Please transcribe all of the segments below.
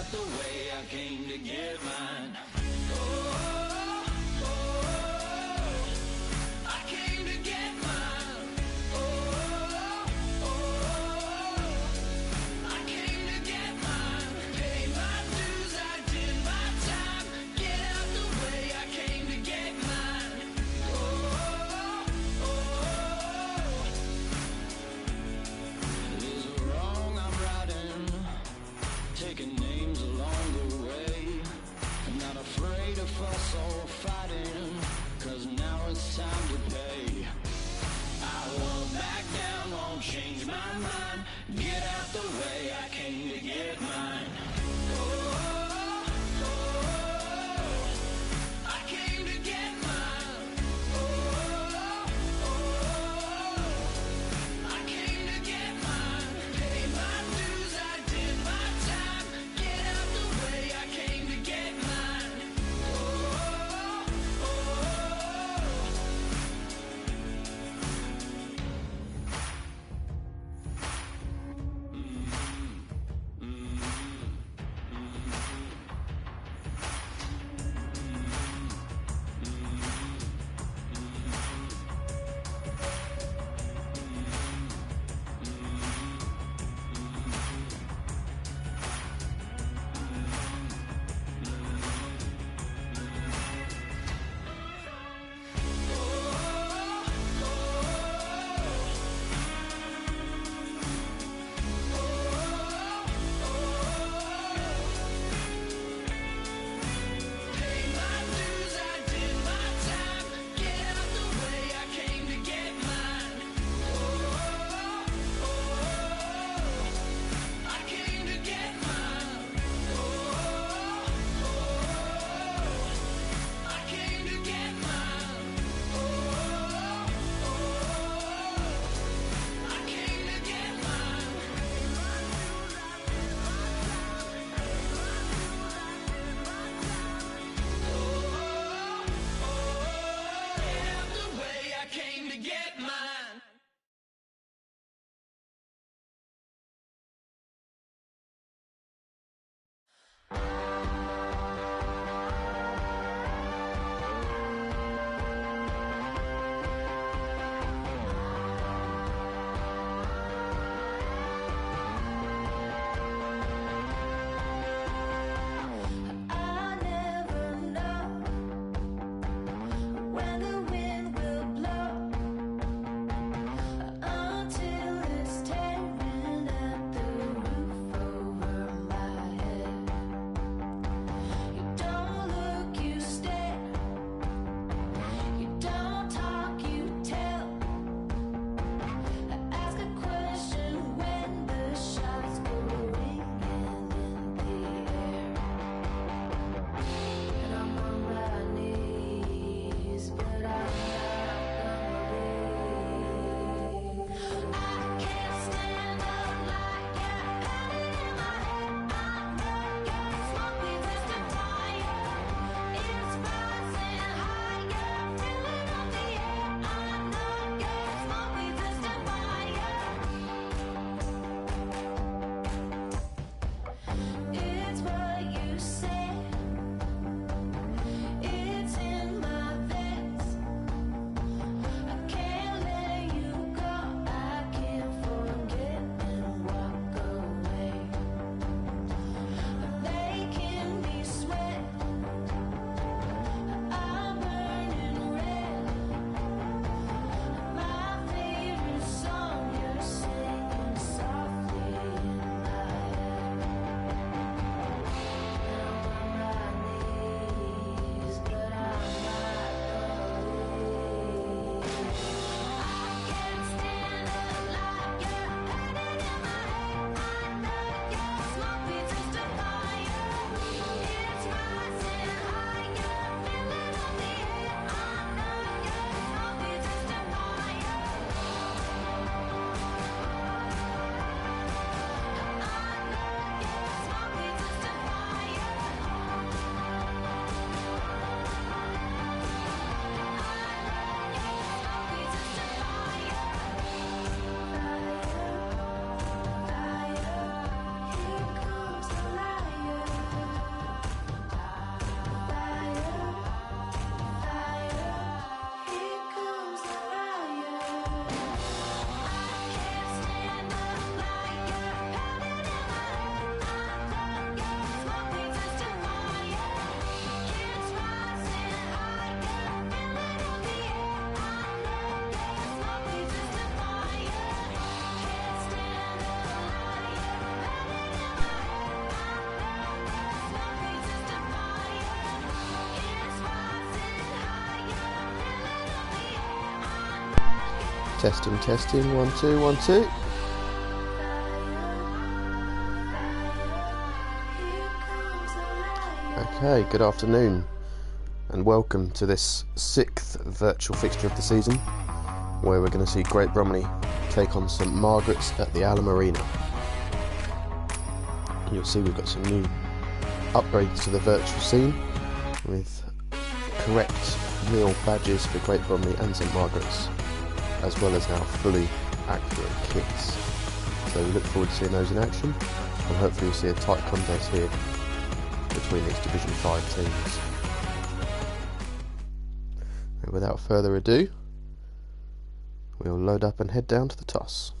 out the way, I came to get mine. Oh, oh, I came to get mine. Oh, oh, I came to get mine. Pay my dues, I did my time. Get out the way, I came to get mine. Oh, oh, there's a wrong I'm righting, taking names along the way. I'm not afraid of fuss or fighting, 'cause now it's time to pay. I won't back down, won't change my mind. Get out the way, I came to get mine. Oh, oh, I came to get mine. Oh, oh, I came to get mine. Pay my dues, I did my time. Get out the way, I came to get mine. Oh, oh, Testing, testing, 1 2 1 2. Okay, good afternoon and welcome to this 6th virtual fixture of the season, where we're going to see Great Bromley take on St Margaret's at the Alum Arena. You'll see we've got some new upgrades to the virtual scene with correct meal badges for Great Bromley and St Margaret's, as well as now fully accurate kits. So we look forward to seeing those in action, and hopefully we'll see a tight contest here between these Division 5 teams. And without further ado, we'll load up and head down to the toss.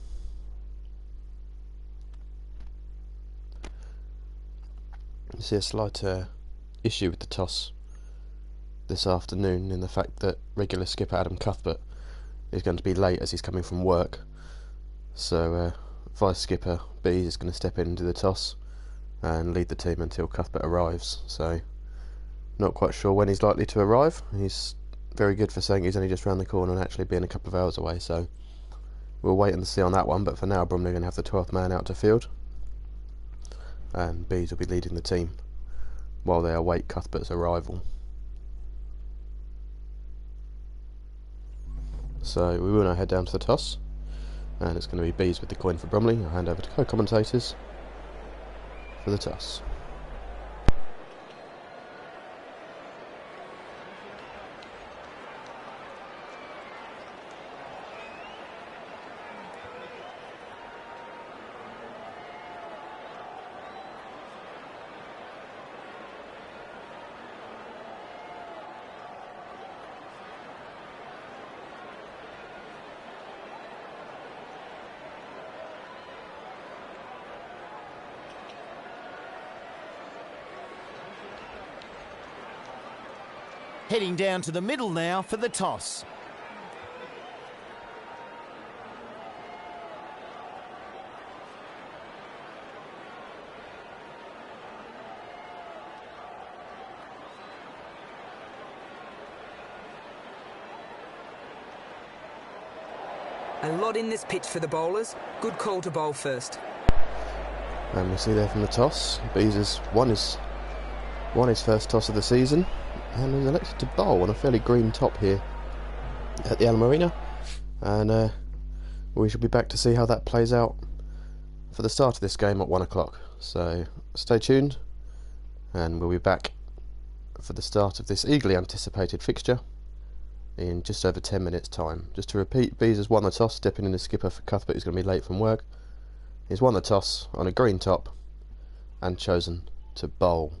You see a slight issue with the toss this afternoon in the fact that regular skipper Adam Cuthbert is going to be late as he's coming from work. So Vice Skipper Bees is going to step in and do the toss and lead the team until Cuthbert arrives. So not quite sure when he's likely to arrive. He's very good for saying he's only just round the corner and actually being a couple of hours away, so we'll wait and see on that one. But for now, Bromley are going to have the 12th man out to field, and Bees will be leading the team while they await Cuthbert's arrival. So we will now head down to the toss, and it's going to be Bees with the coin for Bromley. I'll hand over to co-commentators for the toss. Heading down to the middle now for the toss. A lot in this pitch for the bowlers. Good call to bowl first. And we see there from the toss, Bees has won his first toss of the season, and is elected to bowl on a fairly green top here at the Alum Arena, and we shall be back to see how that plays out for the start of this game at 1 o'clock. So stay tuned, and we'll be back for the start of this eagerly anticipated fixture in just over 10 minutes time. Just to repeat, Bees has won the toss, stepping in as skipper for Cuthbert, who's going to be late from work. He's won the toss on a green top and chosen to bowl.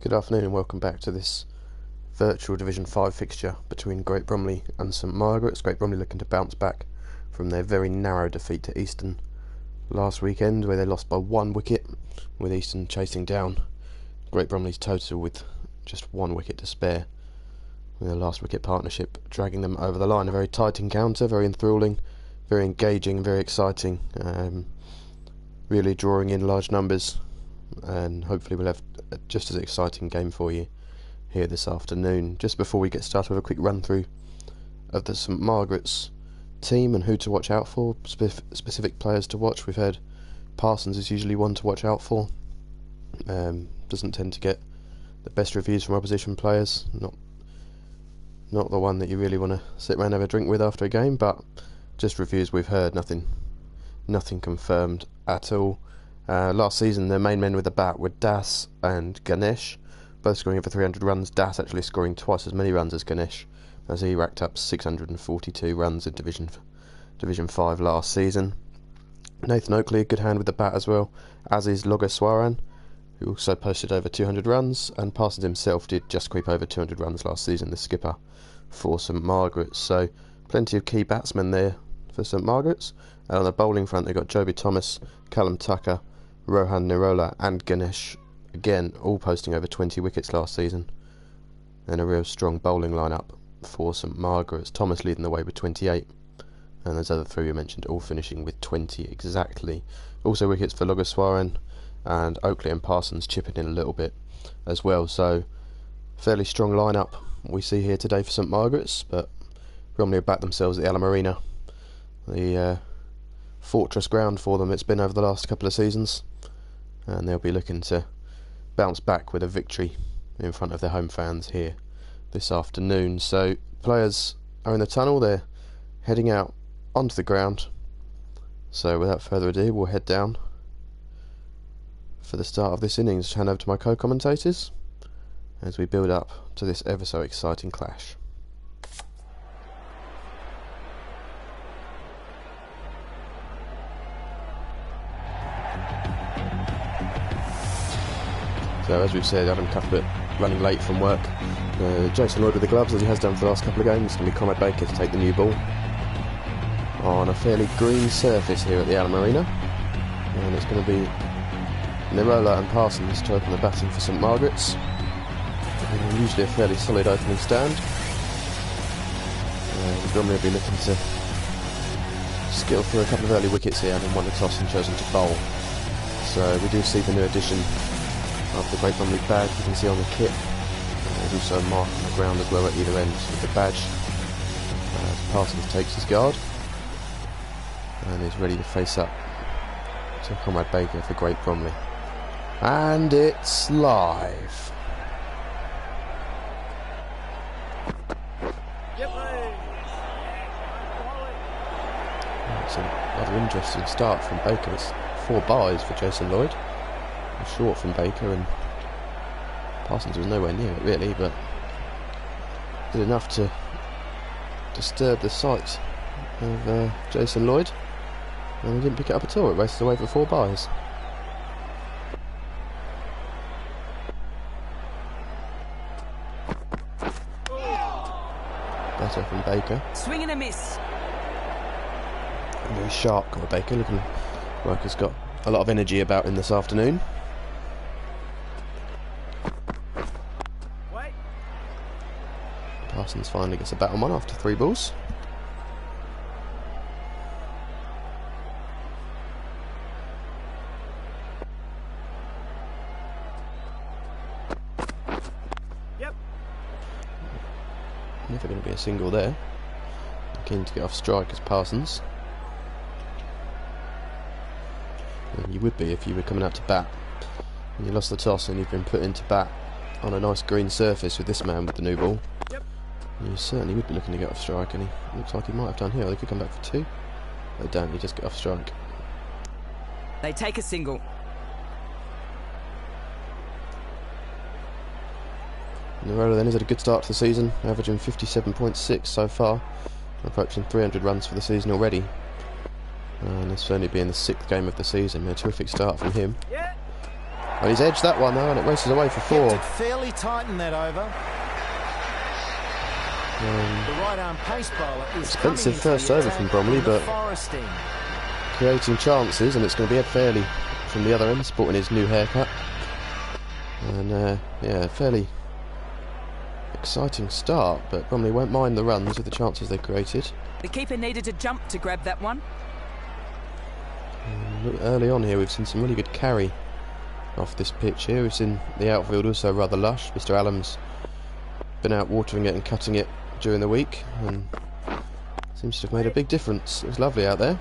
Good afternoon and welcome back to this virtual Division 5 fixture between Great Bromley and St Margaret's. Great Bromley looking to bounce back from their very narrow defeat to Easton last weekend, where they lost by 1 wicket, with Easton chasing down Great Bromley's total with just 1 wicket to spare, with their last wicket partnership dragging them over the line. A very tight encounter, very enthralling, very engaging, very exciting, really drawing in large numbers, and hopefully we'll have just as exciting game for you here this afternoon. Just before we get started with a quick run through of the St Margaret's team and who to watch out for, specific players to watch. We've heard Parsons is usually one to watch out for. Doesn't tend to get the best reviews from opposition players, not the one that you really want to sit around and have a drink with after a game, but just reviews we've heard, nothing confirmed at all. Last season their main men with the bat were Das and Ganesh, both scoring over 300 runs. Das actually scoring twice as many runs as Ganesh, as he racked up 642 runs in Division 5 last season. Nathan Oakley, a good hand with the bat as well, as is Logaswaran, who also posted over 200 runs, and Parsons himself did just creep over 200 runs last season, the skipper for St Margaret's. So plenty of key batsmen there for St Margaret's. And on the bowling front they've got Joby Thomas, Callum Tucker, Rohan Nirola and Ganesh, again all posting over 20 wickets last season, and a real strong bowling lineup for St Margaret's. Thomas leading the way with 28, and those other three we mentioned all finishing with 20 exactly. Also wickets for Logaswaran, and Oakley and Parsons chipping in a little bit as well. So fairly strong lineup we see here today for St Margaret's, but Bromley have backed themselves at the Alum Arena, the fortress ground for them it's been over the last couple of seasons, and they'll be looking to bounce back with a victory in front of their home fans here this afternoon. So players are in the tunnel, they're heading out onto the ground, so without further ado we'll head down for the start of this innings. Hand over to my co-commentators as we build up to this ever so exciting clash. So as we've said, Adam Cuthbert running late from work. Jason Lloyd with the gloves, as he has done for the last couple of games. It's going to be Conrad Baker to take the new ball on a fairly green surface here at the Alum Arena, and it's going to be Nirola and Parsons to open the batting for St Margaret's. Usually a fairly solid opening stand. Bromley will be looking to skill through a couple of early wickets here, having won the toss and chosen to bowl. So we do see the new addition of the Great Bromley badge. You can see on the kit there's also a mark on the ground as well at either end with the badge. Parsons takes his guard and is ready to face up to Conrad Baker for Great Bromley. And it's live. It's another interesting start from Baker. It's 4 byes for Jason Lloyd. Short from Baker, and Parsons was nowhere near it really, but did enough to disturb the sight of Jason Lloyd, and he didn't pick it up at all. It races away for 4 byes. Better from Baker. Swing and a miss. And very sharp Conrad Baker, looking like he's got a lot of energy about him this afternoon. Parsons finally gets a bat on one after 3 balls. Yep. Never going to be a single there. Keen to get off strike as Parsons. And you would be if you were coming out to bat and you lost the toss and you've been put into bat on a nice green surface with this man with the new ball. Yep. You certainly would be looking to get off strike, and he looks like he might have done here. They could come back for 2. They don't, he just get off strike. They take a single. Nirola then has had a good start to the season, averaging 57.6 so far, approaching 300 runs for the season already. And this will only be in the 6th game of the season. A terrific start from him. Yeah. Well, he's edged that one though, and it races away for 4. Kept it fairly tight in that over. The right arm pace bowler is expensive first over from Bromley, but creating chances, and it's going to be Ed Fairley from the other end, sporting his new haircut. And yeah, fairly exciting start, but Bromley won't mind the runs with the chances they created. The keeper needed to jump to grab that one. Early on here, we've seen some really good carry off this pitch here. We've seen the outfield also rather lush. Mr. Allam's been out watering it and cutting it during the week, and seems to have made a big difference. It was lovely out there.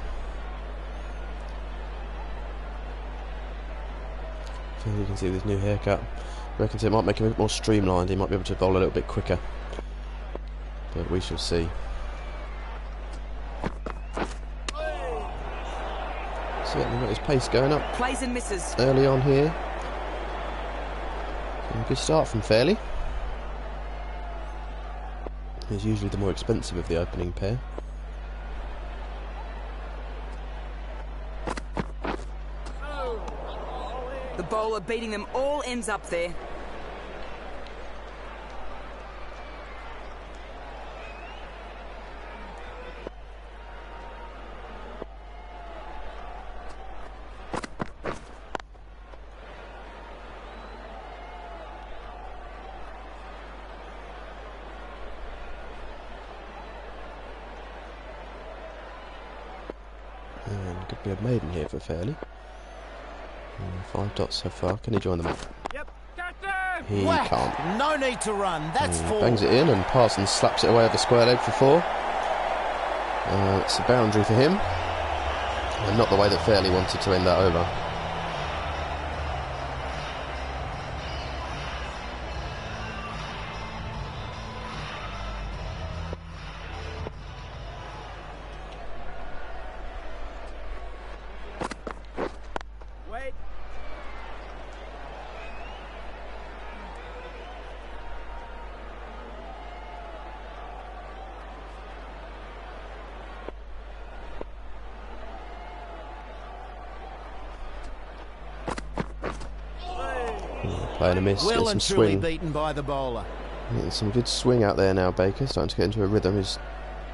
So you can see this new haircut. I reckon it might make him a bit more streamlined. He might be able to bowl a little bit quicker, but we shall see. Certainly got his pace going up. Plays and misses. Early on here. So a good start from Fairley. He's usually the more expensive of the opening pair. The bowler beating them all ends up there. And could be a maiden here for Fairley. 5 dots so far. Can he join them up? Yep. He can't. No need to run. That's 4. Bangs it in, and Parsons slaps it away over square leg for 4. It's a boundary for him, and not the way that Fairley wanted to end that over. Playing a miss, Well getting some and truly swing. beaten by the bowler. Getting some good swing out there now, Baker. Starting to get into a rhythm. He's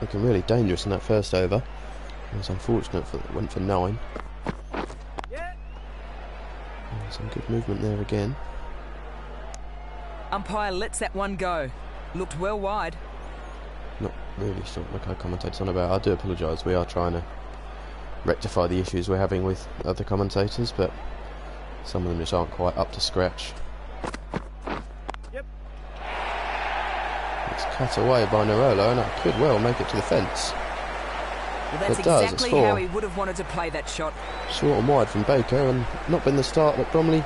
looking really dangerous in that first over. It was unfortunate that it went for 9. Some good movement there again. Umpire lets that one go. Looked well wide. Not really sure what my commentator's on about. I do apologise. We are trying to rectify the issues we're having with other commentators, but some of them just aren't quite up to scratch. It's cut away by Nerolo, and that could well make it to the fence. Well, that's It does, it's exactly 4. how he would have wanted to play that shot. Short and wide from Baker, and not been the start that Bromley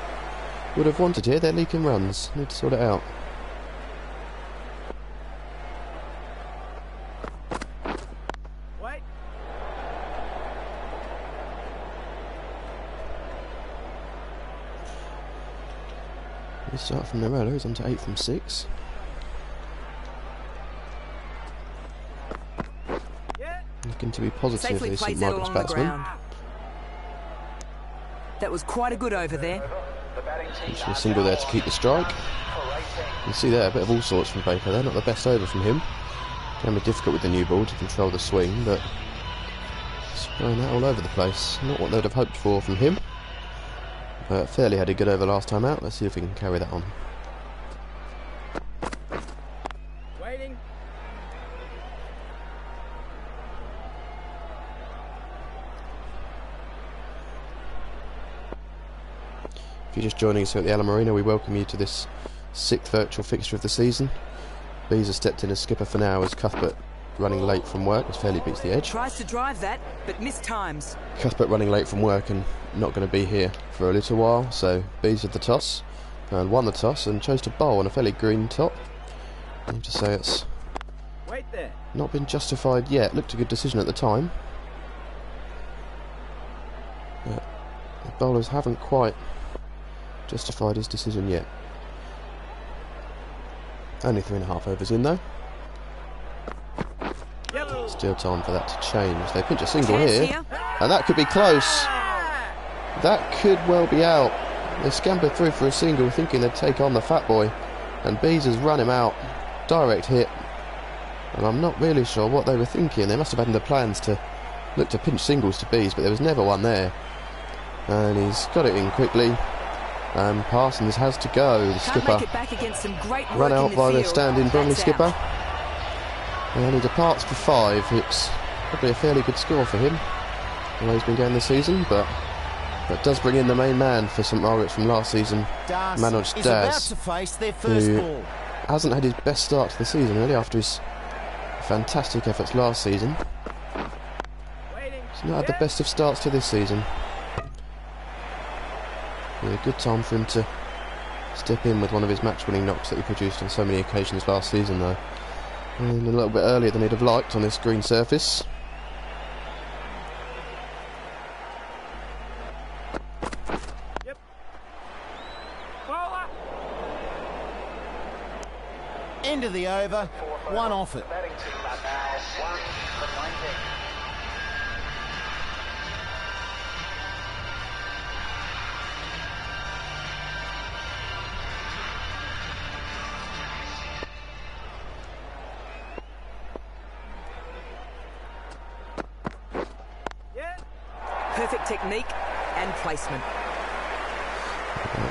would have wanted here. They're leaking runs. Need to sort it out. Good start from Nerolo. He's on to 8 from 6. Looking to be positive Safely here, St plays that Margaret's along the batsman. ground. That was quite a good over there. Actually a single there to keep the strike. You can see there a bit of all sorts from Baker there. Not the best over from him. Can be difficult with the new ball to control the swing, but spraying that all over the place. Not what they'd have hoped for from him. Fairley had a good over last time out. Let's see if we can carry that on. Waiting. If you're just joining us here at the Allen Marina, we welcome you to this 6th virtual fixture of the season. Bees has stepped in as skipper for now, as Cuthbert running late from work as Fairley beats the edge. Tries to drive that, but missed times. Cuthbert running late from work and not going to be here for a little while, so Bees with the toss, and won the toss and chose to bowl on a fairly green top. I have to say it's not been justified yet. Looked a good decision at the time, but the bowlers haven't quite justified his decision yet. Only 3.5 overs in though. Still time for that to change. They pinch a single here, and that could be close. That could well be out. They scampered through for a single, thinking they'd take on the fat boy, and Bees has run him out. Direct hit. And I'm not really sure what they were thinking. They must have had in the plans to look to pinch singles to Bees, but there was never one there. And he's got it in quickly. And Parsons has to go. The skipper Make it back against some great work run out in by the field. stand-in Bromley That's skipper. out. And he departs for 5. It's probably a fairly good score for him, the way he's been going this season, but that does bring in the main man for St Margaret's from last season, Manoj is about Daz, to face their first who ball. hasn't had his best start to the season really after his fantastic efforts last season. He's not had the best of starts to this season. A good time for him to step in with one of his match-winning knocks that he produced on so many occasions last season, though. And a little bit earlier than he'd have liked on this green surface. Yep. End of the over, 1 off it. Batting team are now 1 for 19. Perfect technique and placement.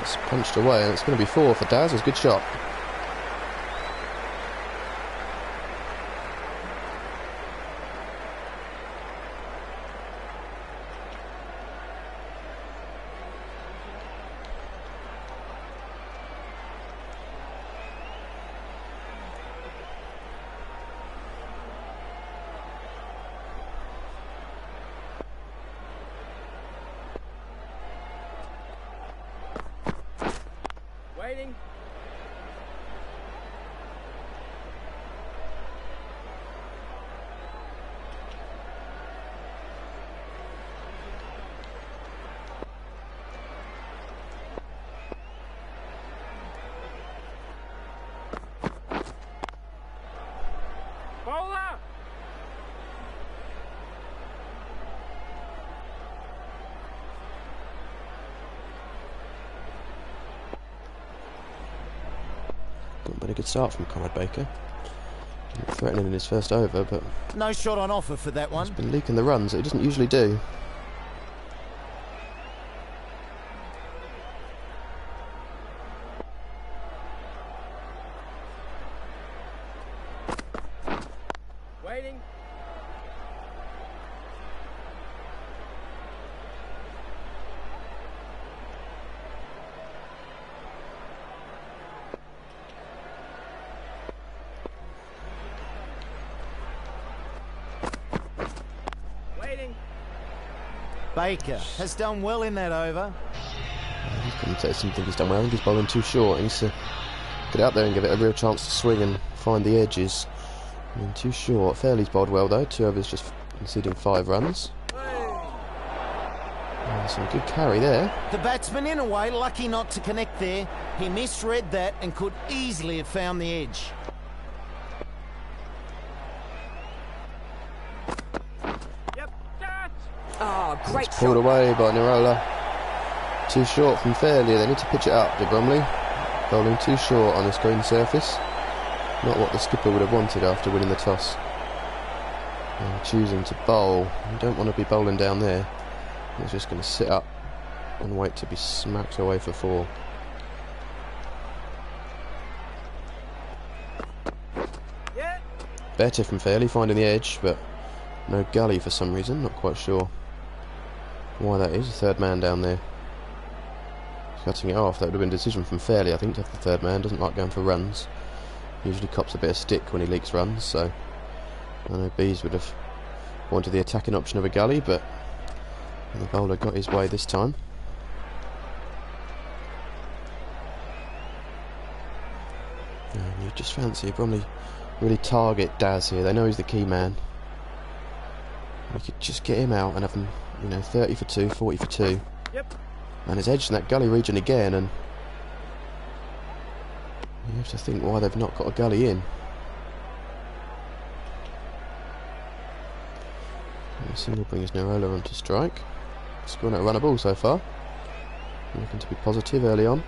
It's punched away, and it's going to be 4 for Daz. It's a good shot. Waiting. Bowler. Not been a good start from Conrad Baker. Threatening in his first over, but No shot on offer for that one. he's been leaking the runs that he doesn't usually do. Waiting. Waiting. Baker has done well in that over. He's commentators seem to think he's done well. I think he's bowling too short. He needs to get out there and give it a real chance to swing and find the edges. I mean, too short. Fairly's bowled well though. 2 overs just conceding 5 runs. Some good carry there. The batsman, in a way, lucky not to connect there. He misread that and could easily have found the edge. Yep. Catch. Oh, great Pulled shot. away by Nirola. Too short from Fairley. They need to pitch it up to Bromley. Bowling too short on this green surface. Not what the skipper would have wanted after winning the toss. And choosing to bowl. You don't want to be bowling down there. He's just going to sit up and wait to be smacked away for 4. Yeah. Better from Fairley, finding the edge, but no gully for some reason. Not quite sure why that is. Third man down there. Cutting it off. That would have been a decision from Fairley, I think, to have the third man. Doesn't like going for runs. Usually cops a bit of stick when he leaks runs, so I know Bees would have wanted the attacking option of a gully, but the bowler got his way this time. And you just fancy Bromley really target Daz here. They know he's the key man. We could just get him out and have him, 30 for 2, 40 for 2. Yep. And it's edged in that gully region again, and you have to think why they've not got a gully in. And a single brings Nirola onto strike. Scoring out a run of ball so far. Looking to be positive early on.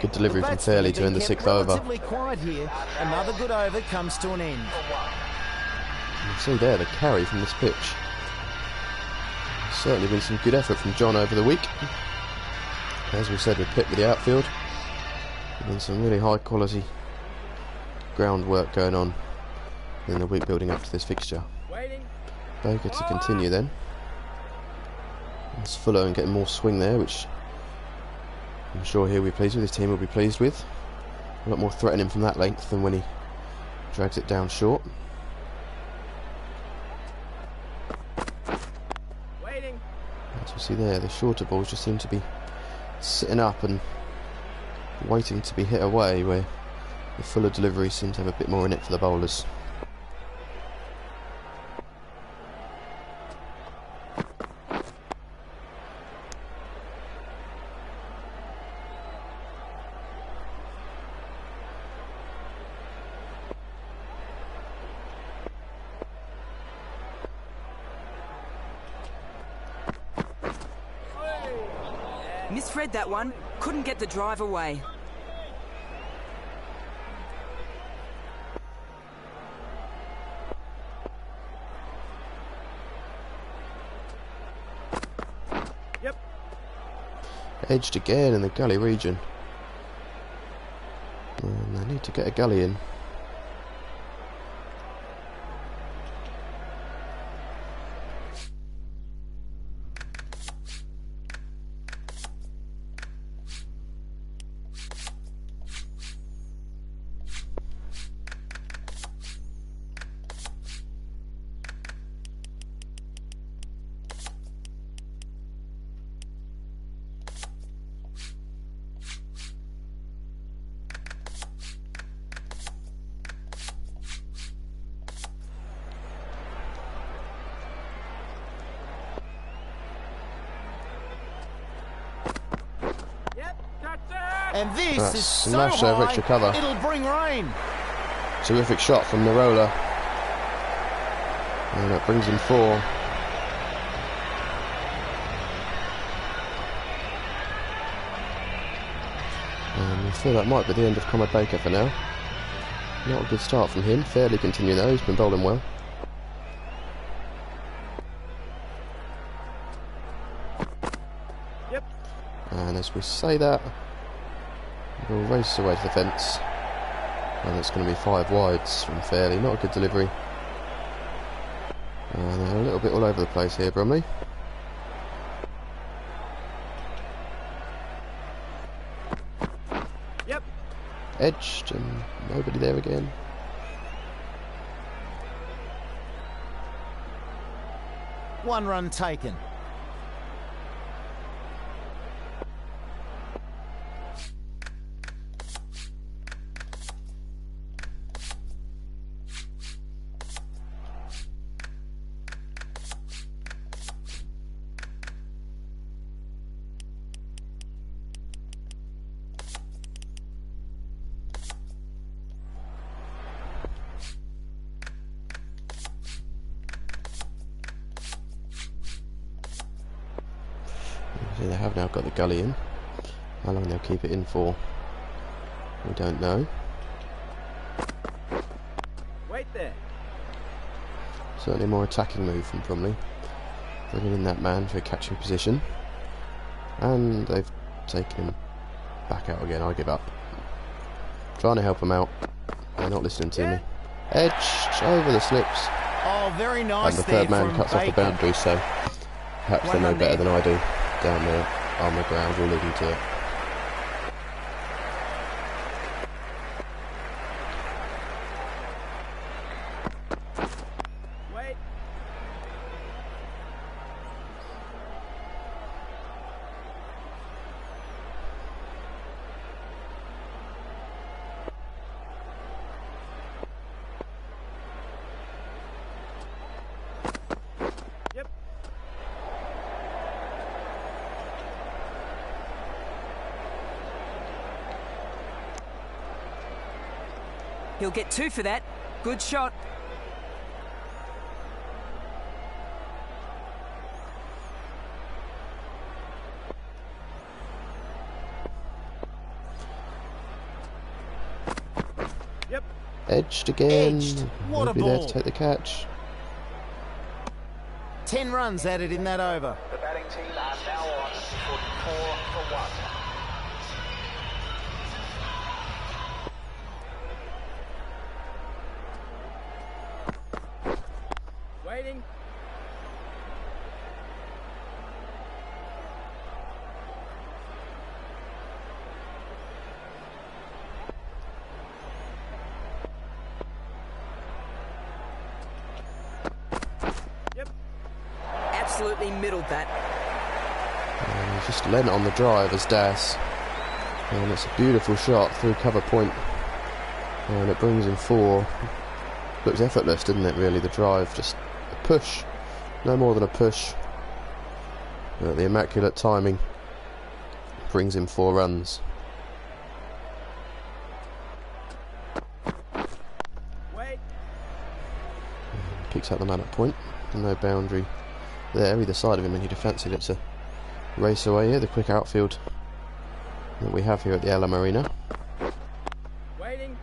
Good delivery from Fairley to end the 6th over. Relatively quiet here. Another good over comes to an end. You can see there the carry from this pitch. Certainly been some good effort from John over the week. As we said with Pip with the outfield, there's been some really high quality groundwork going on in the week building up to this fixture. Baker to continue then. It's Fuller and getting more swing there, which I'm sure he'll be pleased with, his team will be pleased with. A lot more threatening from that length than when he drags it down short. Waiting. As we see there, the shorter balls just seem to be sitting up and waiting to be hit away, where the Fuller delivery seems to have a bit more in it for the bowlers. Misread that one. Couldn't get the drive away. Yep. Edged again in the gully region. And they need to get a gully in. And this That's is so smashed over high, extra cover. it'll bring rain. Terrific shot from the roller. And that brings in 4. And I feel that might be the end of Conrad Baker for now. Not a good start from him. Fairly continue though, he's been bowling well. Yep. And as we say that, we'll race away to the fence. And it's going to be 5 wides from Fairley. Not a good delivery. And they're a little bit all over the place here, Bromley. Yep. Edged and nobody there again. One run taken. They have now got the gully in. How long they'll keep it in for, we don't know. Wait there. Certainly a more attacking move from Bromley. Bringing in that man for a catching position. And they've taken him back out again. I give up. Trying to help him out. They're not listening to me. Edged over the slips. Oh, very nice. And the third man cuts off the Baker. boundary, so perhaps they know better than I do down there on the ground. We'll leave them to it. Wait. Yep. He'll get 2 for that. Good shot. Yep. Edged again. Edged. What a Nobody there ball. to take the catch. 10 runs added in that over. The batting team are now on 44 for 1. Waiting. Yep. Absolutely middled that. And he just lent on the drive as Das. And it's a beautiful shot through cover point. And it brings in 4. Looks effortless, didn't it, really, the drive? Just a push. No more than a push. But the immaculate timing brings in 4 runs. Wait. Picks out the man at point. No boundary there either side of him, and he'd have fancied it to race away here. The quick outfield that we have here at the Ala Marina. Waiting.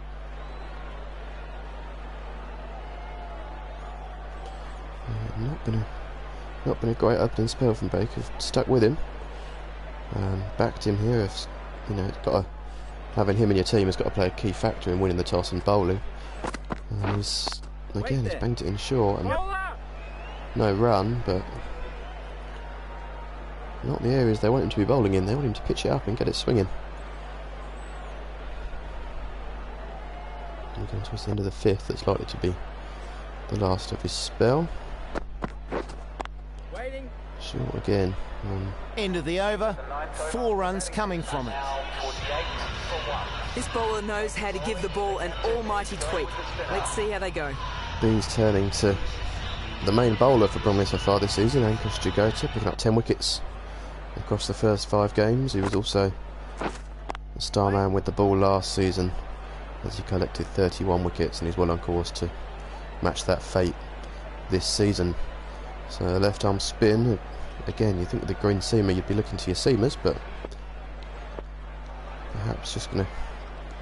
Not been a great opening spell from Baker. Stuck with him, backed him here. If, you know, having him in your team has got to play a key factor in winning the toss and bowling. And he's banged it in short and Ball out. no run, but not the areas they want him to be bowling in. They want him to pitch it up and get it swinging. And going towards the end of the 5th, that's likely to be the last of his spell. Waiting. Short again. End of the over. 4 runs coming from it. Now 48 for 1. This bowler knows how to give the ball an almighty tweak. Let's see how they go. Bees turning to the main bowler for Bromley so far this season, Ankush Jagota, picking up 10 wickets across the first 5 games. He was also the star man with the ball last season as he collected 31 wickets, and he's well on course to match that fate this season. So left arm spin, again you think with the green seamer you'd be looking to your seamers, but perhaps just going to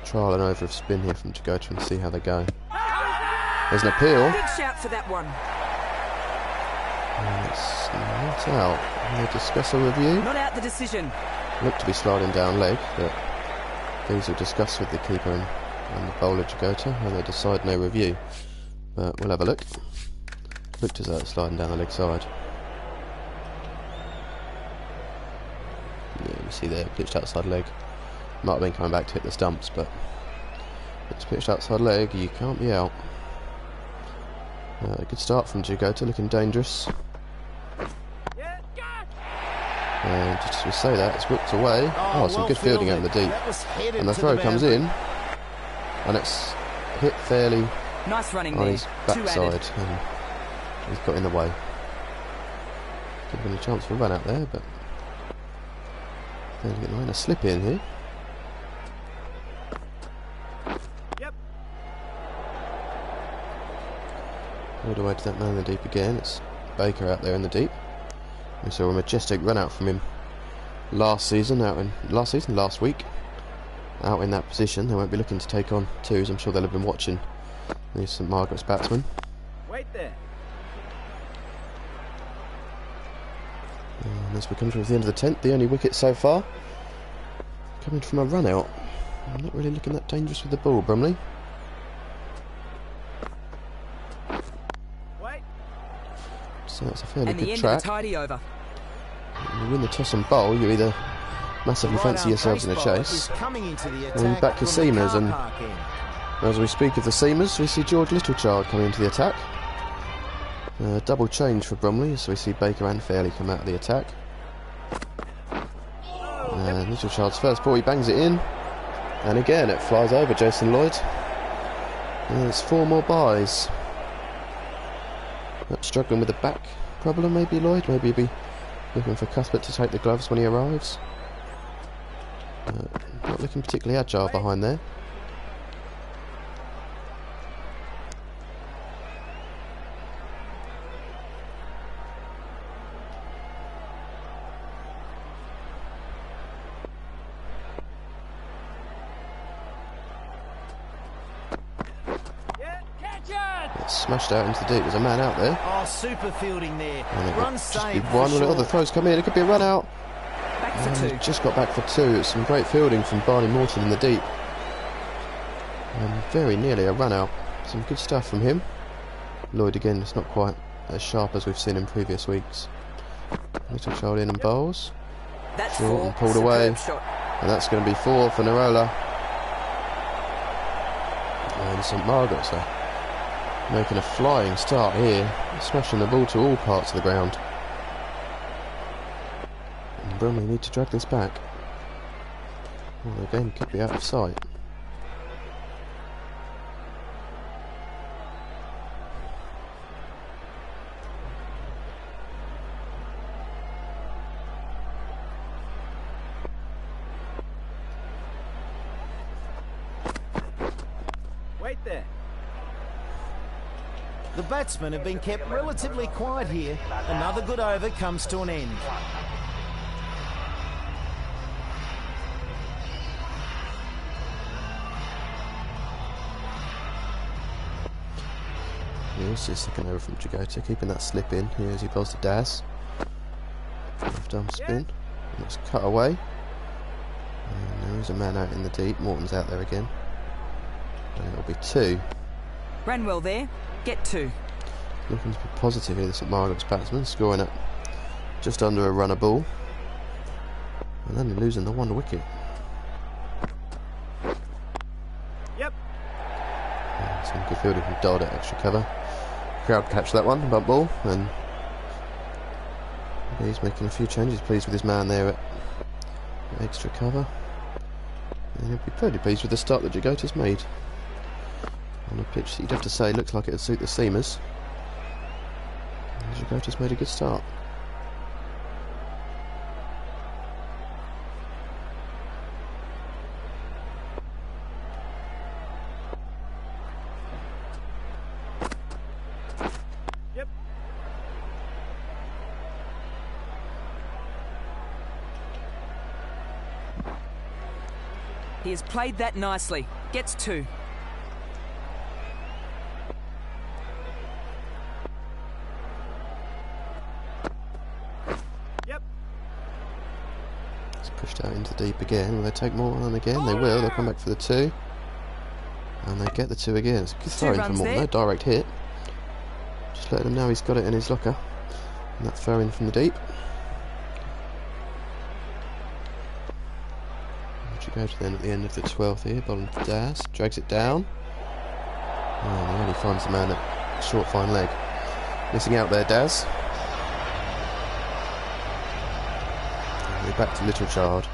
trial an over of spin here from Jagota and see how they go. There's an appeal. Big shout for that one. And it's not out. We'll discuss a review. Not out the decision. Looked to be sliding down leg, but these will discuss with the keeper and the bowler Jagota, and they decide no review. But we'll have a look. Looked as though it's sliding down the leg side. Yeah, you see there, pitched outside leg. Might have been coming back to hit the stumps, but it's pitched outside leg, you can't be out. A good start from Jagota, looking dangerous. Yeah. And just as we say that, it's whipped away. Oh, some well good fielding out in the deep. That was headed And the to throw comes boundary. in, and it's hit fairly Nice running on there. his 2 added. backside, and he's got in the way. Could have been a chance for a run out there, but they're getting a slip in here. Yep. All the way to that man in the deep again. It's Baker out there in the deep. We saw a majestic run out from him last week, out in that position. They won't be looking to take on 2s. I'm sure they'll have been watching these St Margaret's batsmen. Wait there. And as we come towards the end of the 10th, the only wicket so far coming from a run out. I'm not really looking that dangerous with the ball, Bromley. Wait. So that's a fairly And the good end track. of a tidy over. You win the toss and bowl, you either massively Right fancy arm yourselves in a pace bowler chase, is coming into the or you attack back your from the seamers, car and park end. as we speak of the seamers, we see George Littlechild coming into the attack. Double change for Bromley, so we see Baker and Fairley come out of the attack. And Littlechild's first ball, he bangs it in, and again it flies over Jason Lloyd. And there's 4 more byes. Not struggling with the back problem, maybe Lloyd. Maybe he'll be looking for Cuthbert to take the gloves when he arrives. Not looking particularly agile behind there. It's smashed out into the deep. There's a man out there. Oh, super fielding there. And it Run could just saved be for one. sure. Well, the throws come in. It could be a run out. Back And for he's two. just got back for two. It's some great fielding from Barney Morton in the deep. And very nearly a run out. Some good stuff from him. Lloyd again, it's not quite as sharp as we've seen in previous weeks. Little child in and bowls. That's Short four. and pulled Superb away. shot. And that's going to be 4 for Narola. And St Margaret's making a flying start here, smashing the ball to all parts of the ground. And Bromley need to drag this back. Well, the game could be out of sight. Wait there. The batsmen have been kept relatively quiet here. Another good over comes to an end. Here's his second over from Jagota, keeping that slip in here as he bowls to Daz. Left arm spin, and it's cut away. And there is a man out in the deep. Morton's out there again. And it'll be 2. Ran well there. Get 2. Looking to be positive here, the St Margaret's batsman, scoring at just under a run a ball. And only losing the 1 wicket. Yep. And some good fielding from Dodd at extra cover. Crowd catch that one, bump ball, and he's making a few changes, pleased with his man there at extra cover. And he'll be pretty pleased with the start that Jagota's made. On a pitch that you'd have to say looks like it would suit the seamers. And Jagota's made a good start. Yep. He has played that nicely. Gets 2. Yep. It's pushed out into deep again. Will they take more on again? They will. They'll come back for the 2. And they get the 2 again. It's a good throw in from Morton. No direct hit. Just letting him know he's got it in his locker. And that throw in from the deep. Go to then at the end of the 12th here, bowling to Daz, drags it down, and he only finds the man at short fine leg. Missing out there, Daz. And we're back to Little Child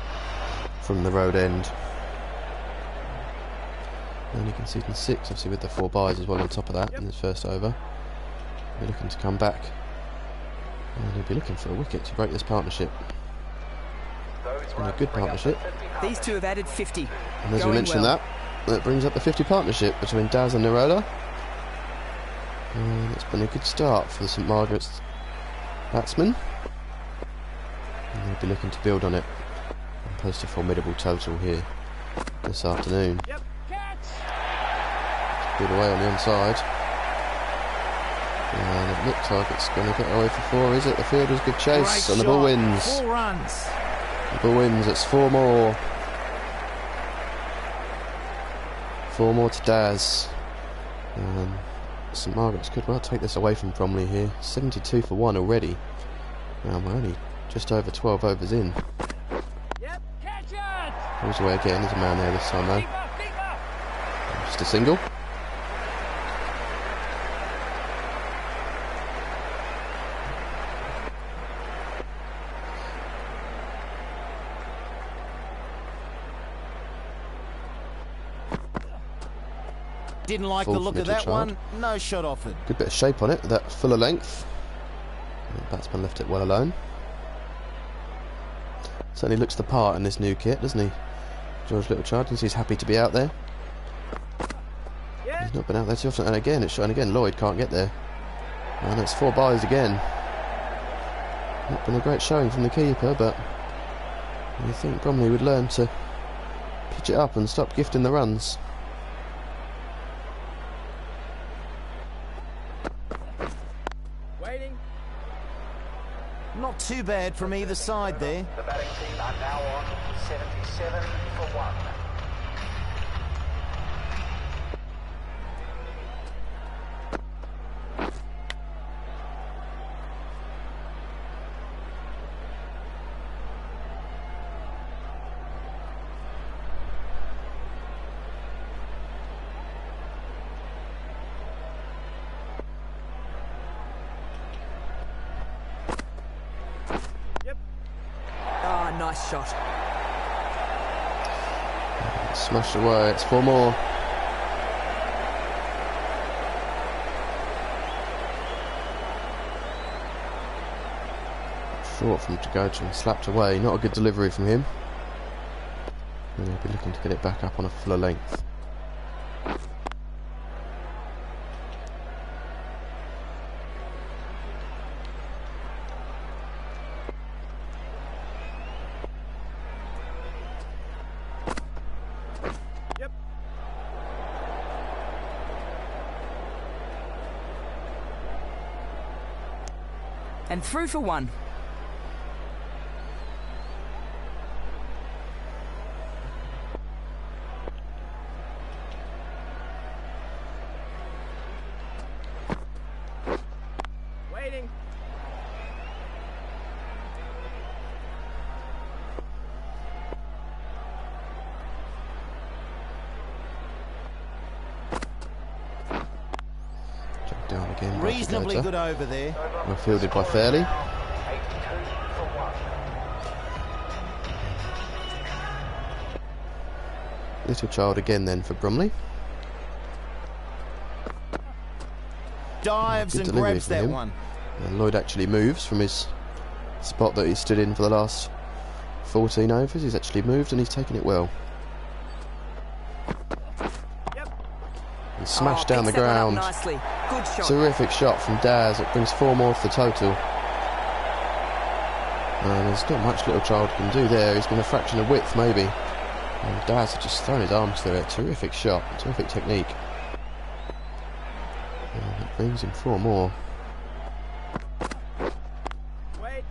from the road end. Only conceding 6, obviously with the 4 byes as well on top of that in his first over. We're looking to come back, and he'll be looking for a wicket to break this partnership. And a good partnership. These two have added 50. And as we Going mentioned well. that brings up the 50 partnership between Daz and Narola. And it's been a good start for the St Margaret's batsmen. And they'll be looking to build on it and post a formidable total here this afternoon. Yep. Good away on the onside. And it looks like it's going to get away for 4, is it? The fielder's good chase Great and the ball shot. wins. 4 runs. The ball wins, it's 4 more. 4 more to Daz. St Margaret's could well take this away from Bromley here. 72 for 1 already. And we're only just over 12 overs in. Yep. Catch it. Pulls away again, there's a man there this time though. Keeper. Just a single. Didn't like Full the look from of Little that Child. one. No shot offered. Good bit of shape on it, that fuller length. And the batsman left it well alone. Certainly looks the part in this new kit, doesn't he? George Littlechild, he's happy to be out there. Yeah. He's not been out there too often, and again it's showing again. Lloyd can't get there, and it's 4 byes again. Not been a great showing from the keeper, but you think Bromley would learn to pitch it up and stop gifting the runs. Waiting. Not too bad from either side there. The batting team are now on 77 for 1. Ah, nice shot. Smashed away, it's 4 more. Short from Jagocha and slapped away, not a good delivery from him. And he'll be looking to get it back up on a fuller length. Yep. And through for 1. Waiting. Check down again. by Reasonably Jagocha. good over there. Well fielded by Fairley. 82 for 1. Little child again then for Bromley. Dives Good and delivery grabs from that him. one. And Lloyd actually moves from his spot that he stood in for the last 14 overs. He's actually moved and he's taken it well. Yep. And smashed Oh, down the picks that one up ground. nicely. Good shot. Terrific shot from Daz. It brings 4 more to the total. And there's not much little child can do there. He's been a fraction of width maybe. And Daz has just thrown his arms through it. Terrific shot. Terrific technique. And it brings him 4 more. Wait.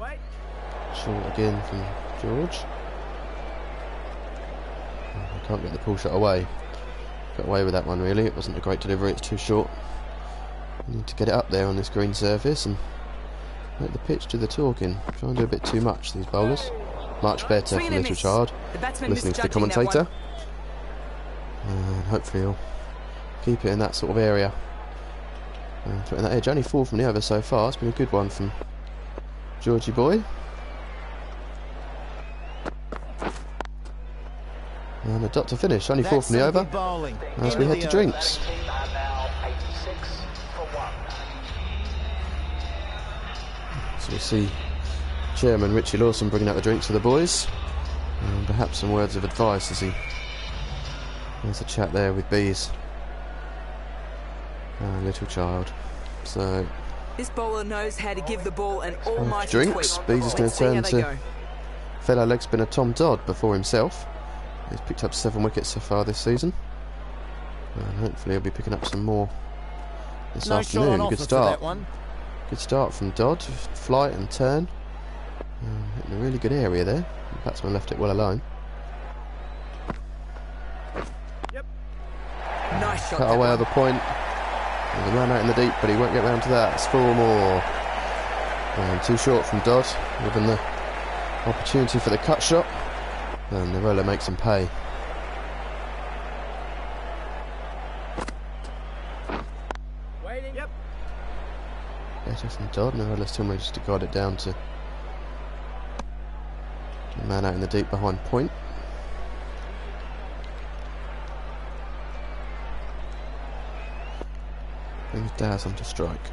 Wait. Short again from George. I can't get the pull shot away. Got away with that one really. It wasn't a great delivery, it's too short. You need to get it up there on this green surface and let the pitch do the talking. Try and do a bit too much, these bowlers. Much better Swing from and a Little miss. Child. The batsman Listening to the misjudging that commentator. one. And hopefully he'll keep it in that sort of area. And putting that edge. Only 4 from the over so far. It's been a good one from Georgie boy. And a dot to finish. Only 4 That's from the some over. good bowling. As End we of head the to over. drinks. Batting team are now 86 for 1. So we'll see Chairman Richie Lawson bringing out the drinks for the boys. And perhaps some words of advice as he has a chat there with Bees. Little Child. So This bowler knows how to give the ball an almighty drinks. tweak. Bees is going Let's to see how turn they to go. fellow leg spinner Tom Dodd before himself. He's picked up 7 wickets so far this season. And hopefully he'll be picking up some more this No shot afternoon. on offer Good for start. that one. Good start from Dodd. Flight and turn. Hitting a really good area there. The batsman left it well alone. Nice shot. Cut that away one. on the point. There's a man out in the deep, but he won't get round to that. It's 4 more. And too short from Dodd, given the opportunity for the cut shot. And Nerolo makes him pay. Waiting. Yep. Better from Dodd. Nerolo still manages to guide it down to the man out in the deep behind point. Brings Daz onto strike.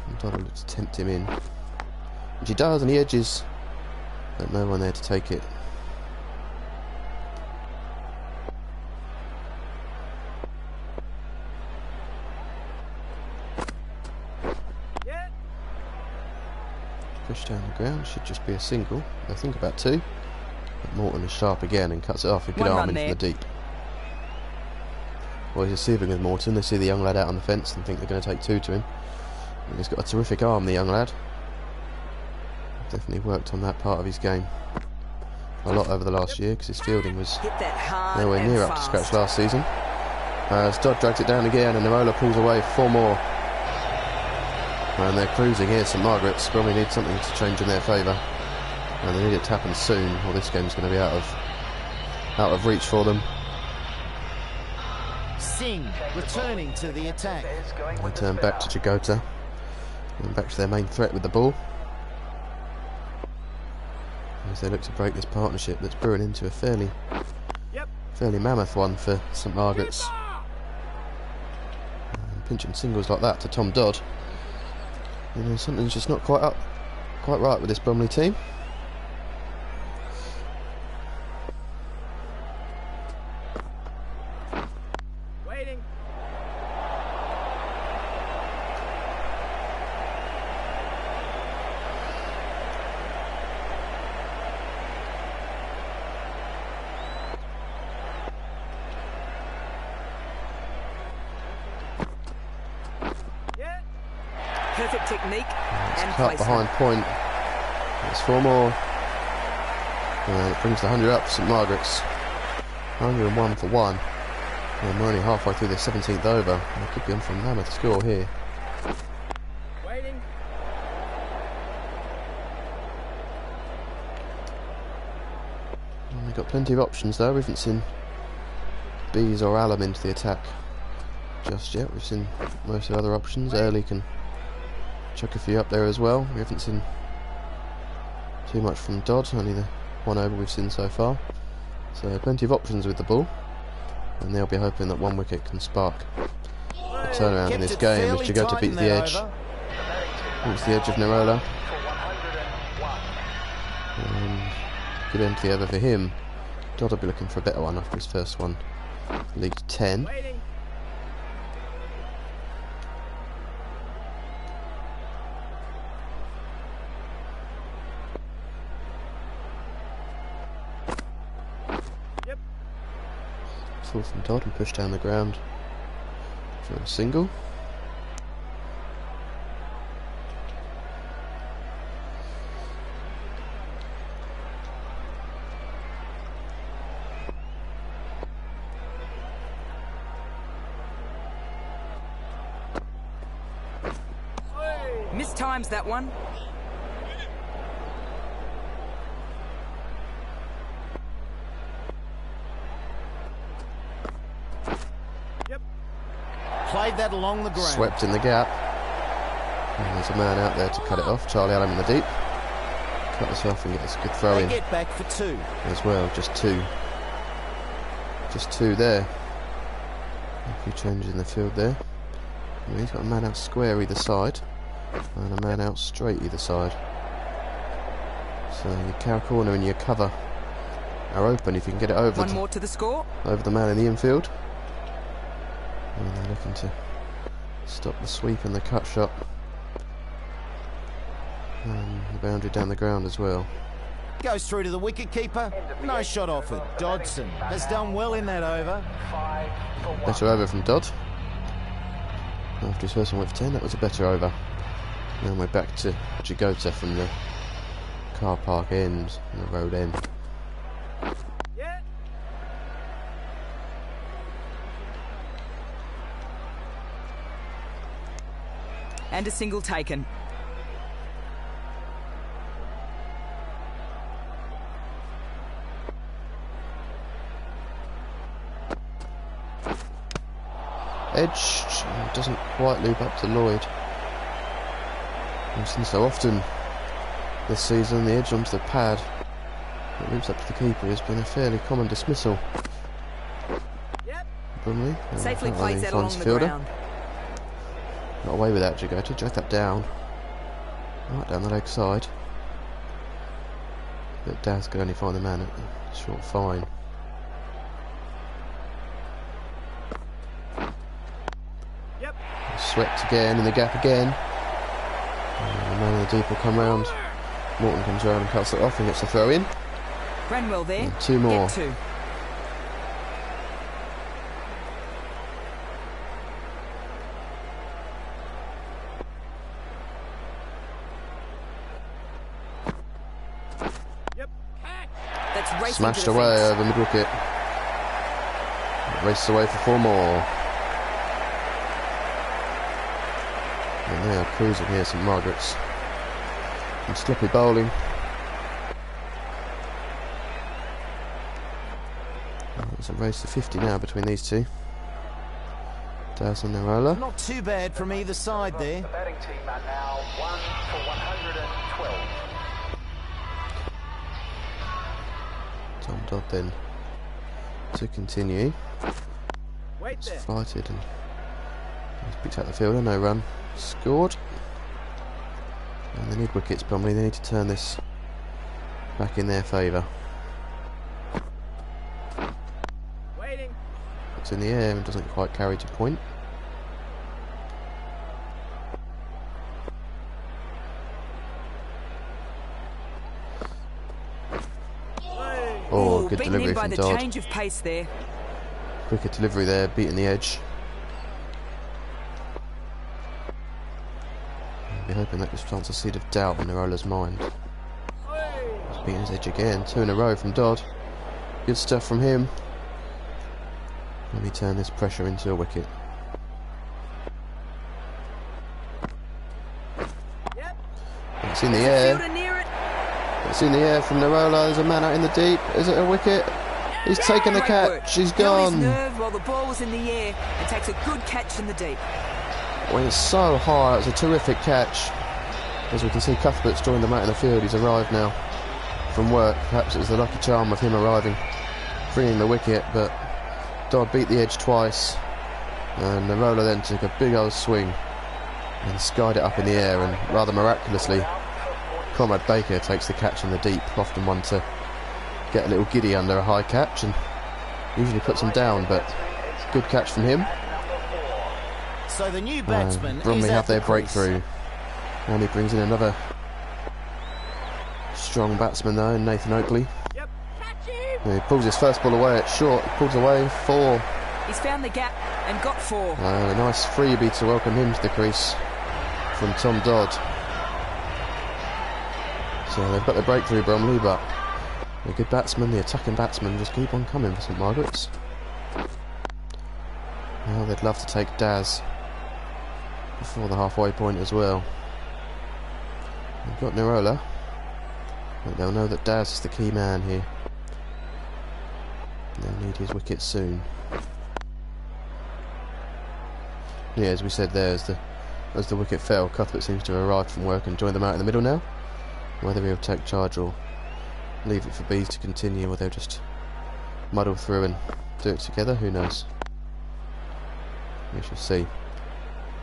And Dodd will just tempt him in. Which he does, and he edges. But no one there to take it. Yeah. Push down the ground, should just be a single. I think about 2. But Morton is sharp again and cuts it off. A good arm in from the deep. Well, he's deceiving with Morton. They see the young lad out on the fence and think they're going to take 2 to him. And he's got a terrific arm, the young lad. Definitely worked on that part of his game a lot over the last year, because his fielding was nowhere near up to scratch last season. As Dodd drags it down again, and Nirola pulls away for 4 more. And they're cruising here, St Margaret's. Bromley need something to change in their favour, and they need it to happen soon, or this game's going to be out of reach for them. Singh returning to the attack. They turn back to Jagota, and back to their main threat with the ball, as they look to break this partnership that's brewing into a fairly mammoth one for St Margaret's. And pinching singles like that to Tom Dodd, you know, something's just not quite right with this Bromley team. Waiting. Perfect technique and Cut behind point. There's 4 more. And it brings the 100 up for St Margaret's. 101 for 1. And we're only halfway through the 17th over. There could be in for a mammoth score here. Waiting. And we've got plenty of options though. We haven't seen Bees or Allam into the attack just yet. We've seen most of the other options. Early can chuck a few up there as well. We haven't seen too much from Dodd, only the 1 over we've seen so far. So plenty of options with the ball, and they'll be hoping that 1 wicket can spark a turnaround in this game as Jagota beats the edge. Beats the edge of Nirola. And good end to the over for him. Dodd will be looking for a better one after his first one. Leaked 10. Waiting. Full from Dodd and push down the ground for a single. Mistimes that one. Played that along the ground. Swept in the gap. And there's a man out there to cut it off. Charlie Allam in the deep. Cut this off and gets a good throw They in get back for 2. as well. Just 2. Just 2 there. A few changes in the field there. And he's got a man out square either side and a man out straight either side. So your cow corner and your cover are open if you can get it over. One more to the score. Over the man in the infield. And they're looking to stop the sweep and the cut shot. And the boundary down the ground as well. Goes through to the wicket keeper. No shot offered. Dodson has done well in that over. Better over from Dodd. After his first one went for 10, that was a better over. Then we're back to Jagota from the car park end, and the road end. Yeah. And a single taken. Edge doesn't quite loop up to Lloyd. We've seen so often this season the edge onto the pad that loops up to the keeper has been a fairly common dismissal. Yep. Bromley Safely plays that along the ground. Got away with that, Jagota. Drag that down. Right down the leg side. But Daz could only find the man at short fine. Yep. Swept again in the gap again. And the man in the deep will come round Morton comes around and cuts it off and gets a throw in. Brenwell there. And 2 more. Get 2. That's racing Smashed to the away fence. over mid wicket. Races away for 4 more. And they are cruising here, St Margaret's. And sloppy bowling. It's a race to 50 now between these two. Daz and Narola. Not too bad from either side there. The batting team are now 1 for 112. Tom Dodd then to continue. Wait It's there. flighted and he's picked out the fielder, no run scored. And they need wickets, Bromley. They need to turn this back in their favour. Waiting. It's in the air and doesn't quite carry to point. Oh, Ooh, good beaten delivery in by from the Dodd. change of pace there. Quicker delivery there, beating the edge. I'll be hoping that just plants a seed of doubt in Narola's mind. He's beating his edge again. 2 in a row from Dodd. Good stuff from him. Let me turn this pressure into a wicket. Yep. It's in the air. Fielder near it. It's in the air from Narola. There's a man out in the deep. Is it a wicket? He's taken the Great work. catch. He's Held his gone. nerve while the ball was in the air and takes a good catch in the deep. Went so high. It's a terrific catch. As we can see, Cuthbert's joined them out in the field. He's arrived now from work. Perhaps it was the lucky charm of him arriving, freeing the wicket, but Dodd beat the edge twice, and Narola then took a big old swing and skied it up in the air, and rather miraculously Conrad Baker takes the catch in the deep, often one to get a little giddy under a high catch and usually puts him down, but good catch from him. So the new batsman Bromley is have at their the crease. breakthrough, and he brings in another strong batsman though, Nathan Oakley. Yep. Catch him. And he pulls his first ball away at short, he pulls away 4. He's found the gap and got 4. A nice freebie to welcome him to the crease from Tom Dodd. So they've got the breakthrough, Bromley, but the good batsmen, the attacking batsmen, just keep on coming for St Margaret's. Well, they'd love to take Daz before the halfway point as well. They've got Narola, but they'll know that Daz is the key man here. They'll need his wicket soon. Yeah, as we said there, as the wicket fell, Cuthbert seems to have arrived from work and joined them out in the middle now. Whether he'll take charge or leave it for Bees to continue, or they'll just muddle through and do it together, who knows. We shall see.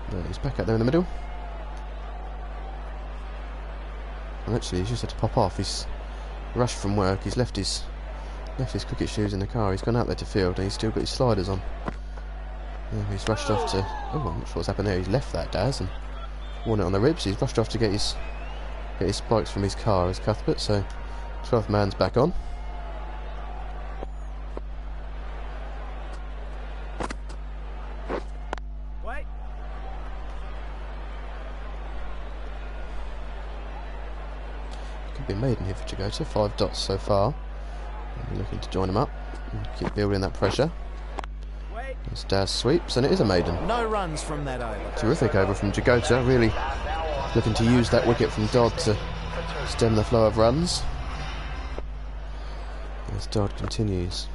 But he's back out there in the middle. And actually he's just had to pop off. He's rushed from work, he's left his cricket shoes in the car, he's gone out there to field and he's still got his sliders on. He's rushed off to... Oh, I'm not sure what's happened there. He's left that, Daz, and worn it on the ribs. He's rushed off to get his spikes from his car as Cuthbert, so 12th man's back on. Wait. Could be maiden here for Jagoda. 5 dots so far. We're looking to join him up and keep building that pressure. Wait. As Daz sweeps, and it is a maiden. No runs from that over. Terrific over from Jagoda, really looking to use that wicket from Dodd to stem the flow of runs. As Dodd continues.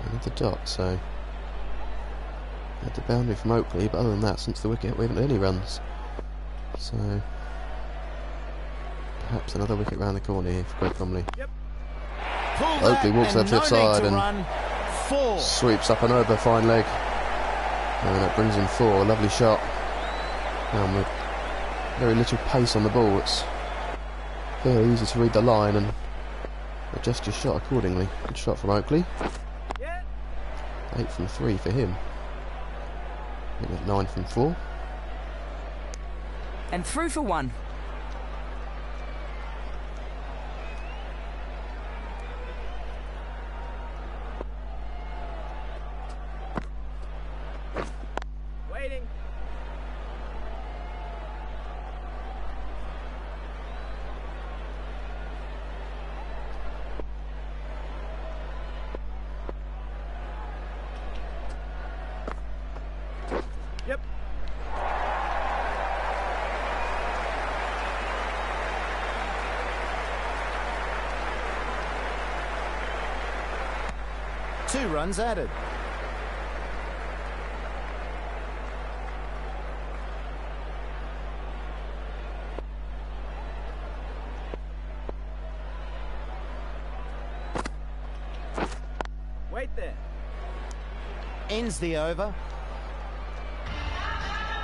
Another dot, so had the boundary from Oakley, but other than that, since the wicket we haven't had any runs. So perhaps another wicket round the corner here for Greg Bromley. Pull Oakley that walks and left to no the side need to and run. 4. sweeps up and over, fine leg, and that brings in 4. A lovely shot. With very little pace on the ball, it's very easy to read the line and adjust your shot accordingly. Good shot from Oakley. Yeah. 8 from 3 for him. I think that's 9 from 4. And through for one. Waiting. Yep. Two runs added. Wait there. Ends the over.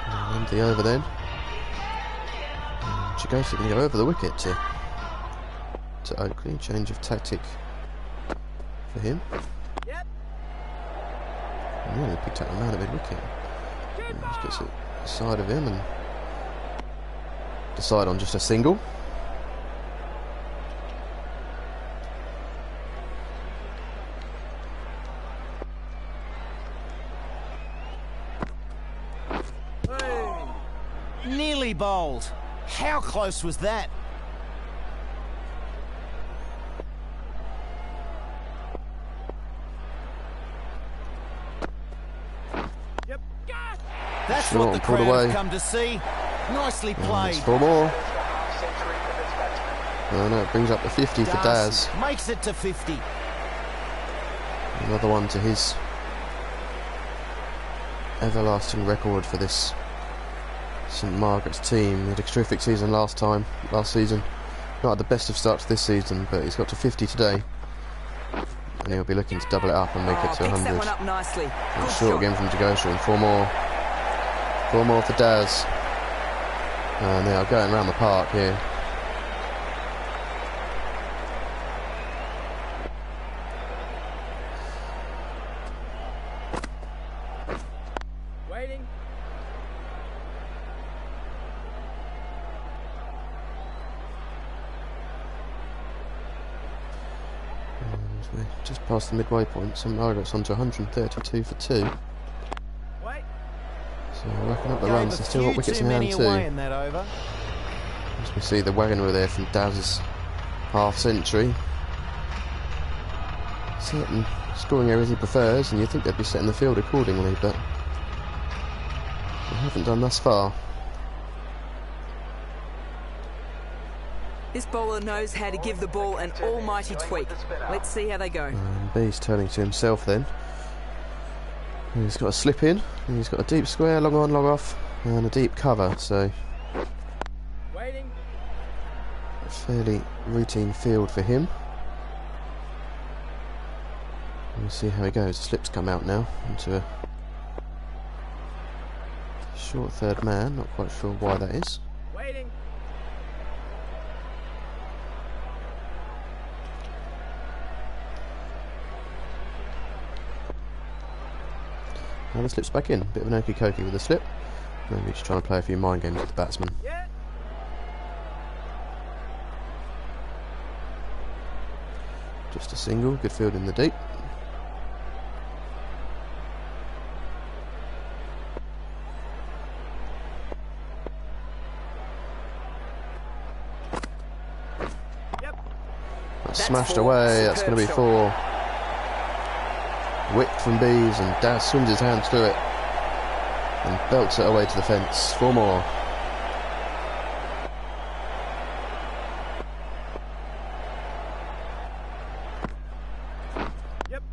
And the over then. Chigose can go over the wicket to Oakley. Change of tactic for him. Yep. And nearly picked up the man at mid-wicket. Just gets it side of him and decide on just a single. Nearly bowled. How close was that? Yep. That's Short what the and pulled crowd away. have come to see. Nicely And played. it's 4 more. Century for this batsman. And it brings up the 50 for Daz. Darcy makes it to 50. Another one to his everlasting record for this St Margaret's team. He had a terrific season last season. Not had the best of starts this season, but he's got to 50 today. And he'll be looking to double it up and make it to Picks 100. that one up nicely. And Good short shot. again from Chigose, and 4 more. 4 more for Daz. And they are going around the park here. Waiting. And we're just past the midway point. St Margaret's on to 132 for 2. Wait. So racking up the Gave runs. a They've still got few wickets too in hand many too. away in that over. As we see the wagon wheel there from Daz's half century. Certain scoring areas he prefers, and you'd think they'd be setting the field accordingly, but they haven't done thus far. This bowler knows how to give the ball an almighty tweak. Let's see how they go. And B's turning to himself then. He's got a slip in, and he's got a deep square, long on, long off, and a deep cover, so Waiting. a fairly routine field for him. We'll see how he goes. The slip's come out now into a short third man, not quite sure why that is. Waiting. Now the slip's back in. Bit of an okey-cokey with the slip. Maybe just trying to play a few mind games with the batsman. Yeah. Just a single, good field in the deep. Yep. That's That's smashed 4. away. That's going to be Superb 4. Whipped from Bees, and Daz swings his hands through it and belts it away to the fence. 4 more. Yep.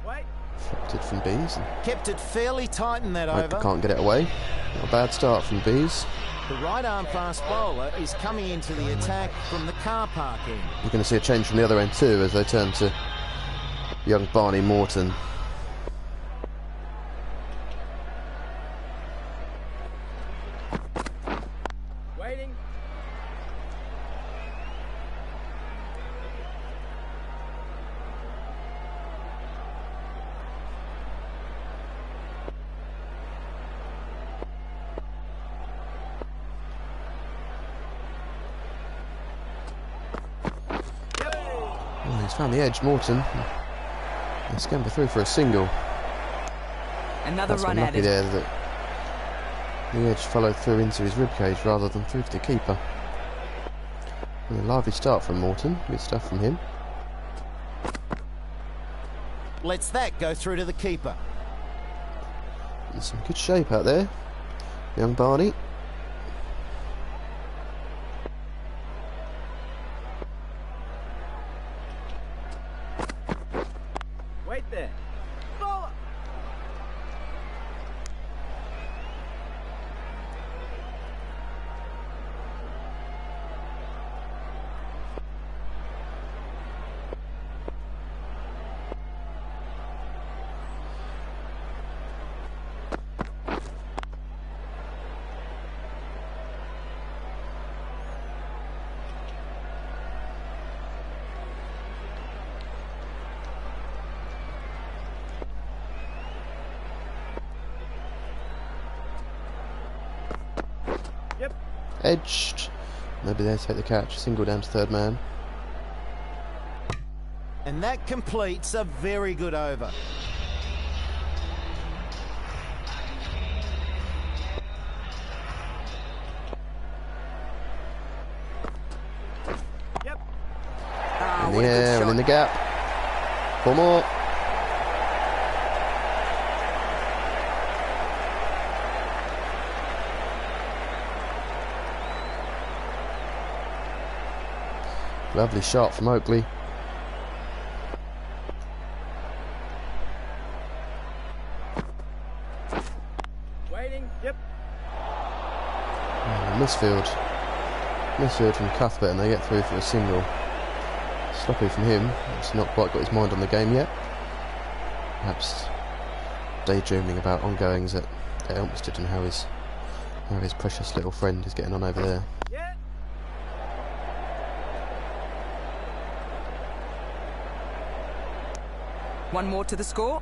Wait. Flipped it from Bees, and Kept it fairly tight in that Oakley over. can't get it away. Not a bad start from Bees. The right arm fast bowler is coming into the attack from the car park end. You're going to see a change from the other end too as they turn to young Barney Morton. He's found the edge, Morton. He's scamper through for a single. Another That's run unlucky added. there that the edge followed through into his ribcage rather than through to the keeper. And a lively start from Morton. Good stuff from him. Lets that go through to the keeper. And some good shape out there. Young Barney. Wait there. Bowler. Yep. Edged. Nobody there to take the catch. Single down to third man. And that completes a very good over. Yep. Ah, In what the a good air shot. and in the gap. 4 more. Lovely shot from Oakley. Waiting. Yep. Misfield from Cuthbert, and they get through for a single. Sloppy from him. He's not quite got his mind on the game yet. Perhaps daydreaming about ongoings at Elmstead and how his precious little friend is getting on over there. Yeah. One more to the score.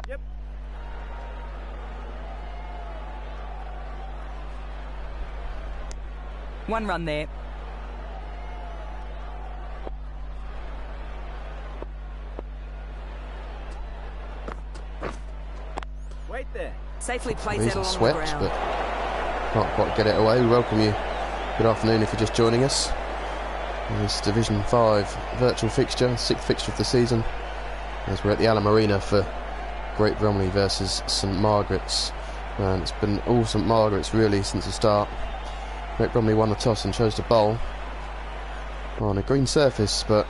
Yep. One run there. Wait there. Safely placed He's that in along sweat, the ground. but can't quite get it away. We welcome you. Good afternoon if you're just joining us. In this Division 5 virtual fixture, 6th fixture of the season, as we're at the Alum Arena for Great Bromley versus St Margaret's. And it's been all St Margaret's really since the start. Great Bromley won the toss and chose to bowl on a green surface, but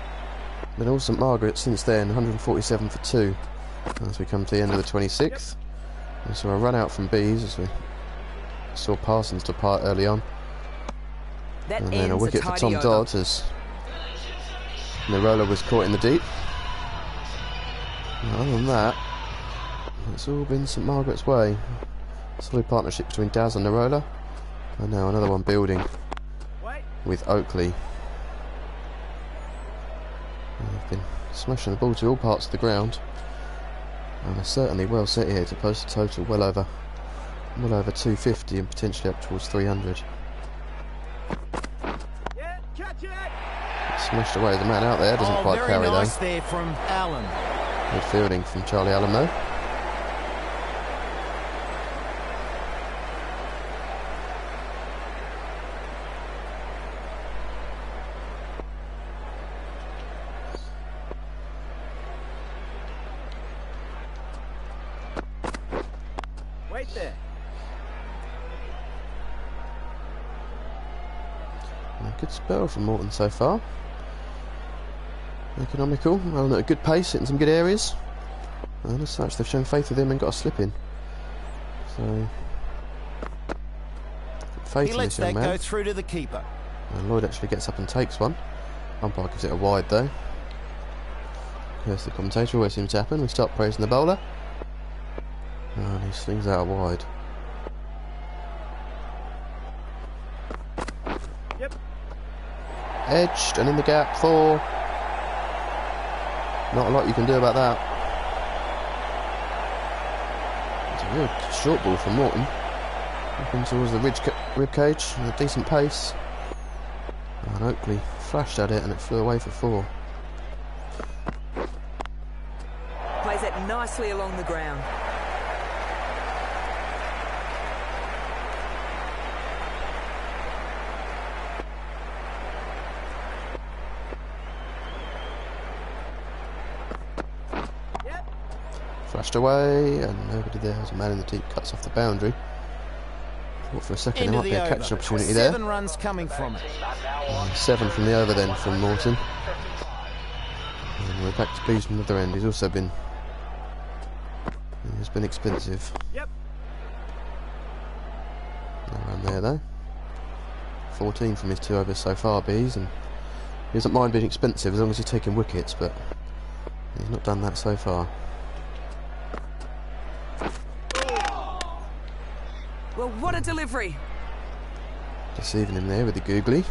been all St Margaret's since then. 147 for 2 as we come to the end of the 26th. And so a run out from Bees as we saw Parsons depart early on. That And then a ends wicket for tidy Tom over. Dodd as Nirola was caught in the deep. And other than that, it's all been St Margaret's way. Solid partnership between Daz and Nirola. And now another one building Wait. with Oakley. And they've been smashing the ball to all parts of the ground. And they're certainly well set here to post a total well over 250 and potentially up towards 300. Yeah. Catch it. Smashed away the man out there, doesn't quite very carry nice though. there from Allen. Good fielding from Charlie Allen though. Wait there. A good spell from Morton so far. Economical, running at a good pace, hitting some good areas. And as such, they've shown faith with him and got a slip in. So, faith He in lets this young that man. go through to the keeper. And Lloyd actually gets up and takes one. Umpire gives it a wide though. Curse the commentator, always seems to happen. We start praising the bowler. And he slings out wide. Yep. Edged and in the gap for... Not a lot you can do about that. It's a real short ball from Morton. Up in towards the rib cage at a decent pace. And Oakley flashed at it and it flew away for 4. Plays it nicely along the ground. Flashed away, and nobody there. There's a man in the deep, cuts off the boundary. Thought for a second there might be a catch opportunity there. 7 runs coming from it. 7 from the over then from Morton. And we're back to Bees from the other end. He's been expensive. Yep. No run there though. 14 from his 2 overs so far, Bees, and he doesn't mind being expensive as long as he's taking wickets, but he's not done that so far. Well, what a delivery. Deceiving him there with the googly.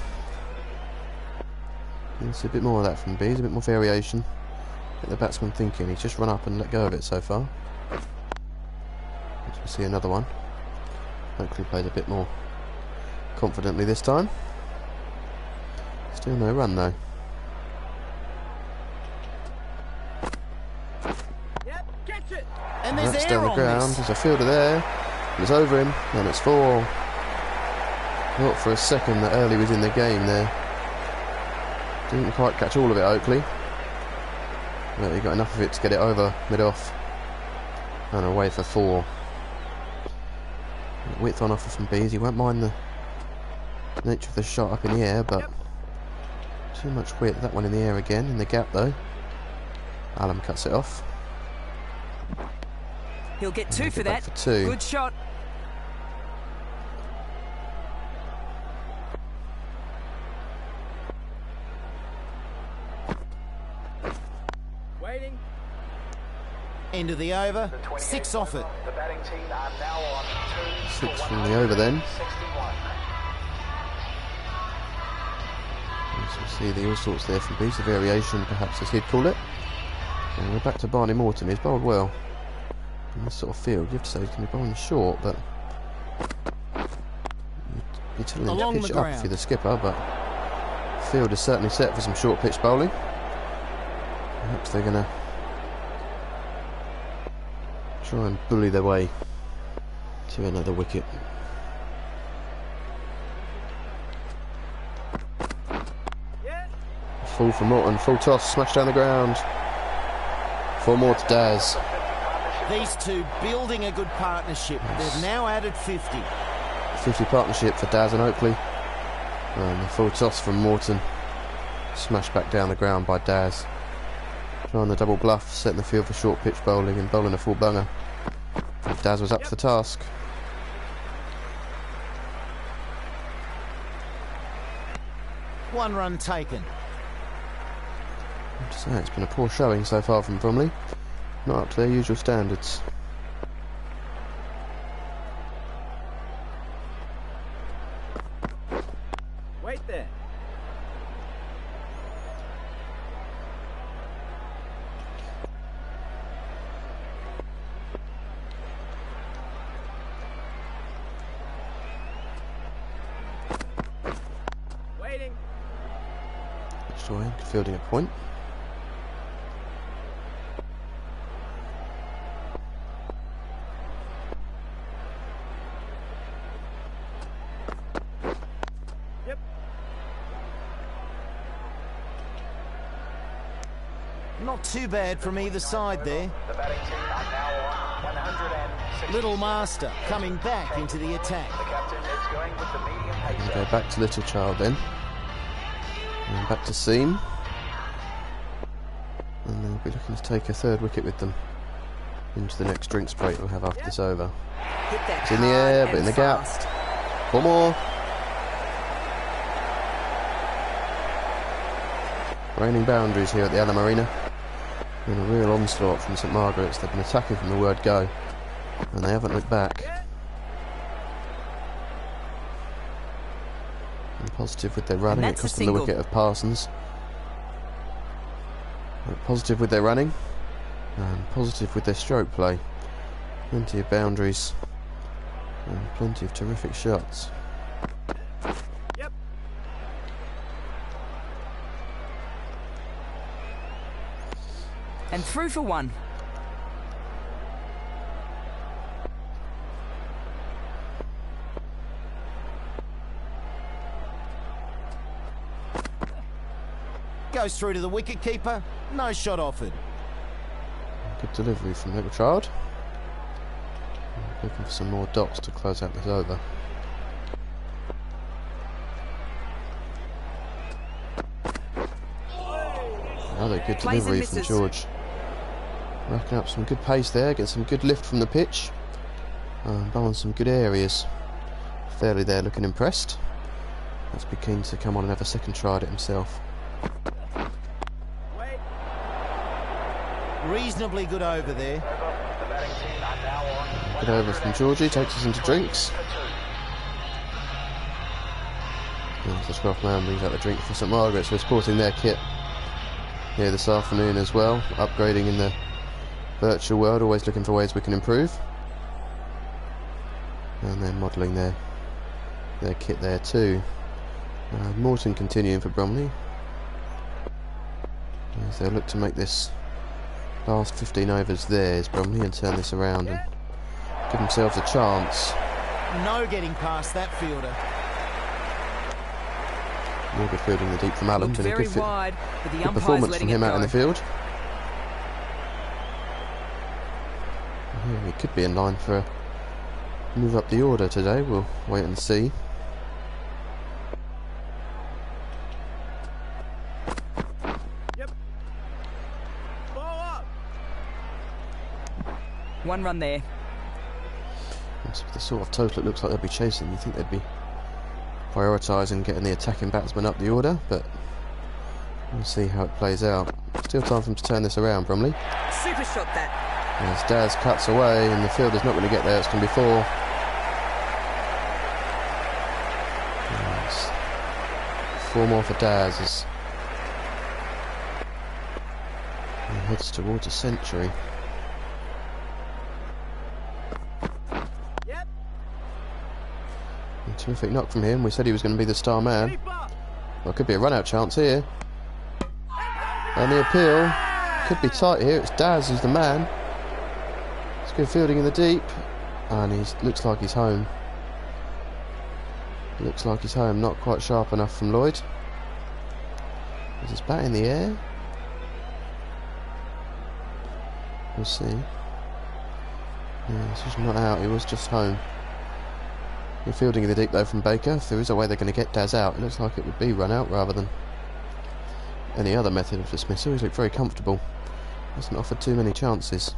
It's a bit more of that from Bees, a bit more variation. Get the batsman thinking. He's just run up and let go of it so far. As we see another one. Hopefully played a bit more confidently this time. Still no run though. Yep, catch it. And there's That's air down the on ground. this. There's a fielder there. It's over him, and it's 4. Thought for a second that Early was in the game there. Didn't quite catch all of it, Oakley. But he got enough of it to get it over mid-off. And away for 4. Width on offer from Bees. He won't mind the nature of the shot up in the air, but too much width. That one in the air again, in the gap though. Allen cuts it off. He'll get 2 for that. For 2. Good shot. Waiting. End of the over. 6 off it. The batting team are now on 2 6 from the over then. 61. As we see the all sorts there from Bees. The variation, perhaps as he'd call it. And we're back to Barney Morton. He's bowled well in this sort of field. You have to say he's going to be bowling short, but you're telling him Along to the pitch it up ground. if you're the skipper, but the field is certainly set for some short pitch bowling. Perhaps they're going to try and bully their way to another wicket. Yeah. Full for Morton, full toss, smash down the ground. 4 more to Daz. These two building a good partnership. They've now added 50. 50 partnership for Daz and Oakley. And the full toss from Morton. Smashed back down the ground by Daz. Trying the double bluff, setting the field for short pitch bowling and bowling a full bunger. Daz was up to the task. One run taken. I have to say, it's been a poor showing so far from Bromley. Not up to their usual standards. Wait there. Waiting. Destroying, fielding a point. Yep. Not too bad from either side there. The batting team are now on 160. Little Master coming back into the attack. The captain is going with the medium pace. And go back to Little Child then. And back to Seam. And they'll be looking to take a 3rd wicket with them into the next drinks break we'll have after this over. Hit that It's in the hard air, but and in the gap. fast. 4 more. Raining boundaries here at the Allen Arena. And a real onslaught from St Margaret's. They've been attacking from the word go. And they haven't looked back. And positive with their running. It that's a cost them the single. wicket of Parsons. But positive with their running. And positive with their stroke play. Plenty of boundaries And plenty of terrific shots. Yep. And through for one. Goes through to the wicket keeper. No shot offered. Good delivery from Little Child. Looking for some more dots to close out this over. Another good delivery from George. Racking up some good pace there, getting some good lift from the pitch. Bowling some good areas. Fairly there, looking impressed. Must be keen to come on and have a second try at it himself. Wait. Reasonably good over there. The batting team are now on. Good over from Georgie, takes us into drinks. The 12th man brings out the drink for St Margaret's, who are sporting their kit here this afternoon as well. Upgrading in the virtual world, always looking for ways we can improve. And they're modelling their kit there too. Morton continuing for Bromley, as they look to make this last 15 overs theirs, Bromley, and turn this around and give themselves a chance. No getting past that fielder. More good fielding the deep from Allen. Looked Been a very good wide, but the good umpire's performance letting from him it out in go. the field. Yeah, he could be in line for a move up the order today. We'll wait and see. Yep. Ball up. One run there. That's the sort of total it looks like they'll be chasing. You think they'd be prioritising getting the attacking batsman up the order, but we'll see how it plays out. Still time for him to turn this around, Bromley. Super shot that. As Daz cuts away and the fielder's not going to get there, it's going to be 4. Yes. 4 more for Daz as he heads towards a century. Yep. A terrific knock from him. We said he was going to be the star man. Keep up. Well, it could be a run-out chance here. And the appeal could be tight here. It's Daz who's the man. It's good fielding in the deep. And he looks like he's home. Looks like he's home. Not quite sharp enough from Lloyd. Is his bat in the air? We'll see. Yeah, this was not out. He was just home. Good fielding in the deep though from Baker. If there is a way they're going to get Daz out, it looks like it would be run out rather than any other method of dismissal. He's looked very comfortable. Hasn't offered too many chances.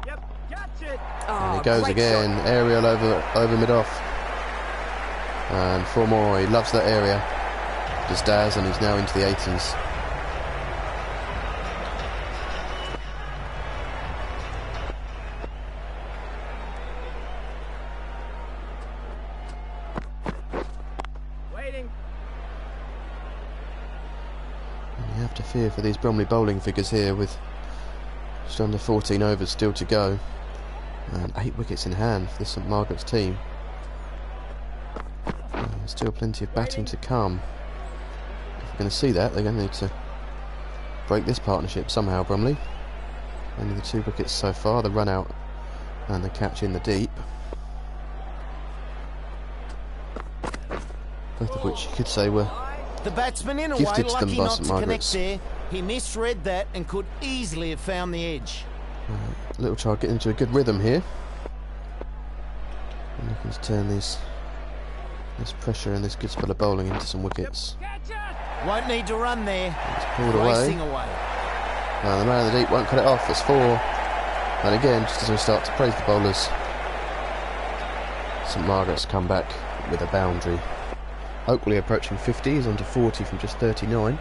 Yep. Catch it. And Oh, he goes great again. shot. Aerial over mid-off. And 4 more. He loves that area. Does Daz, and he's now into the 80s. Waiting. And you have to fear for these Bromley bowling figures here with just under 14 overs still to go. And 8 wickets in hand for this St Margaret's team. Still plenty of batting to come. If we're going to see that, they're going to need to break this partnership somehow, Bromley. Only the 2 wickets so far, the run out and the catch in the deep. Both of which you could say were The batsman in a way gifted to them lucky by not St to connect Margaret's. there. He misread that and could easily have found the edge. Little Child getting into a good rhythm here. And looking to turn this pressure and this good spell of bowling into some wickets. Catch it. Won't need to run there. It's pulled away. Racing away. The man in the deep won't cut it off. It's 4. And again, just as we start to praise the bowlers, St Margaret's come back with a boundary. Oakley approaching 50. He's on to 40 from just 39.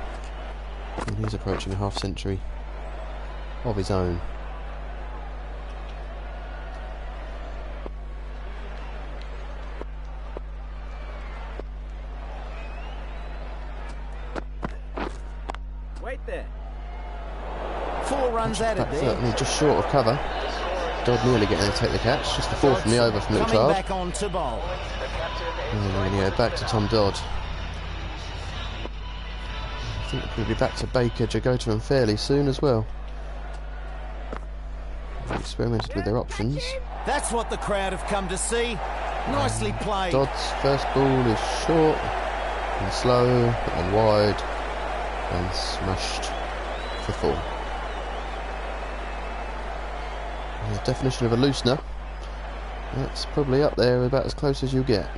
And he's approaching a half century of his own. Wait there. 4 runs added there. Certainly just short of cover. Dodd nearly getting to take the catch. Just the 4 from the over from Little Coming Child. back on to bowl. And then we're going to go back to Tom Dodd. I think we'll be back to Baker, Jagota and Fairley soon as well. They've experimented with their options. That's what the crowd have come to see. Nicely played. Dodd's first ball is short and slow and wide and smashed for 4. The definition of a loosener, that's probably up there about as close as you'll get.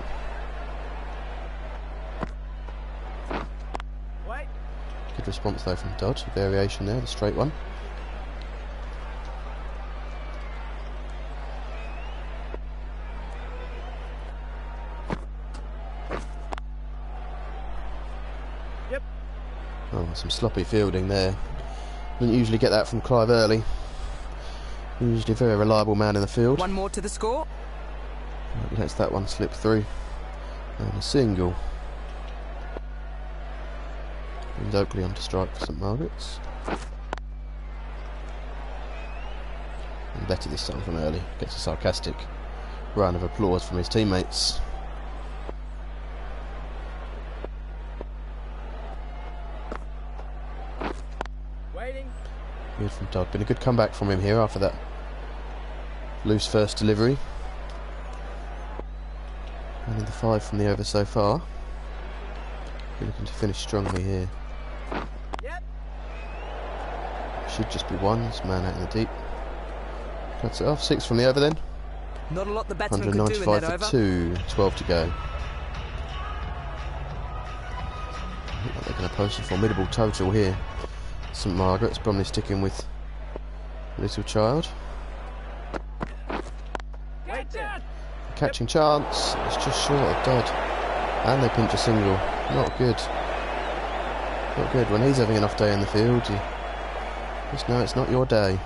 Wait. Good response though from Dodd, variation there, the straight one. Yep. Oh, some sloppy fielding there. Didn't usually get that from Clive Early. Usually a very reliable man in the field. 1 more to the score. Lets that one slip through. And a single. And Oakley on to strike for St Margaret's. And better this time from Early. Gets a sarcastic round of applause from his teammates. Waiting. Good from Dodd. Been a good comeback from him here after that loose first delivery. Only the 5 from the over so far. We're looking to finish strongly here. Yep. Should just be 1. This man out in the deep. Cuts it off. 6 from the over then. Not a lot the batsman could do in that 195 over. for 2. 12 to go. Look like they're going to post a formidable total here. St Margaret's. Bromley sticking with Little Child. Wait there. Catching chance. It's just short of Dodd. And they pinch a single. Not good. Not good. When he's having an off day in the field, you just know it's not your day.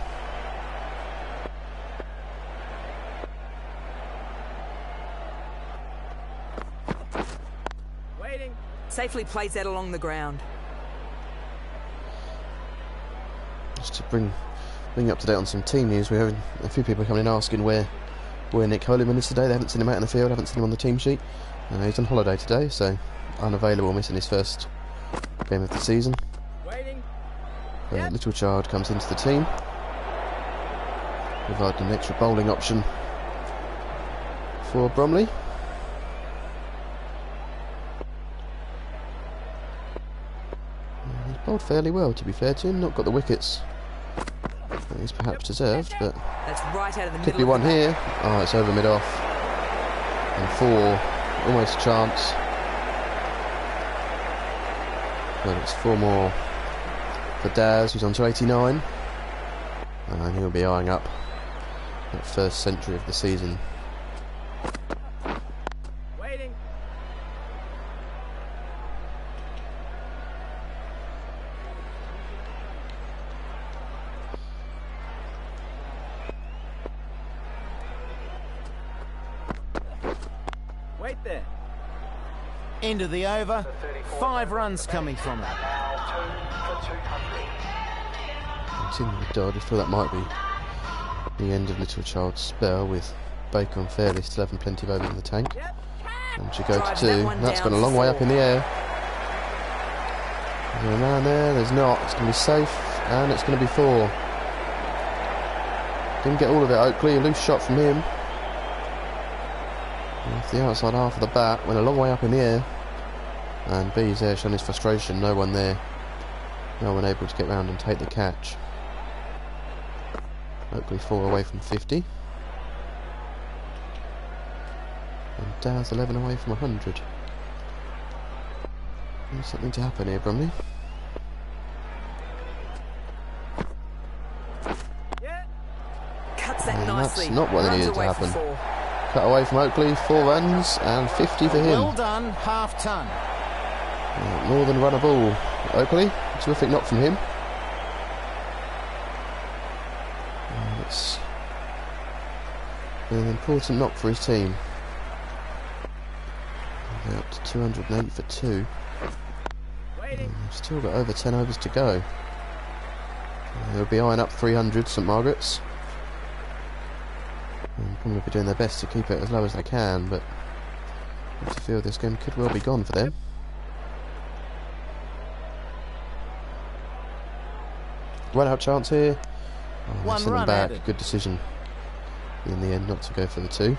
Waiting. Safely plays that along the ground. Just to bring you up to date on some team news, we're having a few people coming in asking where Nick Holyman is today. They haven't seen him out in the field, haven't seen him on the team sheet. He's on holiday today, so unavailable, missing his first game of the season. Waiting. Little Child comes into the team, providing an extra bowling option for Bromley. He's bowled fairly well, to be fair to him. Not got the wickets that he's perhaps deserved, but That's right out of the could middle be of one the bat. here. Oh, it's over mid-off. And 4, almost a chance. But it's 4 more for Daz, who's on to 89. And he'll be eyeing up that first century of the season. Waiting. Wait there. End of the over. 5 runs coming from it. Now 2 for 200. Continue with Dodd. I feel that might be the end of Little Child's spell, with Baker and Fairley still having plenty of overs in the tank. And she goes Drives to 2. that one That's down gone a long for way up 4. in the air. Is there a man there? There's not. It's going to be safe, and it's going to be 4. Didn't get all of it, Oakley. A loose shot from him. Off the outside half of the bat, went a long way up in the air. And B's there showing his frustration. No one there. No one able to get round and take the catch. Oakley 4 away from 50. And Daz 11 away from 100. There's something to happen here, Bromley. Yeah. Cuts that And nicely. that's not what Runs needed to away for happen. 4. Cut away from Oakley, 4 runs and 50 for him. Well done, half ton. More than run a ball. Oakley, terrific knock from him. And it's an important knock for his team. They're up to 208 for 2. Waiting. Still got over 10 overs to go. They'll be eyeing up 300, St Margaret's. And probably be doing their best to keep it as low as they can, but I feel this game could well be gone for them. Run out chance here. Oh, One send them run back. added. Good decision in the end not to go for the 2.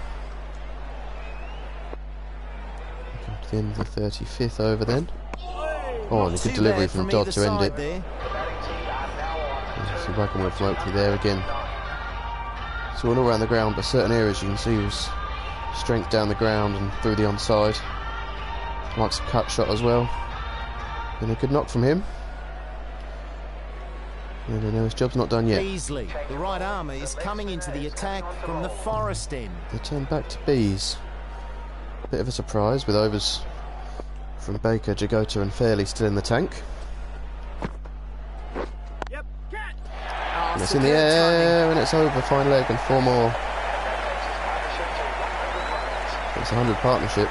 Come to the end of the 35th over then. Oh, and a good Too delivery bad from Dodd either to end side it. there. Some wagon wheel from Oakley there again. So all around the ground, but certain areas you can see was strength down the ground and through the onside. Likes a cut shot as well. And a good knock from him. And I know his job's not done yet. Beasley, the right armour, is coming into the attack from the forest end. They turn back to Bees. Bit of a surprise with overs from Baker, Jagota and Fairley still in the tank. Yep. Catch. And it's in the air and it's over, fine leg and 4 more. It's a 100 partnership.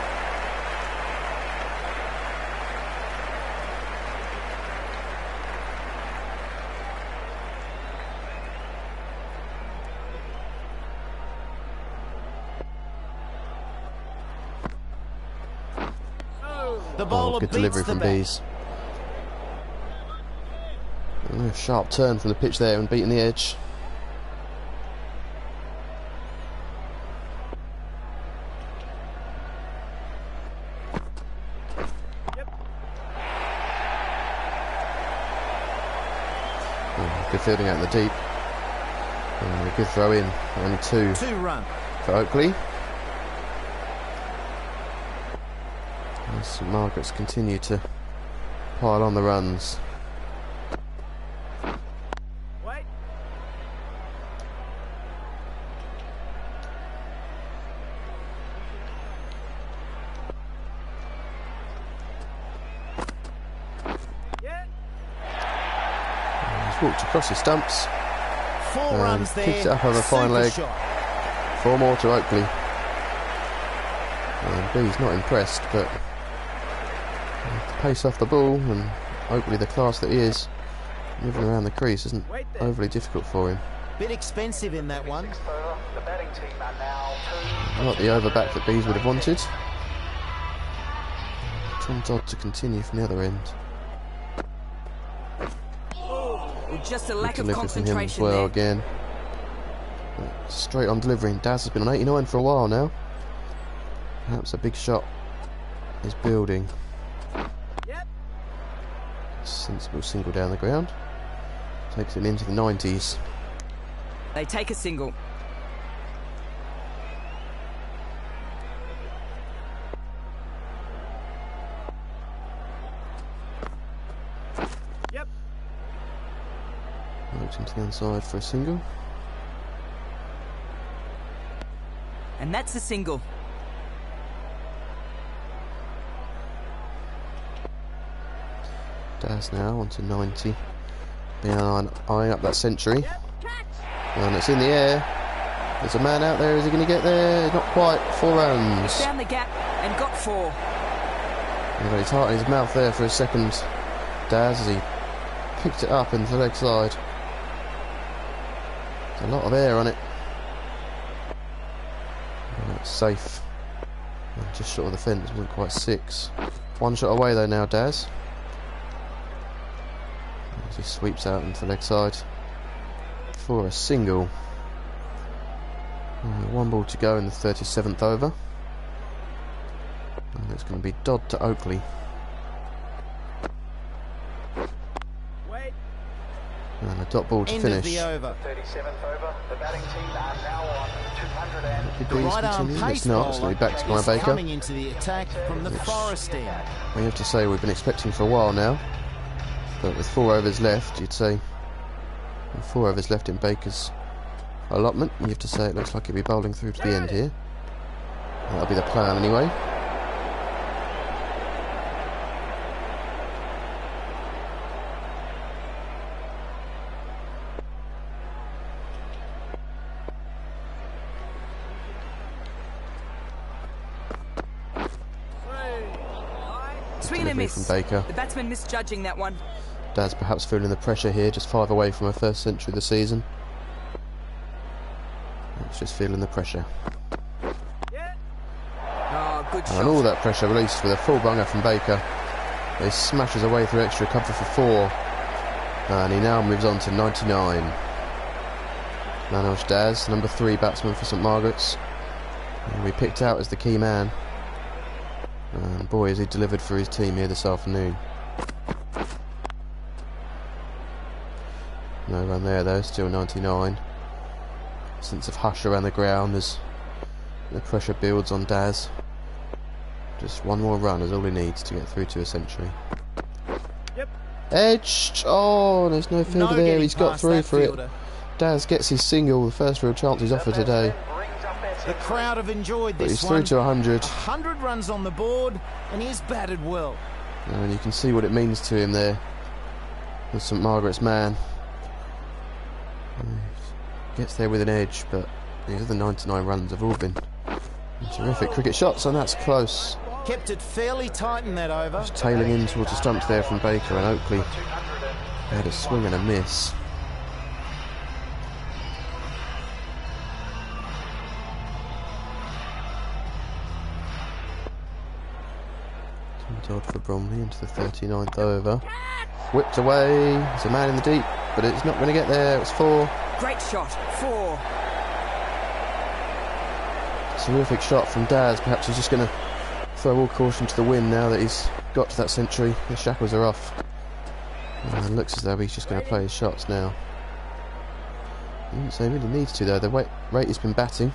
The bowler Good beats delivery the from bat. Bees. A sharp turn from the pitch there and beating the edge. Oh, good fielding out in the deep. A good throw in. Only 2 2 run. for Oakley. St Margaret's continue to pile on the runs. Wait. Yeah. He's walked across his stumps. 4 runs there. Keeps it up on the fine Super leg. shot. 4 more to Oakley. And B's not impressed, but the pace off the ball and Oakley, the class that he is, moving around the crease isn't overly difficult for him. Bit expensive in that one. The batting team are now 2. Not the overback that Bees would have wanted. Tom Dodd to continue from the other end. Well, just a Good lack of delivery from him as concentration well there. again. Straight on delivering. Daz has been on 89 for a while now. Perhaps a big shot is building. Yep. Sensible single down the ground. Takes it into the 90s. They take a single. Yep. Works into the inside for a single. And that's a single. Daz now onto 90. Behind, eyeing up that century. And it's in the air. There's a man out there. Is he going to get there? Not quite. 4 runs. Found the gap and got 4. And he's heart in his mouth there for a second. Daz as he picked it up into the leg side. There's a lot of air on it. And it's safe. And just short of the fence, wasn't quite 6. 1 shot away though now, Daz. As he sweeps out into the leg side for a single. 1 ball to go in the 37th over. And it's going to be Dodd to Oakley. Wait. And a dot ball to End finish. of the over. 37th over. The batting team are now on 200 and Could The Bees right arm continue? pace It's not. It's bowler going to be back to Brian is Baker. coming into the attack from the Which- forest end. We have to say we've been expecting for a while now. But with 4 overs left, you'd say, with 4 overs left in Baker's allotment, you have to say it looks like he'll be bowling through to the end here. That'll be the plan anyway. Swing and a delivery miss. from Baker. The batsman misjudging that one. Dad's perhaps feeling the pressure here, just 5 away from her first century of the season. It's just feeling the pressure. Oh, good shot. And all that pressure released with a full bunger from Baker. He smashes away through extra cover for 4. And he now moves on to 99. Manoj Daz, number 3 batsman for St Margaret's. He'll be picked out as the key man. And boy, has he delivered for his team here this afternoon. No run there though, still 99. Sense of hush around the ground as the pressure builds on Daz. Just one more run is all he needs to get through to a century. Yep. Edged! Oh, there's no fielder there, getting he's got past through that for fielder. it. Daz gets his single, the first real chance he's offered today. The crowd have enjoyed But this he's one. through to 100. 100 runs on the board, and he's batted well. And you can see what it means to him there. As St Margaret's man. Gets there with an edge, but these other 99 runs have all been terrific cricket shots, and that's close. Kept it fairly tight in that over. Just tailing in towards the stumps there from Baker, and Oakley had a swing and a miss. Odd for Bromley into the 39th over. Whipped away. There's a man in the deep, but it's not going to get there. It's 4. Great shot. 4. Terrific shot from Daz. Perhaps he's just going to throw all caution to the wind now that he's got to that century. The shackles are off. And it looks as though he's just going to play his shots now. He didn't say he really needs to though. The rate he's been batting.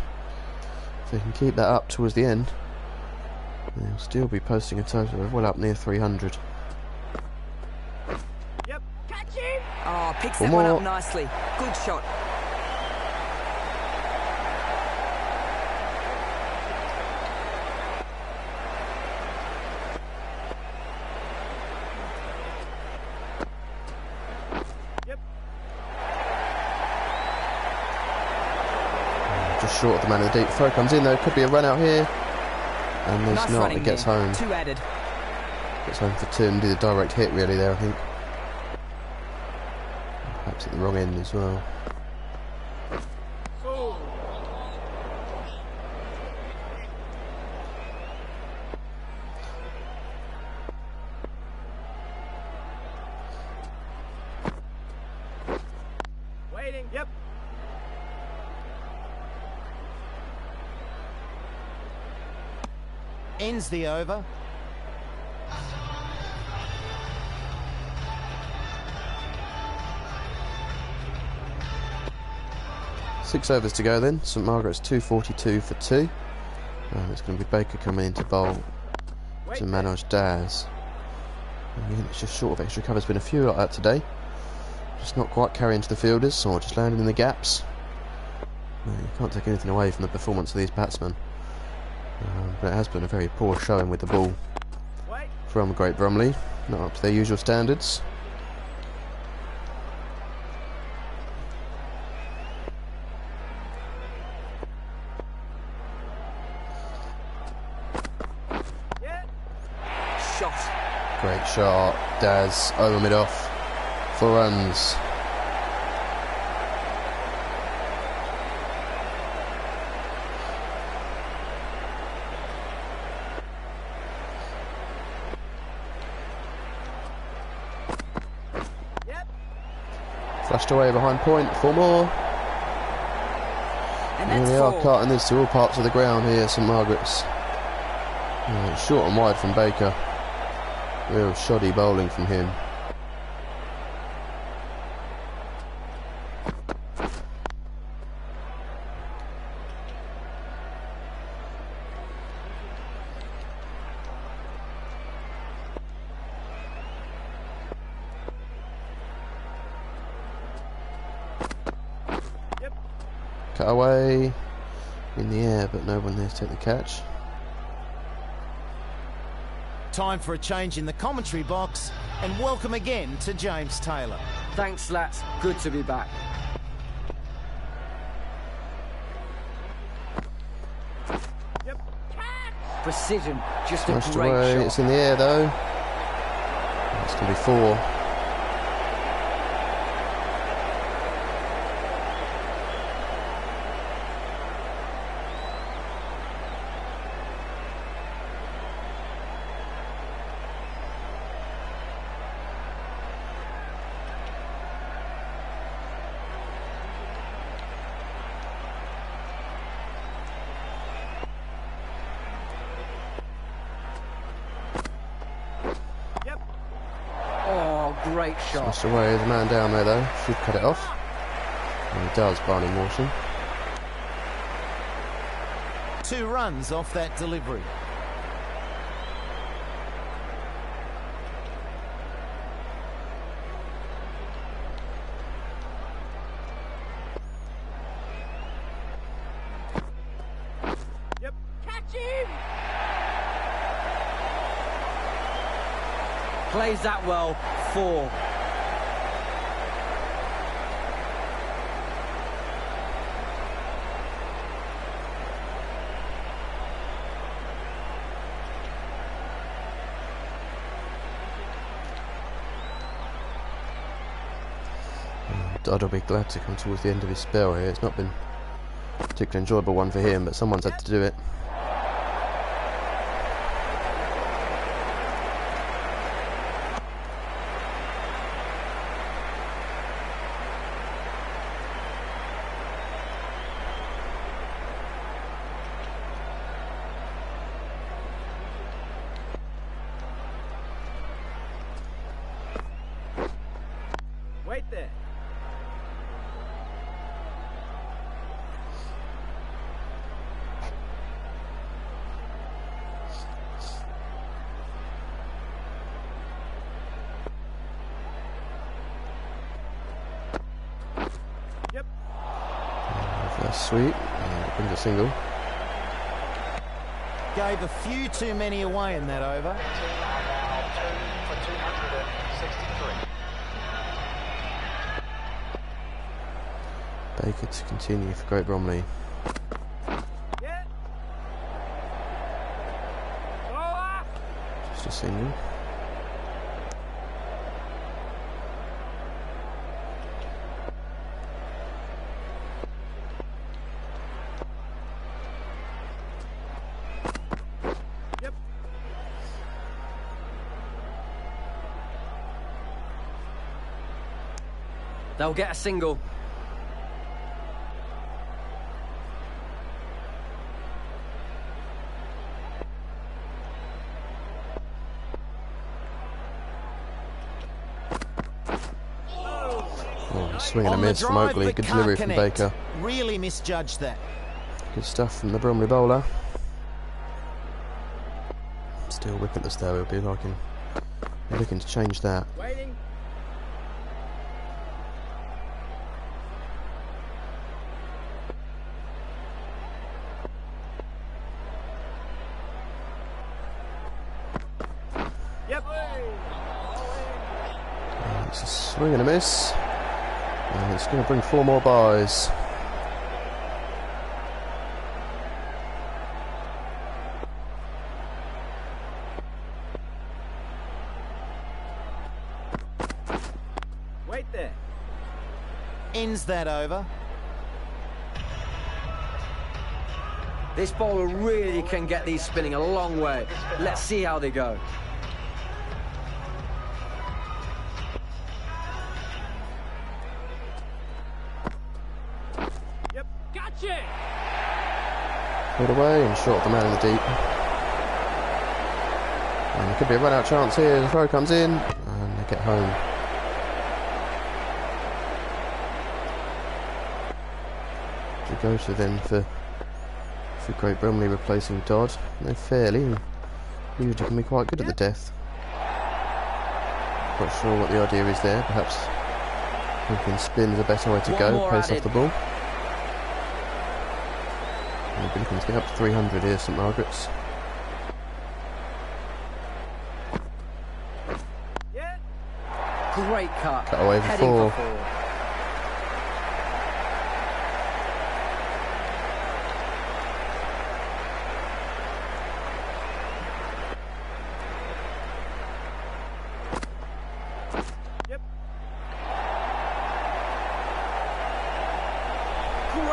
If he can keep that up towards the end, he'll still be posting a total of well up near 300. Yep. Catch him. Oh, picks One that one more. up nicely. Good shot. Yep. Just short of the man in the deep. Throw comes in though. Could be a run out here. And there's Nice not. running It gets here. home. 2 added. Gets home for 2 and did a direct hit really there, I think. Perhaps at the wrong end as well. Oh. Waiting. Yep. Ends the over. Six overs to go then. St Margaret's 242 for 2. It's going to be Baker coming in to bowl to Manoj Daz. Again, it's just short of extra cover. There's been a few like that today. Just not quite carrying to the fielders or just landing in the gaps. You can't take anything away from the performance of these batsmen. But it has been a very poor showing with the ball Wait. from Great Bromley. Not up to their usual standards. Yeah. Shot. Great shot. Daz over mid-off. 4 runs. Yep. Flashed away behind point. 4 more. And Here that's they are 4. carting this to all parts of the ground here, St Margaret's. Short and wide from Baker. Real shoddy bowling from him. Yep. Cut away in the air, but no one there to take the catch. Time for a change in the commentary box, and welcome again to James Taylor. Thanks, lads. Good to be back. Yep. Precision, just a Smashed great away. shot. It's in the air though. Can be 4. Oh, great shot. Smashed away. There's a man down there though. Should cut it off. And he does, Barney Mawson. 2 runs off that delivery. Yep. Catch him! Plays that well. 4. Dodd will be glad to come towards the end of his spell here. It's not been a particularly enjoyable one for him, but someone's had to do it. Wait there. Yep. First sweep, and it brings a single. Gave a few too many away in that over. Are now 2 for 263. Baker to continue for Great Bromley. Yeah. Over. Just a single. Yep. They'll get a single. Oh, swing and a On the miss from drive, Oakley. but Good can't delivery from connect. Baker. Really misjudged that. Good stuff from the Bromley bowler. Still wicketless though, he'll be liking. They're looking to change that. Waiting. Yep. It's a swing and a miss. And it's going to bring 4 more byes. Wait there. Ends that over. This bowler really can get these spinning a long way. Let's see how they go. Yep. Gotcha. Pulled away and short the man in the deep. And there could be a run out chance here. The throw comes in and they get home. To go to then for Great Bromley replacing Dodd. They're fairly usually can be quite good at the death. Not sure what the idea is there. Perhaps thinking spin's a better way to One go. more Pace off added. the ball. And they'll be looking to get up to 300 here, St Margaret's. Yeah. Great cut. Cut away for Heading 4. for 4.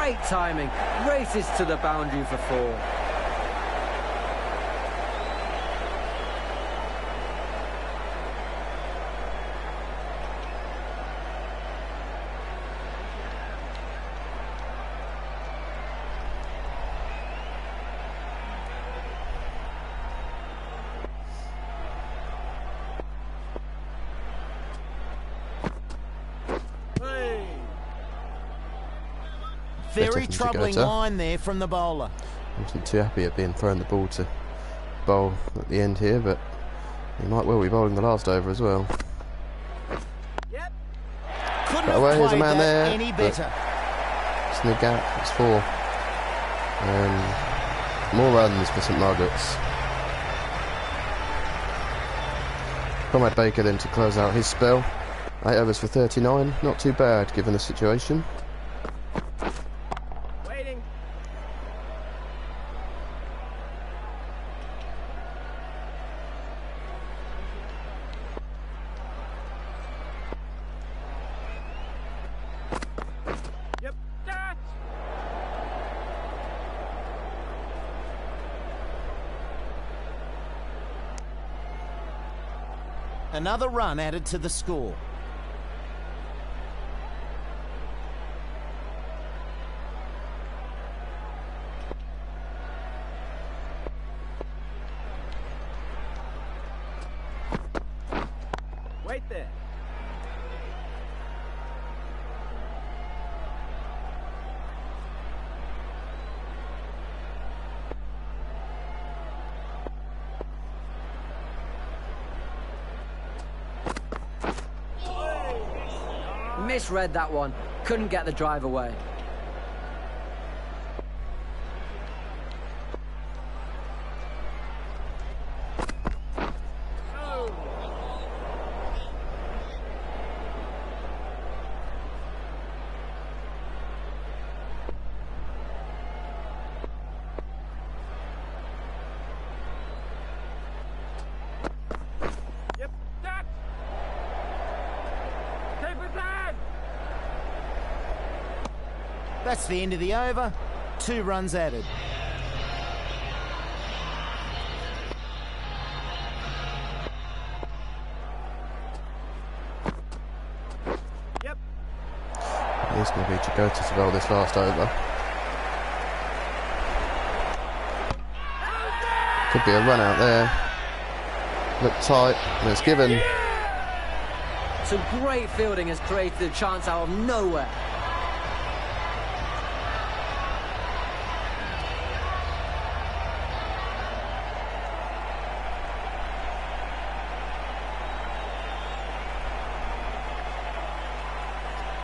Great timing. Races to the boundary for 4. Very troubling line there from the bowler. I wasn't too happy at being thrown the ball to bowl at the end here, but he might well be bowling the last over as well. Yep. Couldn't Got away, have there's a played man that there, any but better. it's in the gap, it's 4. More runs for St Margaret's. Conrad Baker then to close out his spell. 8 overs for 39, not too bad given the situation. Waiting. Yep. Catch. Another run added to the score. Wait there. Misread that one. Couldn't get the drive away. Yep. Catch. Keep it down. That's the end of the over. 2 runs added. Yep. It's going to be Chagota to bowl this last over. Could be a run out there. Look tight, and it's given. Some great fielding has created a chance out of nowhere.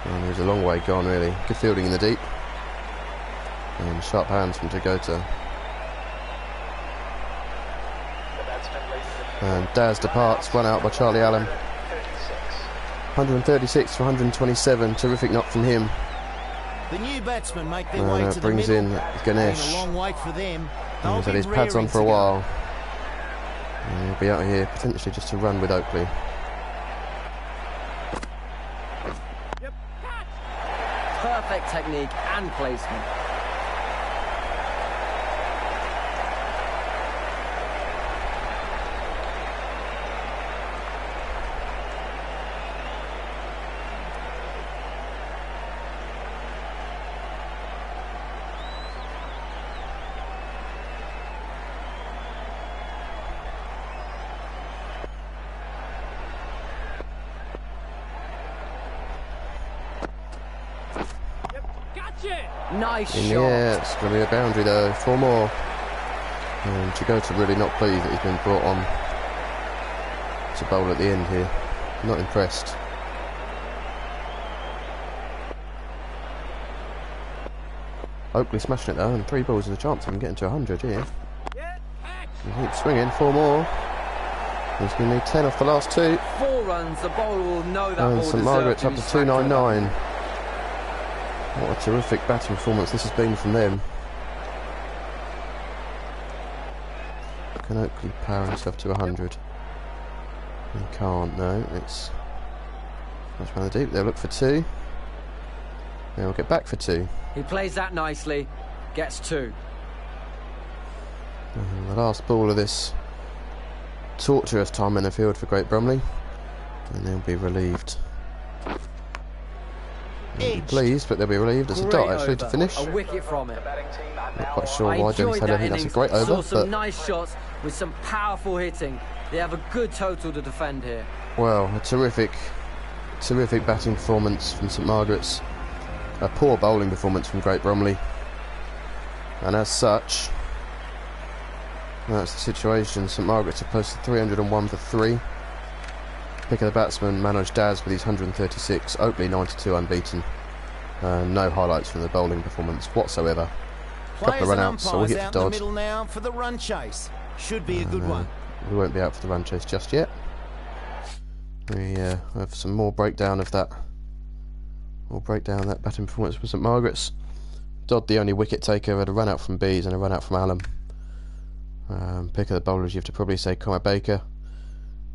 And he was a long way gone, really. Good fielding in the deep. And sharp hands from Chagota. And Daz departs, one out by Charlie Allen. 136 for 127, terrific knock from him. The new batsmen make their way to the brings middle. in Ganesh. Been a long wait for them. He's had his pads on for a while. And he'll be out here potentially just to run with Oakley. Yep. Catch. Perfect technique and placement. Nice In the shot. air, it's going to be a boundary though. 4 more. And Chagota really not pleased that he's been brought on to bowl at the end here. Not impressed. Oakley smashing it though, and 3 balls is a chance of him getting to 100 here. Yeah. Catch. He keeps swinging, 4 more. He's going to need 10 off the last 2. 4 runs. The bowler will know that And ball St deserved Margaret's to up be to slapped with 299. What a terrific batting performance this has been from them. Can Oakley power himself to 100? He can't, no. It's much around the deep. They'll look for 2. They'll get back for 2. He plays that nicely, gets 2. And the last ball of this torturous time in the field for Great Bromley, and they'll be relieved. They'll be pleased, but they'll be relieved. It's a dot actually to finish. A wicket from it. Not quite sure why Jenny said I think that's a great over. Saw some but nice shots with some powerful hitting. They have a good total to defend here. well, a terrific batting performance from St Margaret's. A poor bowling performance from Great Bromley. And as such, that's the situation. St Margaret's are posted 301 for 3. Pick of the batsman, Manoj Daz with his 136. Oakley 92 unbeaten. No highlights from the bowling performance whatsoever. Couple of run outs, a wicket for out in the Dodd. middle now for the run chase. Should be a good one. We won't be out for the run chase just yet. We have some more breakdown of that. We'll break down that batting performance from St Margaret's. Dodd, the only wicket taker, had a run out from Bees and a run out from Allen. Pick of the bowlers, you have to probably say Conor Baker.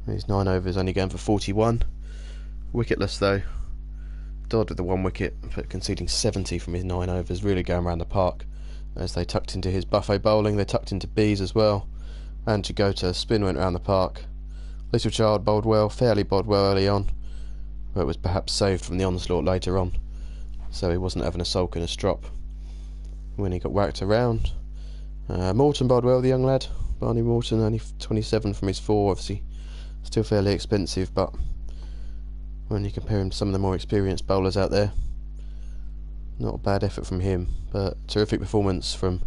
His 9 overs only going for 41. Wicketless though. Dodd with the 1 wicket, but conceding 70 from his 9 overs, really going around the park. As they tucked into his buffet bowling, they tucked into Bees as well. And Jagota, spin went around the park. Little Child bowled well, fairly bowled well early on, but was perhaps saved from the onslaught later on, so he wasn't having a sulk and a strop when he got whacked around. Morton bowled well, the young lad. Barney Morton, only 27 from his 4, obviously still fairly expensive, but when you compare him to some of the more experienced bowlers out there, not a bad effort from him. But terrific performance from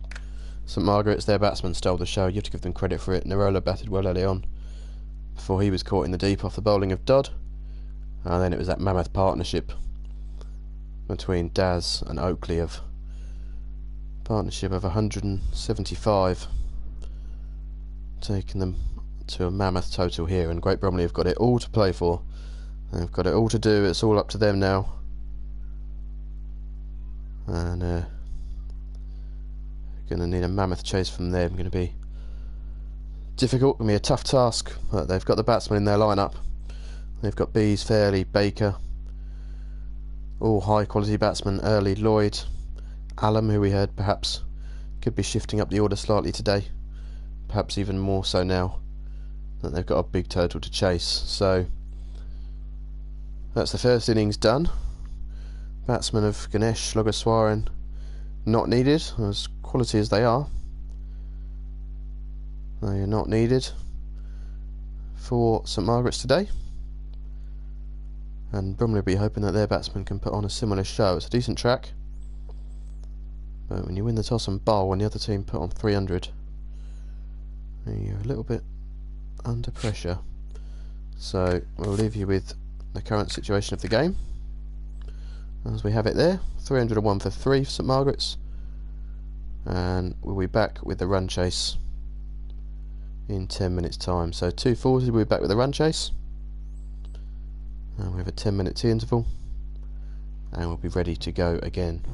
St Margaret's. Their batsman stole the show, you have to give them credit for it. Narola batted well early on before he was caught in the deep off the bowling of Dodd, and then it was that mammoth partnership between Daz and Oakley of 175, taking them to a mammoth total here. And Great Bromley have got it all to play for. They've got it all to do. It's all up to them now. And going to need a mammoth chase from them. Going to be difficult. Going to be a tough task. But they've got the batsmen in their lineup. They've got Bees, Fairley, Baker, all high quality batsmen. Early, Lloyd, Allen, who we heard perhaps could be shifting up the order slightly today, perhaps even more so now that they've got a big total to chase. So that's the first innings done. Batsmen of Ganesh, Logaswaran not needed, as quality as they are. They are not needed for St Margaret's today. And Bromley will be hoping that their batsmen can put on a similar show. It's a decent track, but when you win the toss and bowl and the other team put on 300, you're a little bit under pressure. So we'll leave you with the current situation of the game as we have it there. 301 for 3 for St Margaret's, and we'll be back with the run chase in 10 minutes time. So 2:40 we'll be back with the run chase, and we have a 10-minute tea interval, and we'll be ready to go again.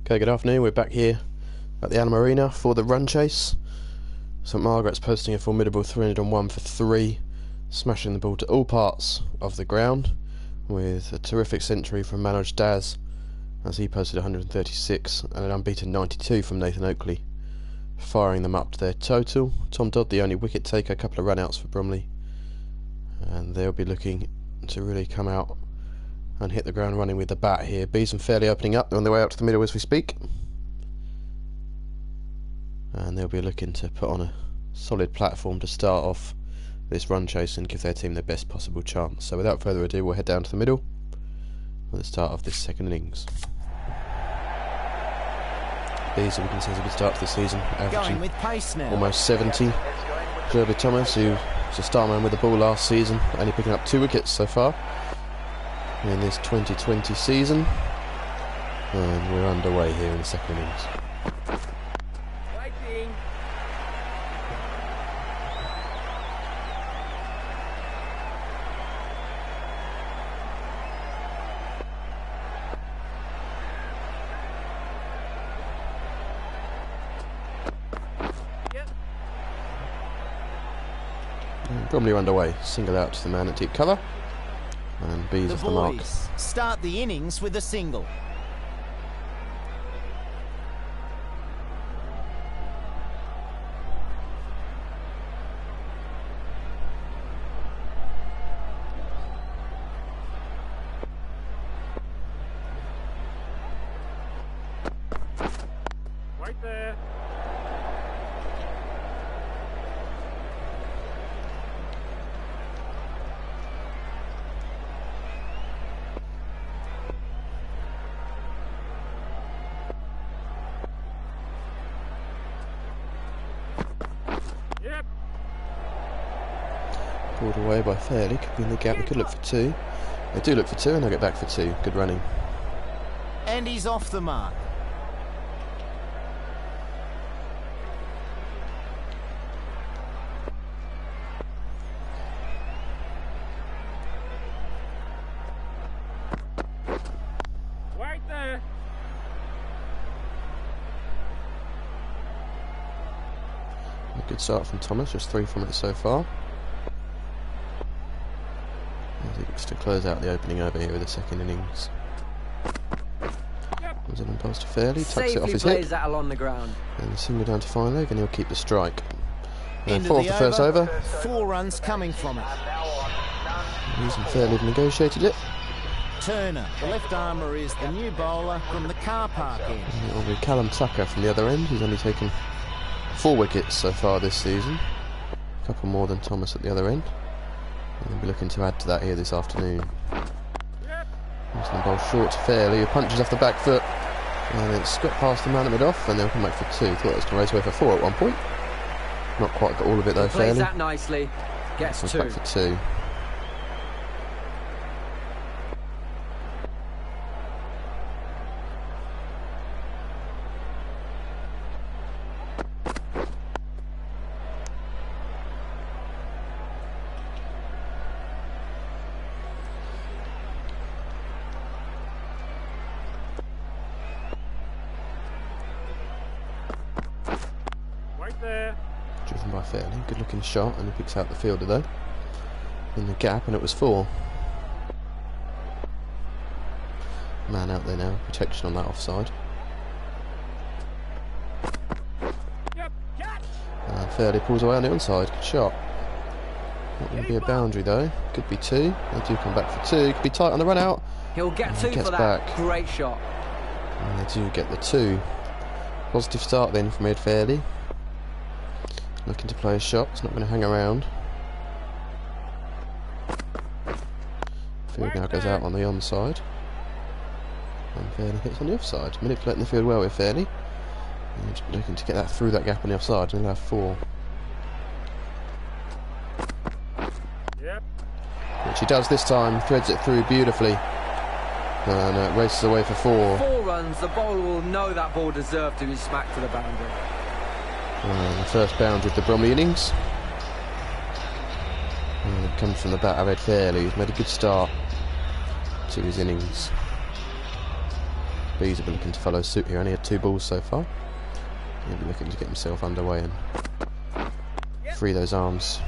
Okay, good afternoon. We're back here at the Arena for the run chase. St Margaret's posting a formidable 301 for 3, smashing the ball to all parts of the ground, with a terrific century from Manoj Daz, as he posted 136, and an unbeaten 92 from Nathan Oakley, firing them up to their total. Tom Dodd, the only wicket taker, a couple of run-outs for Bromley, and they'll be looking to really come out and hit the ground running with the bat here. Beeson fairly opening up, they're on their way out to the middle as we speak, and they'll be looking to put on a solid platform to start off this run chase and give their team the best possible chance. So without further ado, we'll head down to the middle at the start of this second innings. Beeson, we can see, has a good start to the season, averaging with pace now. almost 70. Jerby Thomas, who was a star man with the ball last season, only picking up 2 wickets so far in this 2020 season, and we're underway here in the second innings. Waiting. Yep. And Bromley are underway, single out to the man at deep cover, and Bees The off the mark. boys start the innings with a single. Right there. Yep. Pulled away by Fairley, could be in the gap, they could look for 2. They do look for 2 and they'll get back for 2. Good running. And he's off the mark. Right there. A good start from Thomas, just 3 from it so far. As he looks to close out the opening over here with the second innings. Comes in and pass to Fairley, tucks it off Safely his plays hip, that along the ground. and single down to fine leg, and he'll keep the strike. And End of 4 off the the first over. 4 runs coming from it. Bees and Fairley have negotiated it. Turner, the left armour, is the new bowler from the car park end. And it'll be Callum Tucker from the other end, who's only taken 4 wickets so far this season. A couple more than Thomas at the other end. And they'll be looking to add to that here this afternoon. Here's the ball short to Fairley, who punches off the back foot. And it's got past the man at mid-off, and they'll come back for 2. Thought it was going to race away for 4 at one point. Not quite got all of it though, Plays Fairley. that nicely. Gets Comes 2. back for 2. Right there. Driven by Fairley, good looking shot, and he picks out the fielder though. In the gap, and it was 4. Man out there now, protection on that offside. Yep. Catch. And Fairley pulls away on the onside, good shot. Not going to be a boundary though, could be 2. They do come back for 2, could be tight on the run out. He'll get And 2 he gets for that. back. Great shot. And they do get the 2. Positive start then from Ed Fairley. Looking to play a shot, it's not going to hang around. Field now goes out on the onside. And Fairley hits on the offside. Manipulating the field well with Fairley. And looking to get that through that gap on the offside, and he'll have 4. Yep. Which he does this time, threads it through beautifully. And races away for 4. 4 runs, the bowler will know that ball deserved to be smacked to the boundary. And the first boundary of the Bromley innings. And it comes from the bat of Ed Fairley, who's made a good start to his innings. Bees have been looking to follow suit here. Only had 2 balls so far. He'll be looking to get himself underway and free those arms.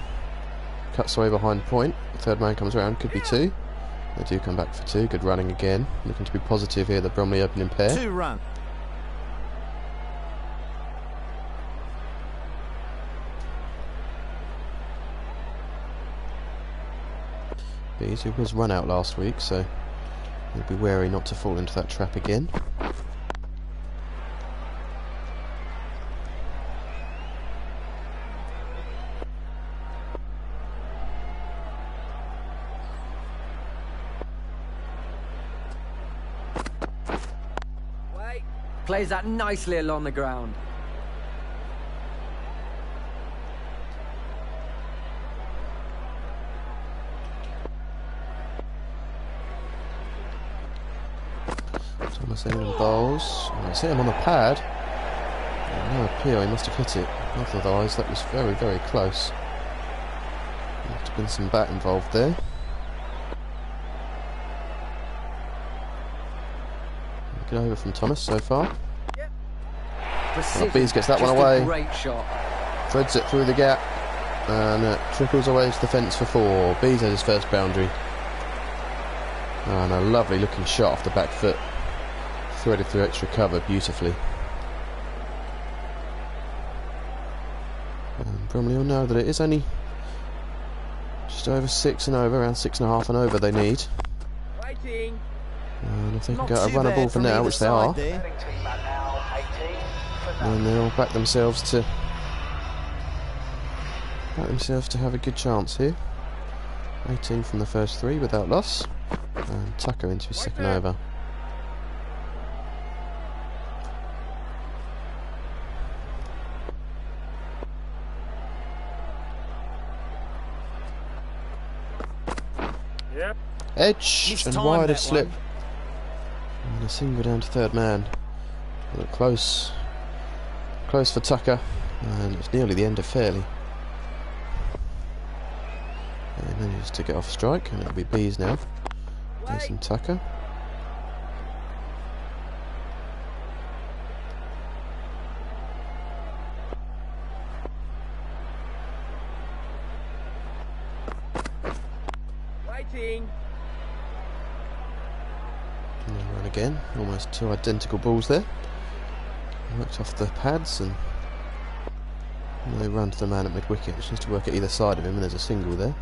Cuts away behind point. Third man comes around. Could be 2. They do come back for 2. Good running again. Looking to be positive here. The Bromley opening pair. 2 run. Bees, who was run out last week, so he'll be wary not to fall into that trap again. Plays that nicely along the ground. Thomas in and bowls. I see him on the pad. No appeal, he must have hit it. Otherwise, that was very, very close. Must have been some bat involved there. Good over from Thomas so far. Bees gets that one away. Great shot. Threads it through the gap and trickles away to the fence for 4. Bees has his first boundary. And a lovely looking shot off the back foot. Threaded through extra cover beautifully. And Bromley will know that it is only just over 6 and over, around 6.5 and over they need. Waiting. And if they can Not get a too runnable bad for from now, either which they side are, there. then they'll back themselves to have a good chance here. 18 from the first 3 without loss, and Tucker into his second over. Yep. Edge Mistimed and wide that of slip. one. And a single down to third man. Look close for Tucker, and it's nearly the end of Fairley. And then just to get off strike, and it'll be Bees now. Jason Tucker. Waiting. And then run again. Almost 2 identical balls there. Worked off the pads and they run to the man at mid-wicket, which needs to work at either side of him, and there's a single there.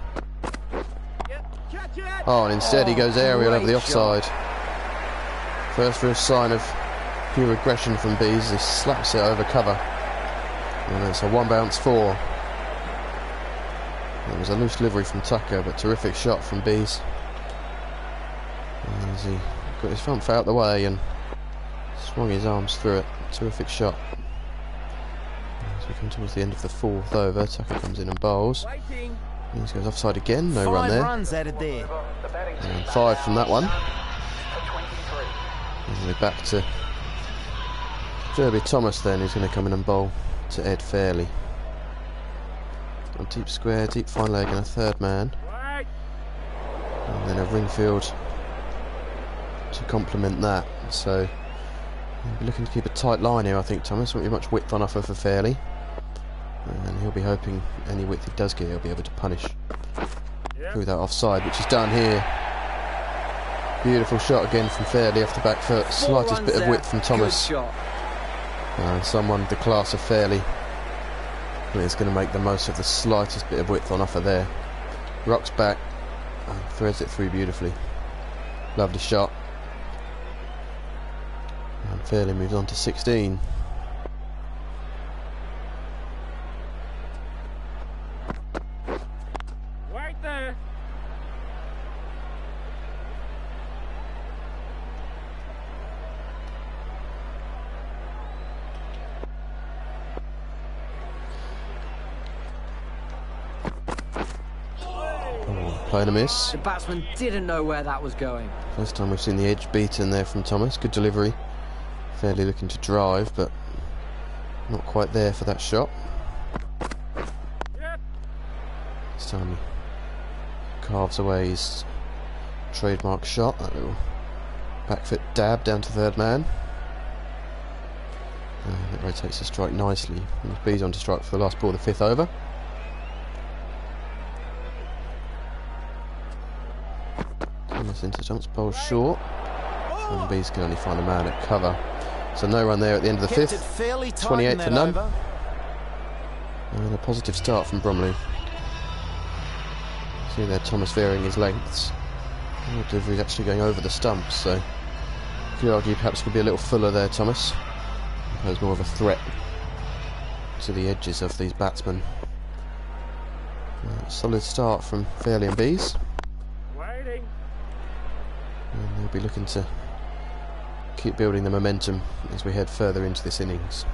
Yep. Catch it. Oh, and instead he goes aerial over the great offside. First real sign of pure aggression from Bees. He slaps it over cover, and it's a 1 bounce 4. It was a loose delivery from Tucker, but terrific shot from Bees. As he got his front foot out the way and swung his arms through it. Terrific shot. As we come towards the end of the 4th over, Tucker comes in and bowls. Waiting. He goes offside again, no 5 run there. runs added there. And 5 from that one. And we're back to Derby Thomas then, who's going to come in and bowl to Ed Fairley. A deep square, deep fine leg and a third man. Right. And then a Ringfield to complement that. So he'll be looking to keep a tight line here, I think, Thomas. Won't be much width on offer for Fairley. And he'll be hoping any width he does get, he'll be able to punish through that offside, which is done here. Beautiful shot again from Fairley off the back foot. Slightest bit of width from Thomas. Good shot. And someone the class of Fairley is going to make the most of the slightest bit of width on offer there. Rocks back and threads it through beautifully. Lovely shot. And Fairley moves on to 16. Right there. Playing a miss. The batsman didn't know where that was going. First time we've seen the edge beaten there from Thomas. Good delivery. Fairly looking to drive, but not quite there for that shot. Yep. This time he carves away his trademark shot. That little Back foot dab down to third man. And it rotates the strike nicely. And B's on to strike for the last ball of the fifth over. Thomas into jumps, bowl short. And B's can only find a man at cover. So no run there at the end of the fifth. 28 for none. And a positive start from Bromley. See there Thomas varying his lengths. The delivery's actually going over the stumps, so you could argue perhaps could be a little fuller there, Thomas. There's more of a threat to the edges of these batsmen. Solid start from Fairley and Bees. Waiting. And they'll be looking to keep building the momentum as we head further into this innings.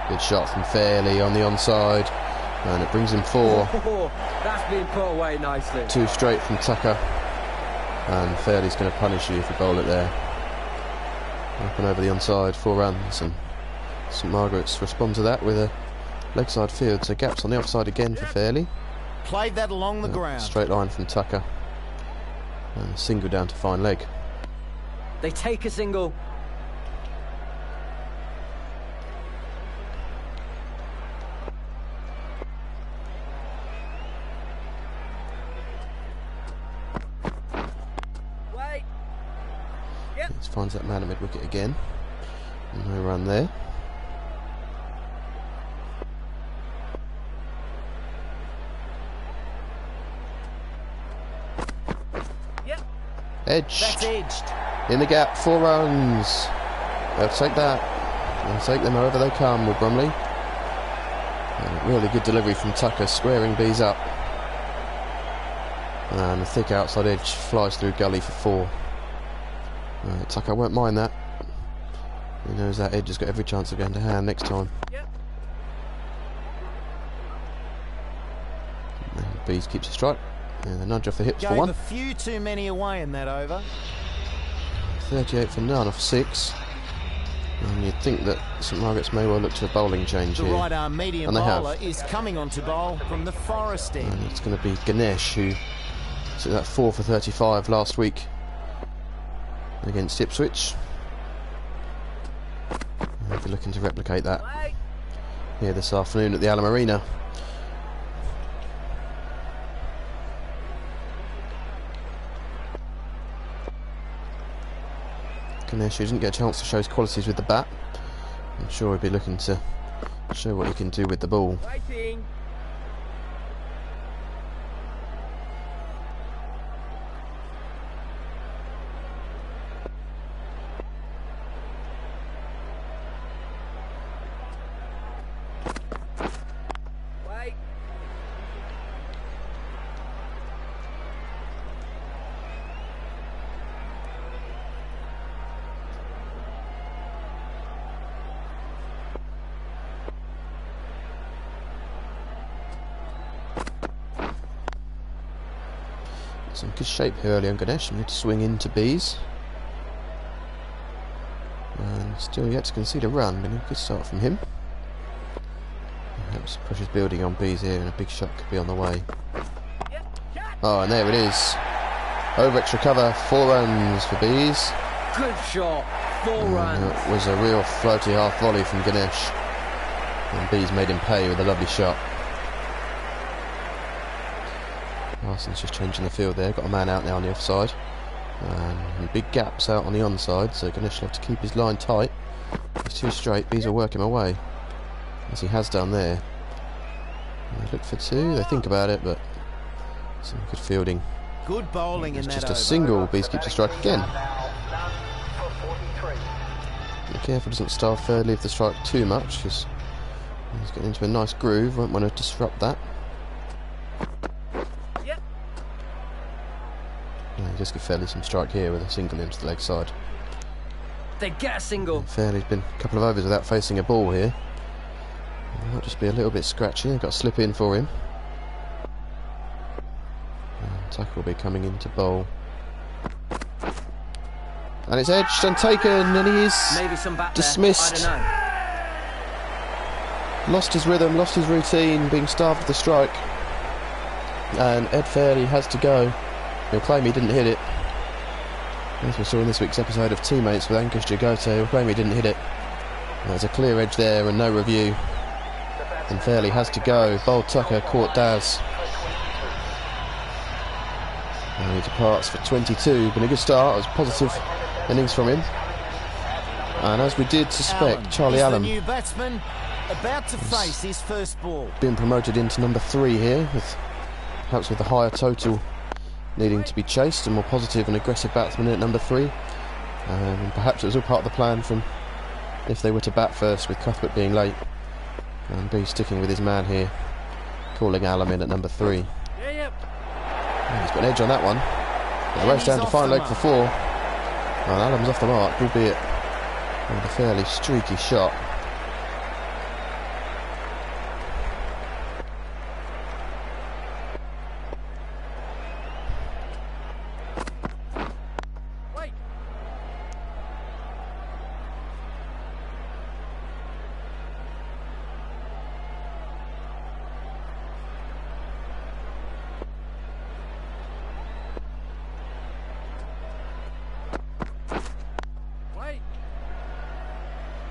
Good shot from Fairley on the onside, and it brings him 4. Oh, that's been put away nicely. 2 straight from Tucker, and Fairley's going to punish you if you bowl it there. Up and over the onside, 4 runs, and St Margaret's respond to that with a leg side field, so gaps on the offside again for Fairley. Played that along the ground. Straight line from Tucker, and a single down to fine leg. They take a single. Finds that man at mid-wicket again. No run there. Yep. Edged. That's edged. In the gap, 4 runs. They'll take that. They'll take them however they come with Bromley. And a really good delivery from Tucker, squaring Bees up. And a thick outside edge flies through gully for 4. Tucker won't mind that. He knows that edge has got every chance of going to hand next time. Yep. And Bees keeps a strike. And a nudge off the hips Gave for 1. a few too many away in that over. 38 for none off 6. And you'd think that St Margaret's may well look to a bowling change The here. right arm medium And they have. bowler is coming on to bowl from the Forest end. And it's going to be Ganesh, who took that 4 for 35 last week against Ipswich. We'll be looking to replicate that here this afternoon at the Alamarina. Ganesh, who didn't get a chance to show his qualities with the bat, I'm sure he'll be looking to show what he can do with the ball. Waiting. Some good shape here early on Ganesh. Need to swing into Bees. And still yet to concede a run, but a good start from him. Perhaps pressure's building on Bees here, and a big shot could be on the way. Oh, and there it is. Over extra cover, 4 runs for Bees. Good shot, 4 runs. It was a real floaty half volley from Ganesh. And Bees made him pay with a lovely shot. Larson's just changing the field there, got a man out now on the offside. And big gaps out on the onside, so Ganesh will have to keep his line tight. He's too straight, Bees will work him away, as he has done there. And they look for 2, they think about it, but some good fielding. Good bowling in It's that just over. a single, Bees keeps a strike again. Be careful doesn't starve Fairley of the strike too much, because he's getting into a nice groove, won't want to disrupt that. Just give Fairley some strike here with a single into the leg side. They get a single. Fairley's been a couple of overs without facing a ball here. It might just be a little bit scratchy. They've got a slip in for him. And Tucker will be coming in to bowl. And it's edged and taken, and he is Maybe some bat dismissed. There. I don't know. Lost his rhythm, lost his routine, being starved of the strike. And Ed Fairley has to go. He'll claim he didn't hit it. As we saw in this week's episode of Teammates with Ankush Jagote, he'll claim he didn't hit it. There's a clear edge there and no review. And Fairley has to go. Bold Tucker caught Daz. And he departs for 22. Been a good start. It was positive innings from him. And as we did suspect, Charlie Allen, the new batsman, about to face his first ball. Been promoted into number 3 here, perhaps with a higher total needing to be chased, a more positive and aggressive batsman at number 3. And perhaps it was all part of the plan from if they were to bat first, with Cuthbert being late. And B sticking with his man here, calling Allen in at number 3. And he's got an edge on that one. But the race down to fine leg for 4. And Allen's off the mark, albeit with a fairly streaky shot.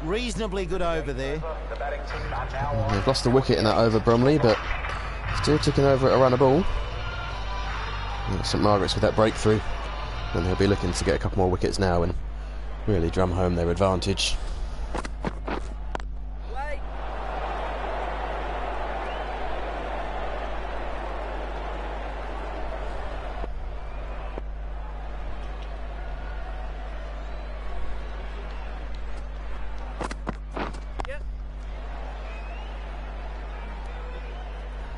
Reasonably good over there. They've lost the wicket in that over, Bromley, but still ticking over at a run a ball. St Margaret's with that breakthrough, and they'll be looking to get a couple more wickets now and really drum home their advantage.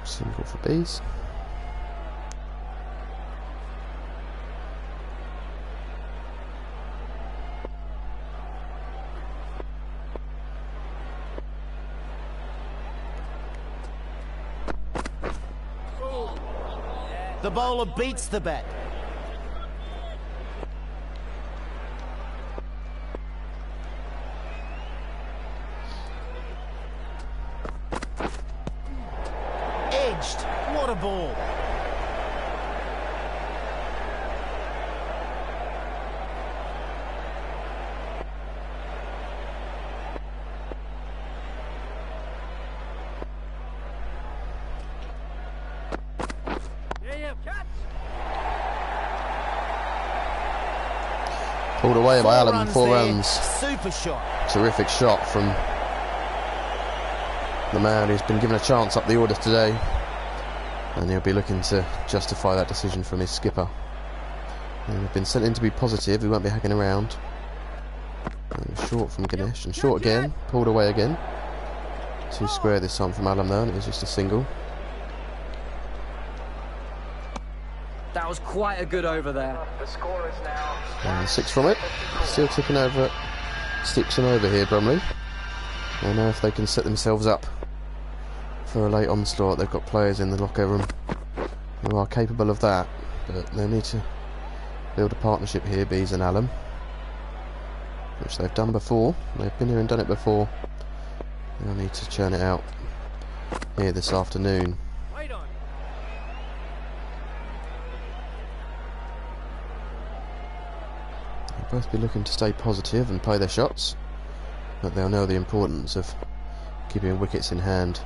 Single for Bees. The bowler beats the bat. Edged. What a ball. Pulled away by Allen, 4 runs. Super shot. Terrific shot from the man who's been given a chance up the order today, and he'll be looking to justify that decision from his skipper. And we've been sent in to be positive, he won't be hacking around. And short from Ganesh, and short again, pulled away again. 2 square this time from Allen though, and it was just a single. That was quite a good over there. The score is now... And 6 from it. Still ticking over at 6 and over here, Bromley. And now if they can set themselves up for a late onslaught, they've got players in the locker room who are capable of that, but they need to build a partnership here, Bees and Allen, which they've done before. They've been here and done it before. They'll need to churn it out here this afternoon. They'll both be looking to stay positive and play their shots, but they'll know the importance of keeping wickets in hand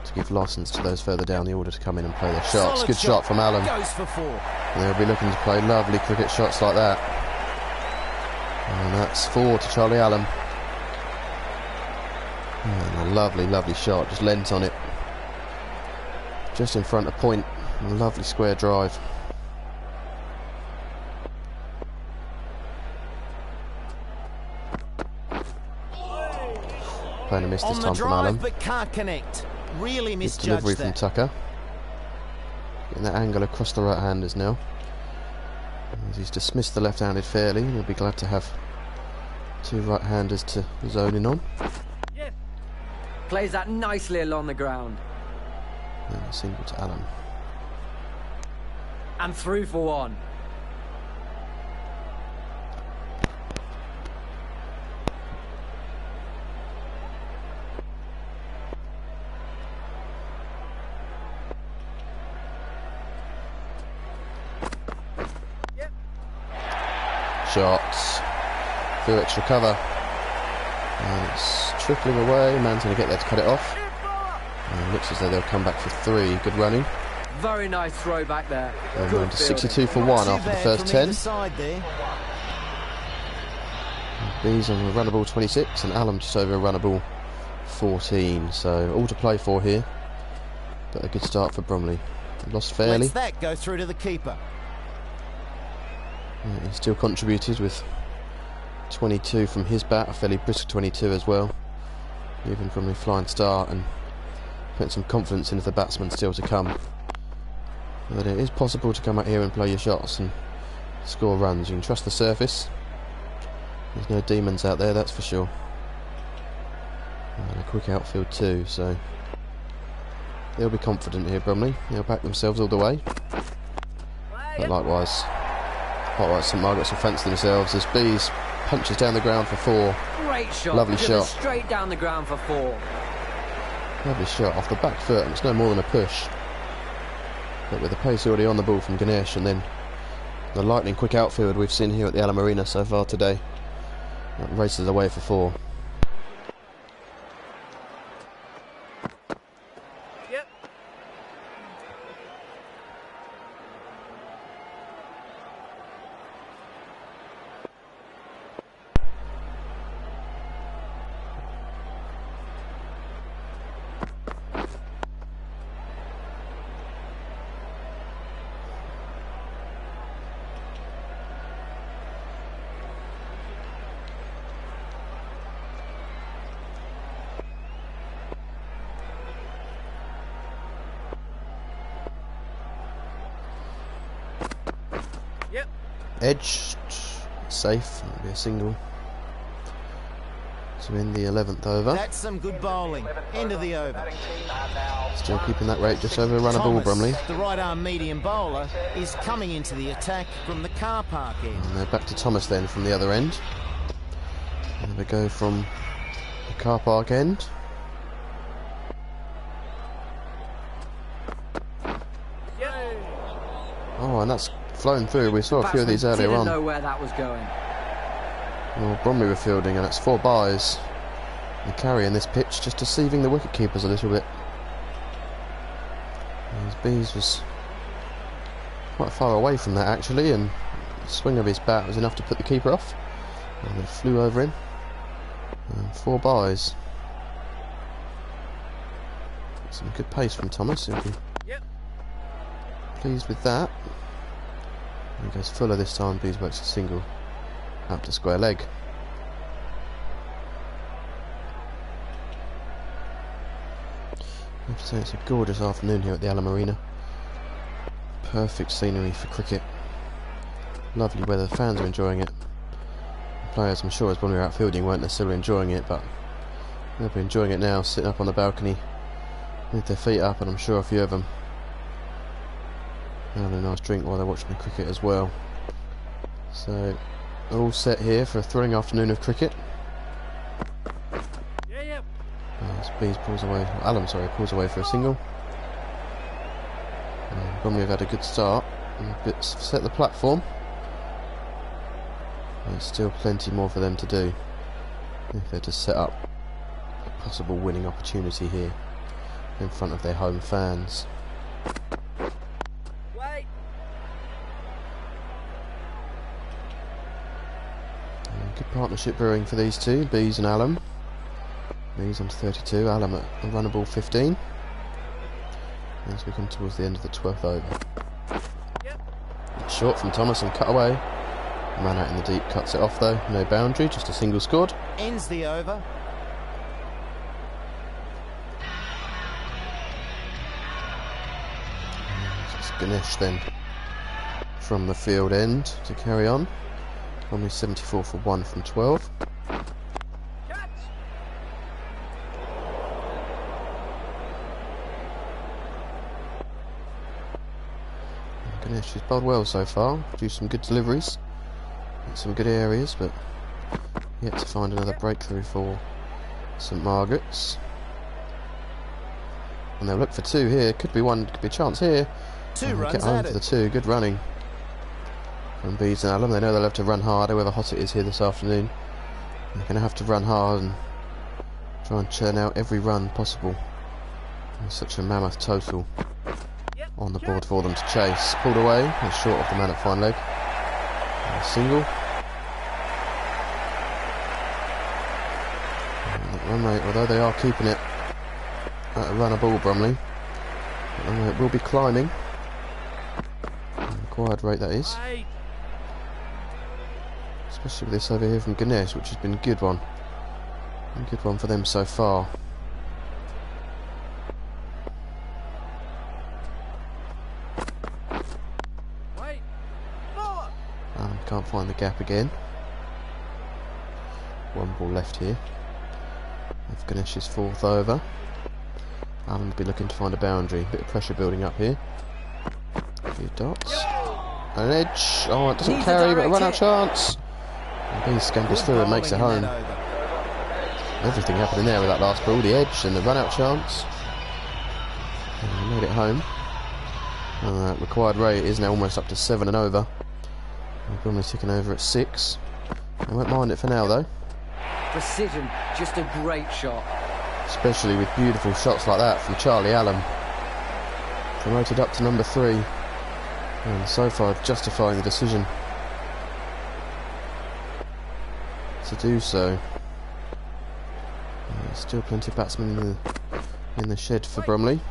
to give licence to those further down the order to come in and play their shots. Solid Good shot from Allen. Goes for 4. And they'll be looking to play lovely cricket shots like that. And that's 4 to Charlie Allen. And a lovely, lovely shot, just lent on it. Just in front of point. A lovely square drive. Playing a miss this time from Allen. But can't connect. Really Good misjudged delivery from Tucker. Getting that angle across the right-handers now. As he's dismissed the left-handed fairly, he'll be glad to have 2 right-handers to zone in on. Plays that nicely along the ground. And a single to Allen. And through for 1. shot. Furyk recover. And it's trickling away. Man's going to get there to cut it off. And it looks as though they'll come back for 3. Good running. Very nice throw back there. And Good going to fielding. 62 for 1 after the first 10. Bees on a runnable 26 and Alum just over a runnable 14. So all to play for here. But a good start for Bromley. Lost fairly. Lets that go through to the keeper. Yeah, he still contributed with 22 from his bat, a fairly brisk 22 as well. Even from the flying start and putting some confidence into the batsman still to come. But it is possible to come out here and play your shots and score runs. You can trust the surface. There's no demons out there, that's for sure. And a quick outfield too, so they'll be confident here, Bromley. They'll back themselves all the way. But likewise, St Margaret's will fancy themselves as Bees punches down the ground for 4. Great shot. Lovely shot. Straight down the ground for 4. Lovely shot off the back foot, and it's no more than a push. But with the pace already on the ball from Ganesh, and then the lightning quick outfield we've seen here at the Alum Arena so far today, that races away for 4. Yep. Yep. Edged, safe, that'll be a single. So in the 11th over. That's some good bowling. End of the over. Still keeping that rate just over a run a ball, Thomas, Bromley. the right-arm medium bowler, is coming into the attack from the car park end. And they're back to Thomas then from the other end. And we go from the car park end. Oh, and that's flown through. We saw a few of these earlier Didn't on. know where that was going. Well, Bromley were fielding, and it's 4 byes. And carrying this pitch, just deceiving the wicket keepers a little bit. His Bees was quite far away from that actually, and the swing of his bat was enough to put the keeper off. And they flew over him. And 4 byes. Some good pace from Thomas. He'll be pleased with that. He goes fuller this time. Bees works a single out to square leg. I have to say it's a gorgeous afternoon here at the Alum Arena. Perfect scenery for cricket. Lovely weather, fans are enjoying it. The players, I'm sure, as when we were out fielding, weren't necessarily enjoying it, but they'll be enjoying it now, sitting up on the balcony with their feet up, and I'm sure a few of them having a nice drink while they're watching the cricket as well. So, all set here for a thrilling afternoon of cricket. As Bees pulls away, Alum, sorry, pulls away for a single. Bromley have had a good start and set the platform. There's still plenty more for them to do if they're to set up a possible winning opportunity here in front of their home fans. Good partnership brewing for these two, Bees and Alum. Bees on 32, Alum at a runnable 15. As we come towards the end of the 12th over. It's short from Thomas and cut away. Man out in the deep cuts it off though, no boundary, just a single scored. Ends the over. It's Ganesh then from the field end to carry on. Only 74 for 1 from 12. Ganesh has bowled well so far, produced some good deliveries in some good areas, but yet to find another breakthrough for St Margaret's. And they'll look for 2 here, could be one, could be a chance here. 2 runs get home added. for the 2, good running from Bees and Allen. They know they'll have to run hard, however hot it is here this afternoon. They're going to have to run hard and try and churn out every run possible. There's such a mammoth total on the board for them to chase. Pulled away, they're short of the man at fine leg. And a single. And that run rate, although they are keeping it at a runner ball, Bromley, that run rate will be climbing. Required rate, that is. Especially with this over here from Ganesh, which has been a good one. A good one for them so far. Can't find the gap again. One ball left here. If Ganesh's fourth over, Allen will be looking to find a boundary. Bit of pressure building up here. A few dots. An edge. Oh, it doesn't carry, but a run out chance. And he scampers through and makes it home. Everything happening there with that last ball. The edge and the run out chance. And he made it home. Required rate is now almost up to 7 and over. Bromley's ticking over at 6. I won't mind it for now though. Precision, just a great shot. Especially with beautiful shots like that from Charlie Allen. Promoted up to number 3. And so far justifying the decision to do so. Still plenty of batsmen in the shed for Bromley.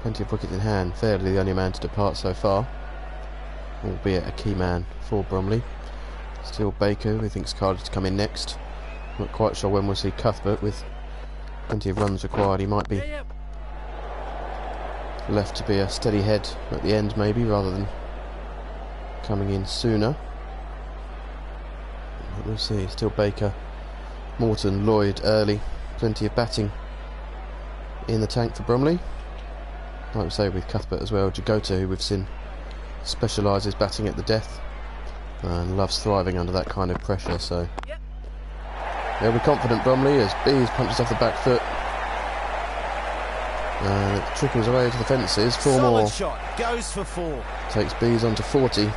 Plenty of wickets in hand. Fairly the only man to depart so far, albeit a key man for Bromley. Still Baker, who thinks Carter to come in next. Not quite sure when we'll see Cuthbert, with plenty of runs required. He might be left to be a steady head at the end maybe, rather than coming in sooner. But we'll see. Still Baker, Morton, Lloyd, Early. Plenty of batting in the tank for Bromley. Like we say with Cuthbert as well, Jagota, who we've seen specialises batting at the death and loves thriving under that kind of pressure, so they'll be confident, Bromley, as Bees punches off the back foot and it trickles away to the fences. 4 more. Shot goes for 4. Takes Bees on to 40,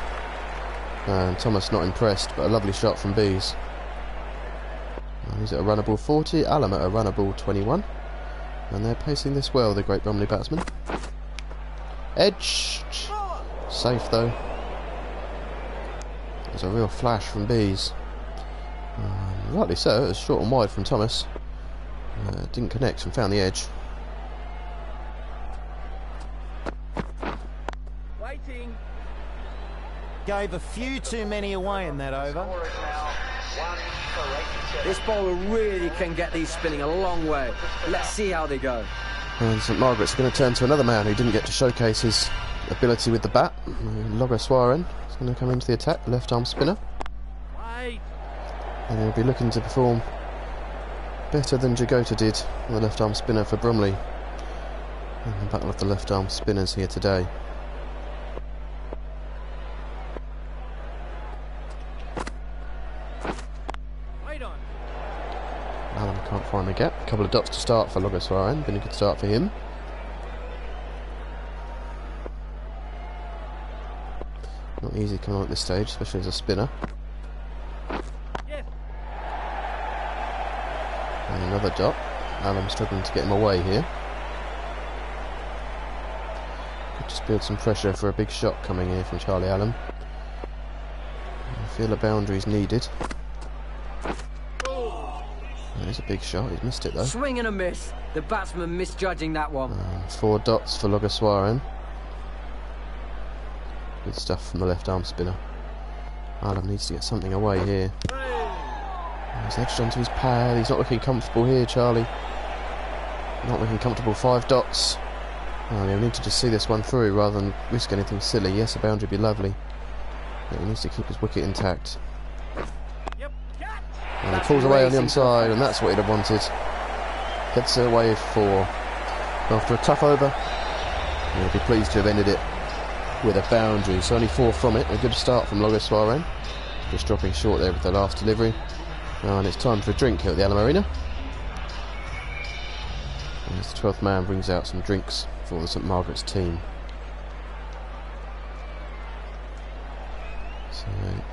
and Thomas not impressed, but a lovely shot from Bees. And he's at a runnable 40, Allen at a runnable 21, and they're pacing this well, the great Bromley batsman. Edge, safe though. There's a real flash from Bees. Rightly so, it was short and wide from Thomas. Didn't connect and found the edge. Waiting. Gave a few too many away in that over. This bowler really can get these spinning a long way. Let's see how they go. And St Margaret's going to turn to another man who didn't get to showcase his ability with the bat. Logoswaren is going to come into the attack, the left arm spinner. And he'll be looking to perform better than Jagota did, the left arm spinner for Bromley. And the battle of the left arm spinners here today. Allen can't find the gap. A couple of dots to start for Logoswaren. Been a good start for him. Not easy coming on at this stage, especially as a spinner. And another dot. Allen struggling to get him away here. Could just build some pressure for a big shot coming here from Charlie Allen. I feel a boundary is needed. There's a big shot, he's missed it though. Swing and a miss. The batsman misjudging that one. 4 dots for Logoswaren. Good stuff from the left arm spinner. Allen needs to get something away here. He's edged onto his pad, he's not looking comfortable here, Charlie. Not looking comfortable, 5 dots. He'll need to just see this one through rather than risk anything silly. Yes, a boundary would be lovely, but he needs to keep his wicket intact. And he pulls away on the onside, and that's what he'd have wanted. Gets it away for 4 after a tough over. He'll be pleased to have ended it with a boundary. So only 4 from it. A good start from Logoswaren. Just dropping short there with the last delivery. And it's time for a drink here at the Allen Arena. And as the 12th man brings out some drinks for the St Margaret's team.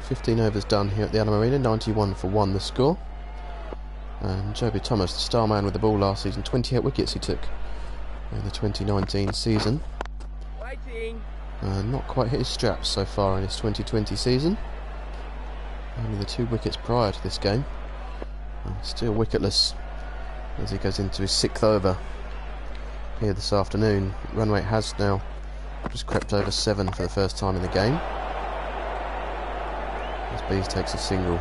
15 overs done here at the Almarina, 91 for 1 the score. And Joby Thomas, the star man with the ball last season, 28 wickets he took in the 2019 season. Waiting. Not quite hit his straps so far in his 2020 season. Only the 2 wickets prior to this game. And still wicketless as he goes into his 6th over here this afternoon. Run rate has now just crept over 7 for the first time in the game, as Bees takes a single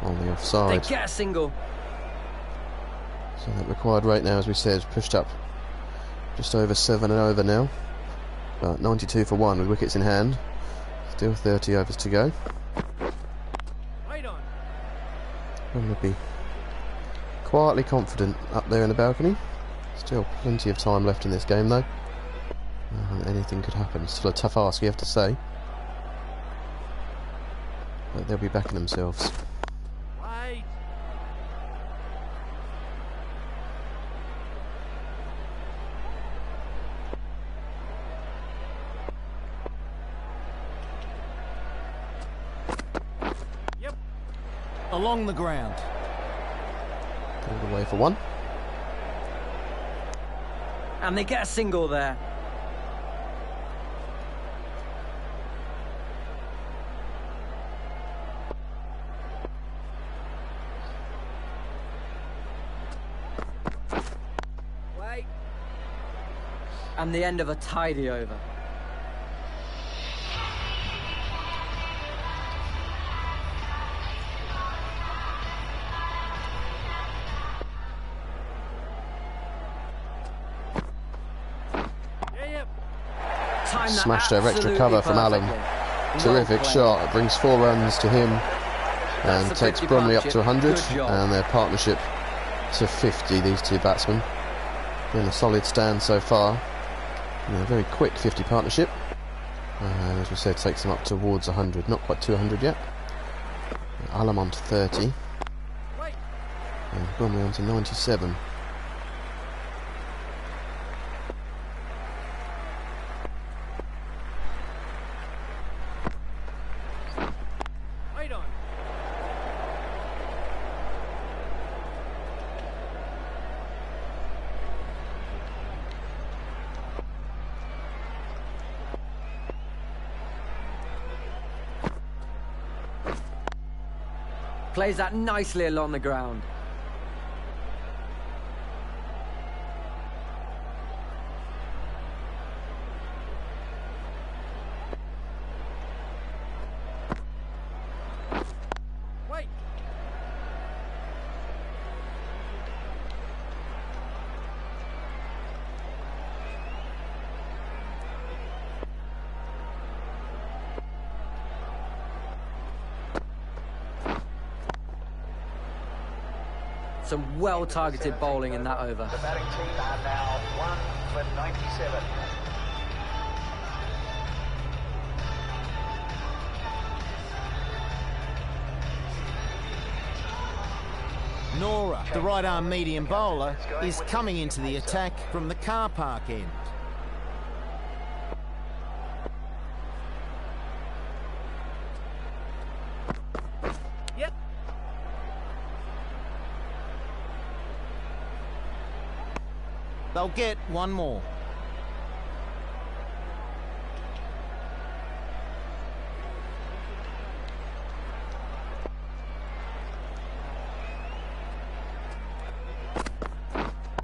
on the offside. They get a single. So that required rate now, as we said, pushed up just over 7 and over now. But 92 for 1 with wickets in hand. Still 30 overs to go. Right on. And we'll be quietly confident up there in the balcony. Still plenty of time left in this game though. Anything could happen. Still a tough ask, you have to say. But they'll be backing themselves. Wait. Yep. Along the ground. All the way for 1. And they get a single there. Wait. And the end of a tidy over. Smashed over extra cover from Allen. Terrific shot. It brings 4 runs to him and takes Bromley up to 100 and their partnership to 50, these 2 batsmen. In a solid stand so far. A very quick 50 partnership. As we said, takes them up towards 100. Not quite 200 yet. Allen on to 30. And Bromley on to 97. Plays that nicely along the ground. Wait. Some well-targeted bowling in that over. The batting team are now 1 for 97. Nora, the right-arm medium bowler, is coming into the attack from the car park end. Yep. They'll get 1 more.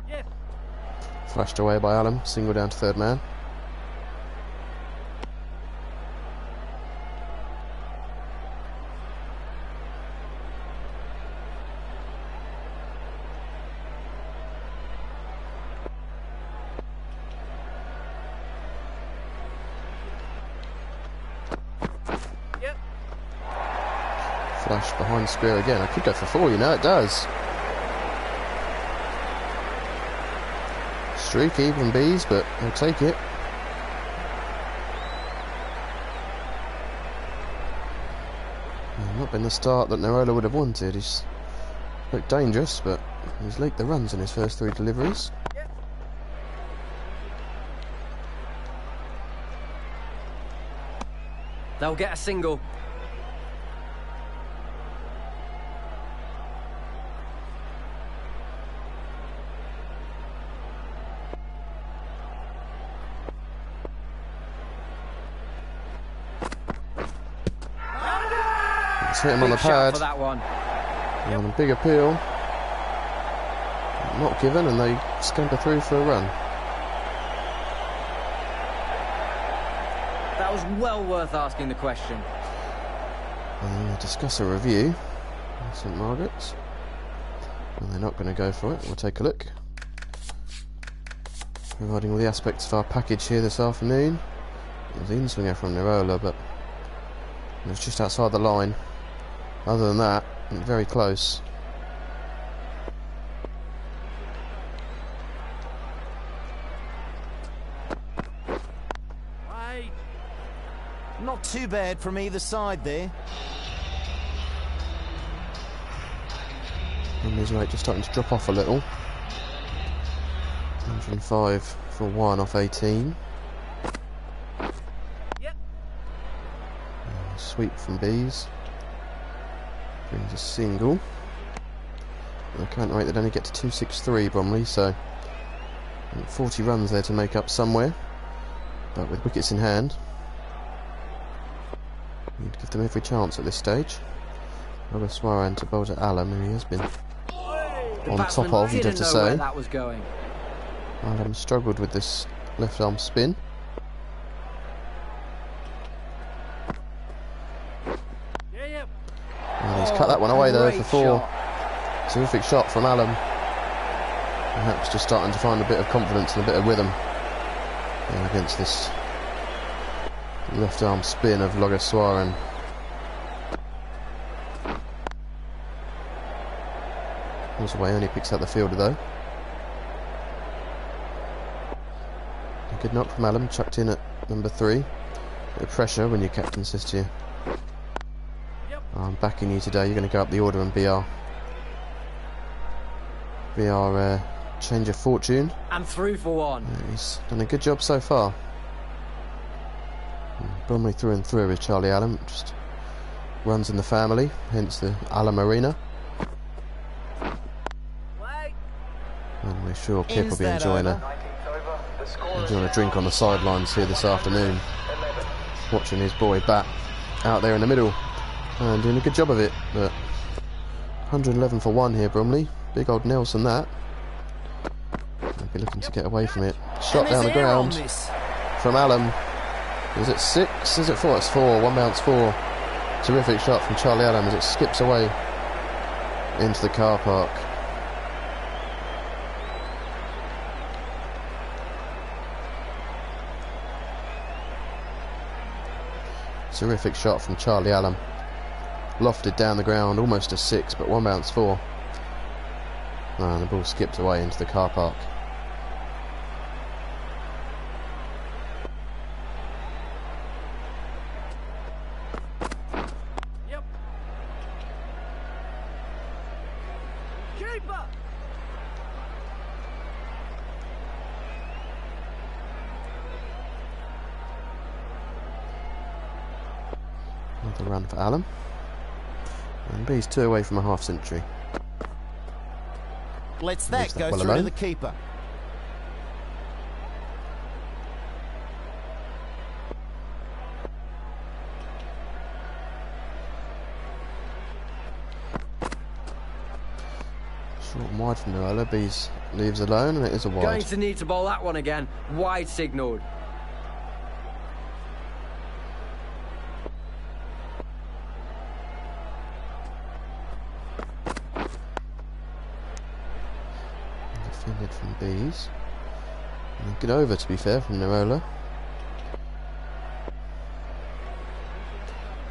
Yes. Flashed away by Allen, single down to 3rd man. Yep. Flash behind square again. I could go for 4, you know, it does. Streaky from Bees, but he'll take it. Not been the start that Narola would have wanted. He's looked dangerous, but he's leaked the runs in his first 3 deliveries. Yep. They'll get a single. hit him on the Big shot pad. for that one. And a big appeal. Not given, and they scamper through for a run. That was well worth asking the question. And we'll discuss a review. St Margaret's. And they're not going to go for it. We'll take a look. Providing all the aspects of our package here this afternoon. It was the in-swinger from Nirola, but it was just outside the line. Other than that, very close. Wait. Not too bad from either side there. And his rate just starting to drop off a little. 105 for 1 off 18. Yep. Sweep from Bees. Brings a single. The current rate they'd only get to 263 Bromley, so 40 runs there to make up somewhere. But with wickets in hand, you'd give them every chance at this stage. Swaran to bowl to Alam, who he has been on top of, you'd have to say. Where that was going. Alam struggled with this left arm spin. Yeah, yep. And he's cut that one away though Great for 4. shot. Terrific shot from Alam. Perhaps just starting to find a bit of confidence and a bit of rhythm against this left arm spin of Logaswaran. Pulls away, only picks out the fielder though. A good knock from Alam, chucked in at number 3. Bit of pressure when your captain says to you, I'm backing you today, you're going to go up the order and be our change of fortune. And through for 1. He's done a good job so far. Bromley through and through with Charlie Alam, just runs in the family, hence the Alam Arena. And we're sure Pip will be enjoying a drink on the sidelines here this afternoon, watching his boy bat out there in the middle and doing a good job of it. But 111 for 1 here, Bromley. Big old Nelson that. They'll be looking to get away from it. Shot down the ground from Alam. Is it 6? Is it 4? It's 4. 1 bounce 4. Terrific shot from Charlie Alam as it skips away into the car park. Terrific shot from Charlie Alam. Lofted down the ground, almost a 6, but 1 bounce 4. And the ball skipped away into the car park. Yep. Keeper. Another run for Alam. And B's 2 away from a half century. Lets that go well through alone. to the keeper. Short and wide from Nirola. B's leaves alone, and it is a wide. Going to need to bowl that one again. Wide signalled. Defended from B's. And good over, to be fair, from Nirola.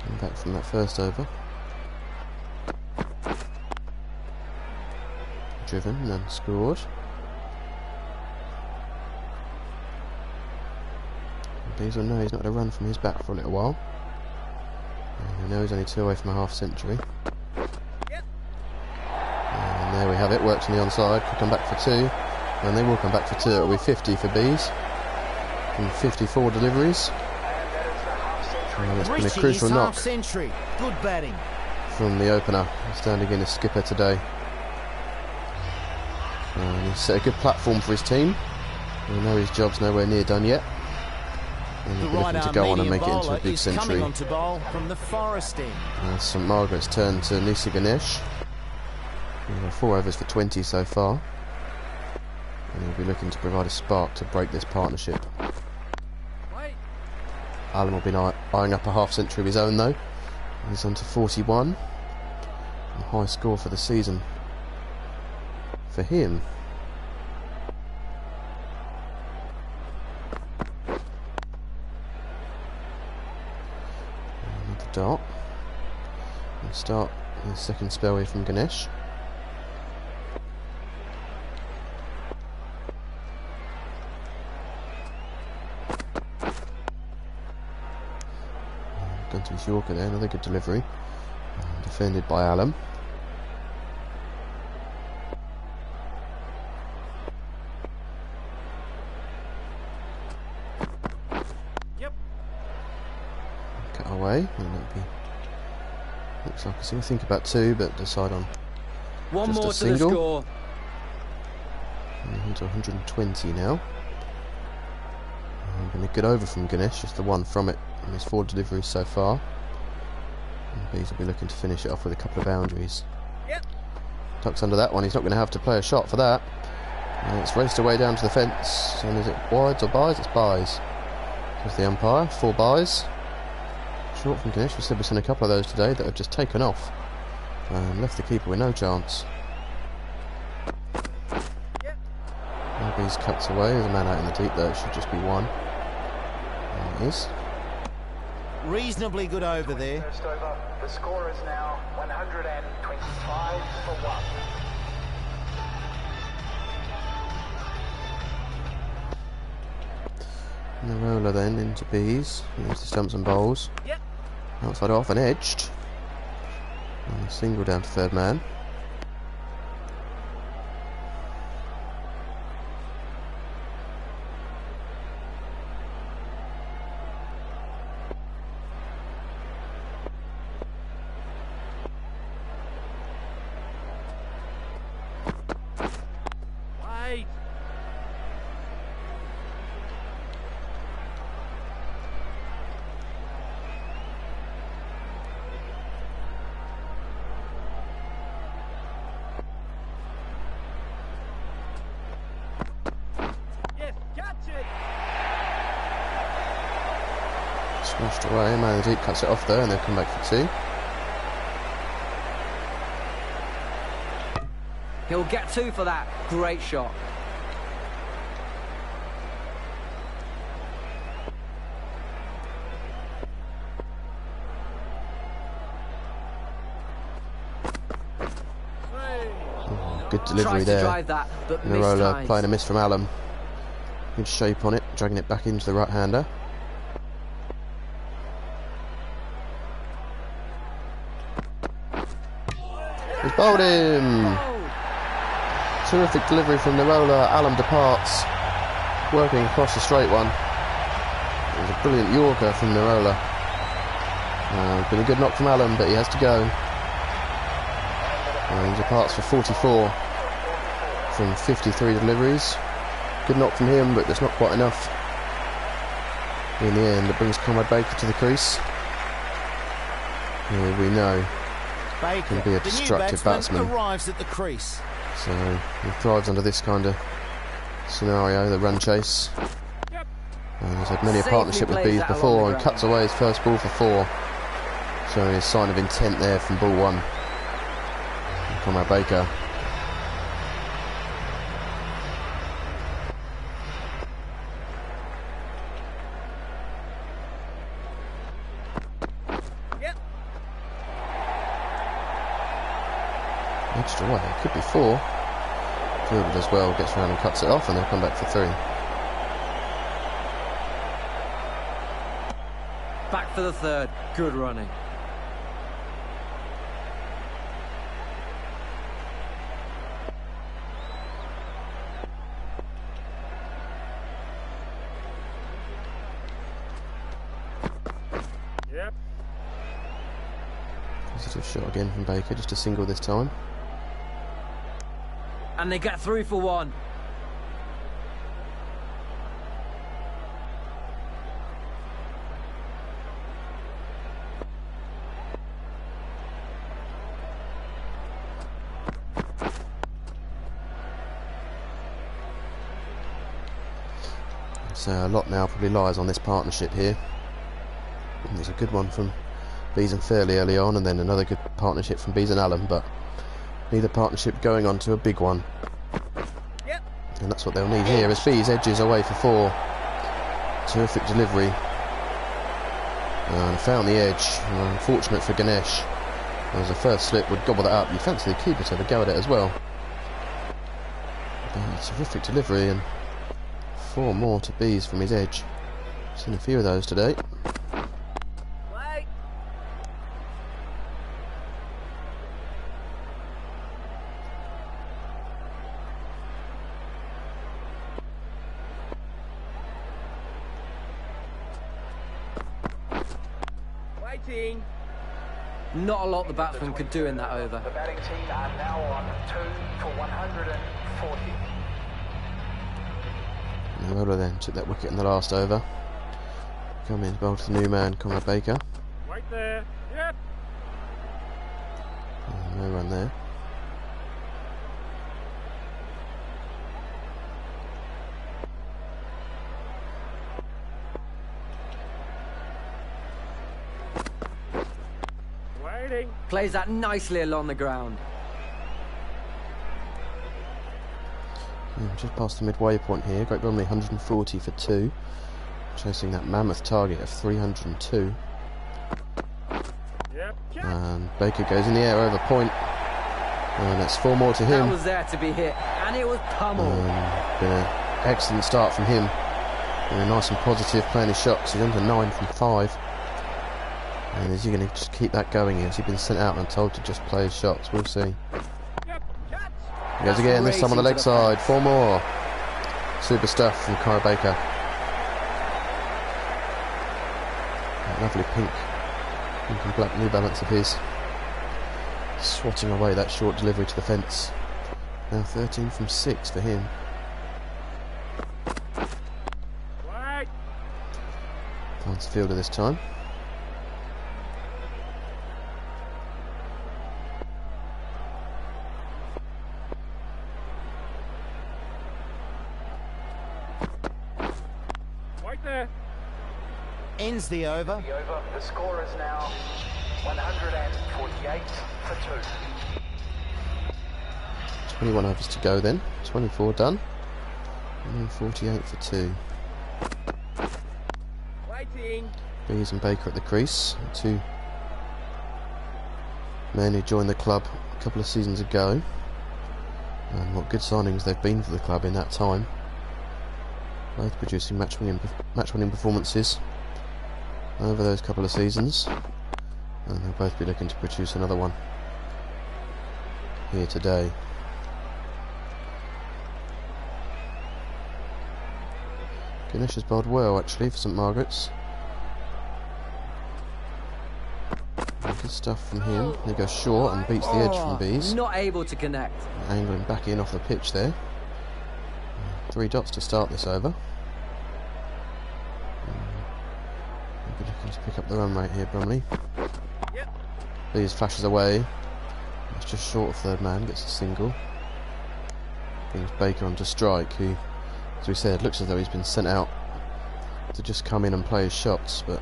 And back from that first over. Driven and then scored. B's will know he's not going to run from his bat for a little while. And we know he's only 2 away from a half century. And there we have it, works on the onside, could come back for 2, and they will come back for 2. It'll be 50 for Bees, and 54 deliveries. And it's been a crucial knock Half-century. Good batting. from the opener, standing in as skipper today. And he's set a good platform for his team. We know his job's nowhere near done yet. And The he'll be looking to go on and make it into a big is coming century. on to bowl from the Forest end. St Margaret's turn to Nisa Ganesh. 4 overs for 20 so far. And he'll be looking to provide a spark to break this partnership. Alan will be eyeing up a half century of his own though. He's on to 41. A high score for the season for him. Another dart. We'll start the second spell here from Ganesh. Gone to his Yorker there, another good delivery. Defended by Allen. Yep. Cut away, and that'll be. Looks like I think about 2, but decide on One just more a to the single. score. And into 120 now. Been a good over from Ganesh, just the one from it in his 4 deliveries so far. And Bees will be looking to finish it off with a couple of boundaries. Yep. Tucks under that one, he's not going to have to play a shot for that. And it's raced away down to the fence. And is it wides or buys? It's buys. There's the umpire, 4 buys. Short from Ganesh. We said we've seen a couple of those today that have just taken off and left the keeper with no chance. Bees cuts away. There's a man out in the deep there. It should just be 1. There it is. Reasonably good over there. First over. The score is now 125 for 1. And the roller then into Bees. Here's the stumps and bowls. Yep. Outside off and edged. And a single down to third man. Wait. Yes, catch it. Smashed away. Man in the deep cuts it off there and they'll come back for 2. He'll get 2 for that. Great shot. Good delivery Tries to there. drive that, but Narola mistimed. playing a miss from Allen. Good shape on it, dragging it back into the right hander. He's bowled him! Terrific delivery from Narola. Allen departs, working across the straight one. It was a brilliant Yorker from Narola. Been a good knock from Allen, but he has to go. He departs for 44 from 53 deliveries. Good knock from him, but that's not quite enough. In the end, it brings Conrad Baker to the crease. Here we know Baker, can be a the new destructive batsman. arrives at the crease. So he thrives under this kind of scenario, the run chase. And he's had many a Safely partnership with plays Bees that along before the and cuts away his first ball for 4. Showing a sign of intent there from ball 1. And Conrad Baker. Yep. Edged away, it could be 4. Dribbled as well, gets round and cuts it off, and they'll come back for 3. Back for the 3rd. Good running. Yep. Positive shot again from Baker, just a single this time. And they get 3 for 1. So a lot now probably lies on this partnership here. And there's a good one from Bees and fairly early on, and then another good partnership from Bees and Allen, but neither partnership going on to a big one. Yep. And that's what they'll need here, as Bees edges away for 4. Terrific delivery. And found the edge. Unfortunate for Ganesh. As a first slip would gobble that up. You'd fancy the keeper to have a go at it as well. But terrific delivery, and 4 more to Bees from his edge. Seen a few of those today. Wait. Waiting. Not a lot the batsman could do in that over. The batting team are now on 2 for 140. The bowler then took that wicket in the last over. Come in to bowl to the new man, Conor Baker. Wait there. Yep. No run there. Waiting. Plays that nicely along the ground. Just past the midway point here. Great Bromley 140 for 2. Chasing that mammoth target of 302. Yep. Catch. And Baker goes in the air over point. And that's 4 more to him. That was there to be hit, and it was pummeled. Been an excellent start from him. Been nice and positive playing his shots. He's under 9 from 5. And is he going to just keep that going? Has he been sent out and told to just play his shots? We'll see. Yep. Catch. He goes again, this time on the leg side. 4 more. Super stuff from Conor Baker. That lovely pink and black New Balance of his. Swatting away that short delivery to the fence. Now 13 from 6 for him. Wait. Finds the fielder this time. Wait there. Ends the over. The over. The score is now 148 for 2. 21 overs to go then. 24 done. And then 48 for 2. Waiting. Bees and Baker at the crease. 2 men who joined the club a couple of seasons ago. And what good signings they've been for the club in that time. Both producing match-winning performances over those couple of seasons. And they'll both be looking to produce another one here today. Ganesh has bowled well actually for St Margaret's. Good stuff from him. He goes short and beats the edge from Bees. Not able to connect. Angling back in off the pitch there. 3 dots to start this over. Be looking to pick up the run rate here, Bromley. Yep. Bees flashes away. It's just short of third man, gets a single. Brings Baker onto strike, who, as we said, looks as though he's been sent out to just come in and play his shots, but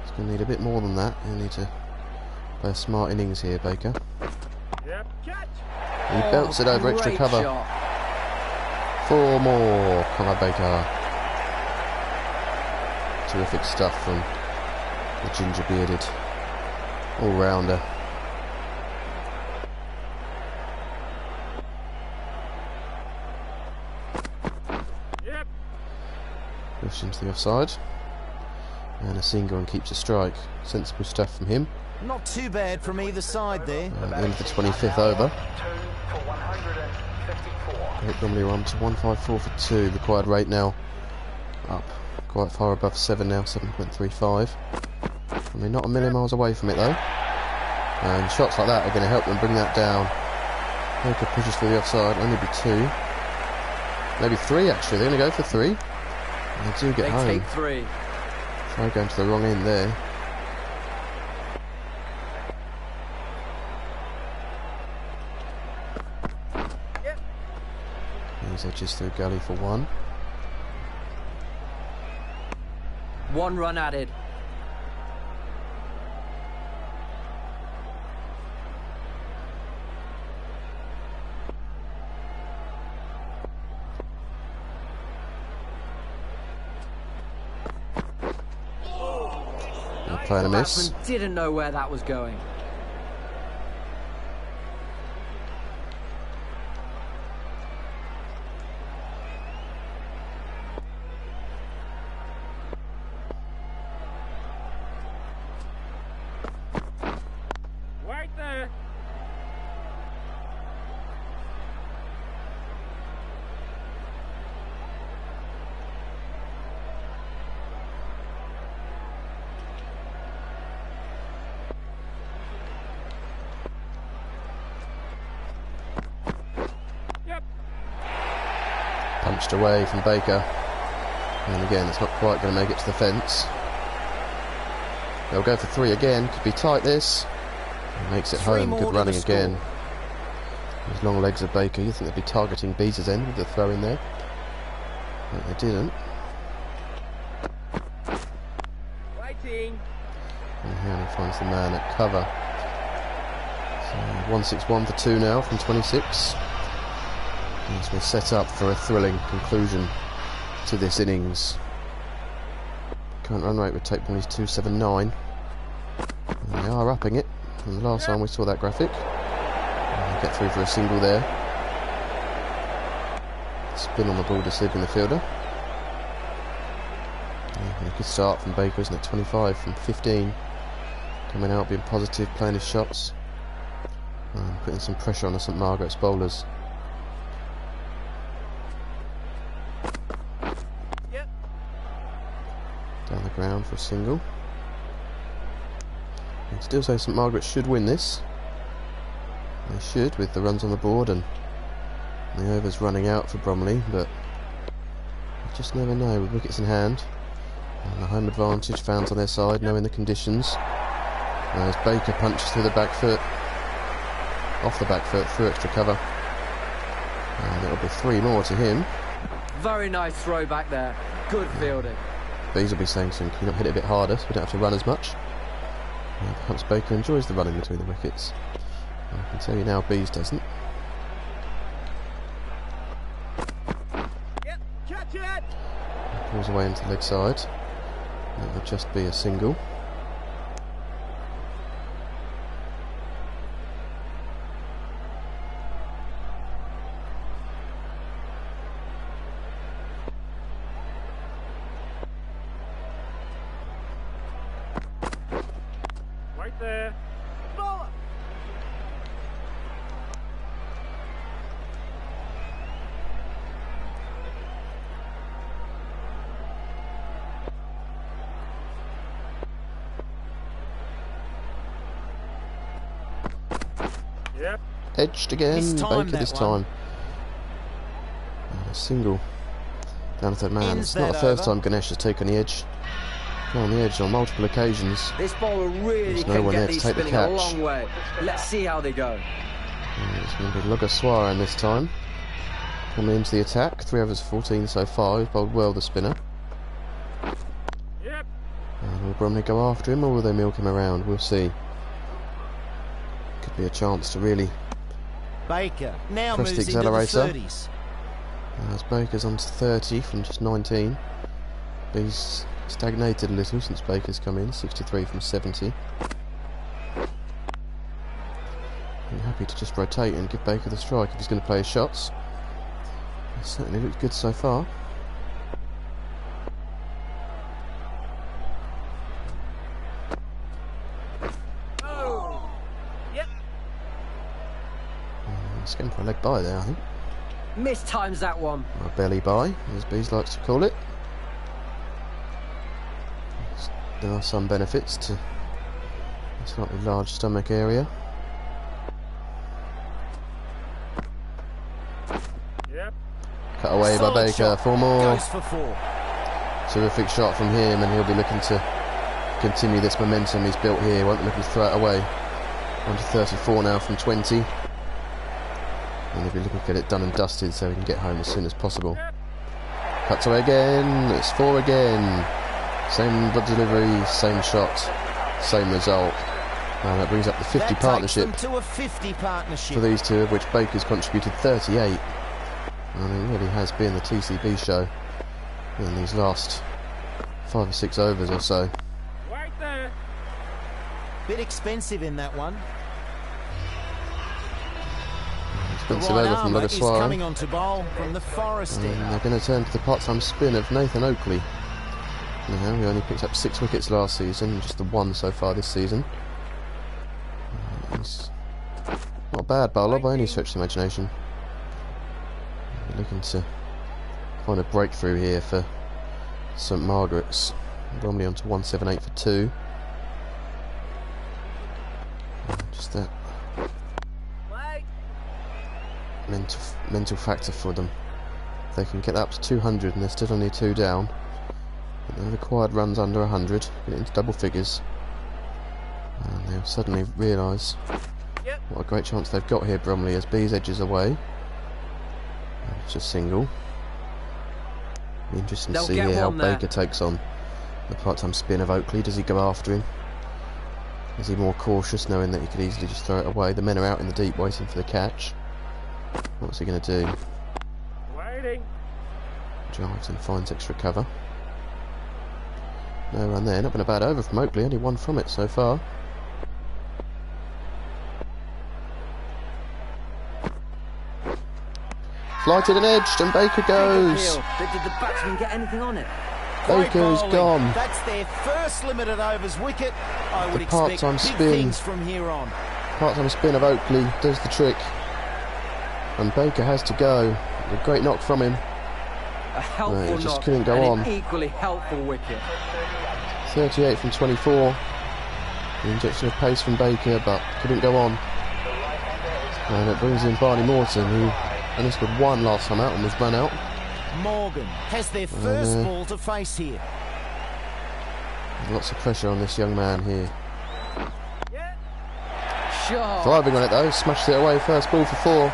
he's going to need a bit more than that. He'll need to play a smart innings here, Baker. Yep. Catch. He belts it over extra Great cover. shot. 4 more, Conor Baker. Terrific stuff from the ginger-bearded all-rounder. Yep. Pushed into the offside. And a single and keeps a strike. Sensible stuff from him. Not too bad from either side there. At the end of the 25th over. 2 for 154. Great Bromley on to 154 for 2. Required rate now up quite far above 7 now, 7.35. I mean, not a million miles away from it though. And shots like that are going to help them bring that down. Baker pushes for the offside, only be 2. Maybe 3 actually, they're going to go for 3. And they do get They home. take 3. Try going to the wrong end there. Yep. These edges through gully for 1. 1 run added. Playing a miss. Batsman didn't know where that was going. Right there. Yep. Punched away from Baker. And again, it's not quite going to make it to the fence. They'll go for 3 again. Could be tight, this. He makes it home. Good running again. Those long legs of Baker. You think they'd be targeting Beezer's end with the throw in there. But they didn't. Waiting. And here he finds the man at cover. So 161 for 2 now from 26. As we're set up for a thrilling conclusion to this innings. Current run rate with take Bromley's 279. And they are upping it from the last time we saw that graphic. And they get through for a single there. Spin on the ball, deceiving the fielder. Yeah, a good start from Baker, isn't it? 25 from 15. Coming out, being positive, playing his shots. And putting some pressure on the St Margaret's bowlers. Down the ground for a single. I'd still say St Margaret should win this. They should, with the runs on the board and the overs running out for Bromley, but you just never know with wickets in hand. And the home advantage found on their side, knowing the conditions. As Baker punches through the back foot, off the back foot, through extra cover. And it'll be 3 more to him. Very nice throw back there. Good fielding. Bees will be saying to him, can you not hit it a bit harder so we don't have to run as much? Perhaps Baker enjoys the running between the wickets. I can tell you now, Bees doesn't. Yep. Catch it. Pulls away into the leg side. It will just be a single. Right there. Bowler. Yep. Edged again, Mistimed Baker this that one. time. And a single down to third man. Ends It's not the that first over. time Ganesh has taken the edge. Gone on the edge on multiple occasions. This bowler really There's no can one get there to these take the spinning a catch. long way. Let's see how they go. And it's going to be Logaswaran this time. Coming into the attack. 3 overs 14 so far. He's bowled well, the spinner. Yep. And will Bromley go after him or will they milk him around? We'll see. Could be a chance to really Baker now press the moves into the accelerator. 30s. As Baker's on to 30 from just 19. He's stagnated a little since Baker's come in, 63 from 70. I'm happy to just rotate and give Baker the strike if he's going to play his shots. It certainly looks good so far. Oh. Yep. Skin for a leg bye there, I think. Mistimes that one. Or a belly bye, as Bees likes to call it. There are some benefits to a slightly large stomach area. Yep. Cut away by Solid Baker, shot. 4 more. Goes for 4. Terrific shot from him, and he'll be looking to continue this momentum he's built here. Won't be looking to throw it away. On to 34 now from 20. And he'll be looking to get it done and dusted so he can get home as soon as possible. Cuts away again. It's 4 again. Same delivery, same shot, same result. And that brings up the 50 That partnership takes them to a 50 partnership. for these two, of which Baker's contributed 38. And he really has been the TCB show in these last 5 or 6 overs or so. Right there. Bit expensive in that one. Expensive The right over from armour is Logaswara. coming on to bowl from the Forest And end. they're going to turn to the part-time spin of Nathan Oakley. Now, he only picked up 6 wickets last season, just the 1 so far this season. He's not a bad bowler by any stretch of the imagination. We're looking to find a breakthrough here for St Margaret's. Bromley on to 178 for 2. Just that mental factor for them. If they can get that up to 200 and they're still only 2 down, but the required runs under 100, get into double figures, and they'll suddenly realise what a great chance they've got here, Bromley, as Bees edges away. It's a single. Be interesting to see here how Baker takes on the part-time spin of Oakley. Does he go after him? Is he more cautious, knowing that he could easily just throw it away? The men are out in the deep waiting for the catch. What's he going to do? Waiting. Drives and finds extra cover. No run there. Not been a bad over from Oakley. Only 1 from it so far. Flighted and edged, and Baker goes. But did the batsman get anything on it? Baker's gone. That's their first limited overs wicket. I would expect part-time big spin. things from here on. Part-time spin of Oakley does the trick. And Baker has to go. A great knock from him. A helpful No, he just knock couldn't go and on. an equally helpful wicket. 38 from 24. The injection of pace from Baker, but couldn't go on. And it brings in Barney Morton, who only scored 1 last time out and was run out. Morgan has their first ball to face here. Lots of pressure on this young man here. Sure. Driving on it though, smashed it away. First ball for 4.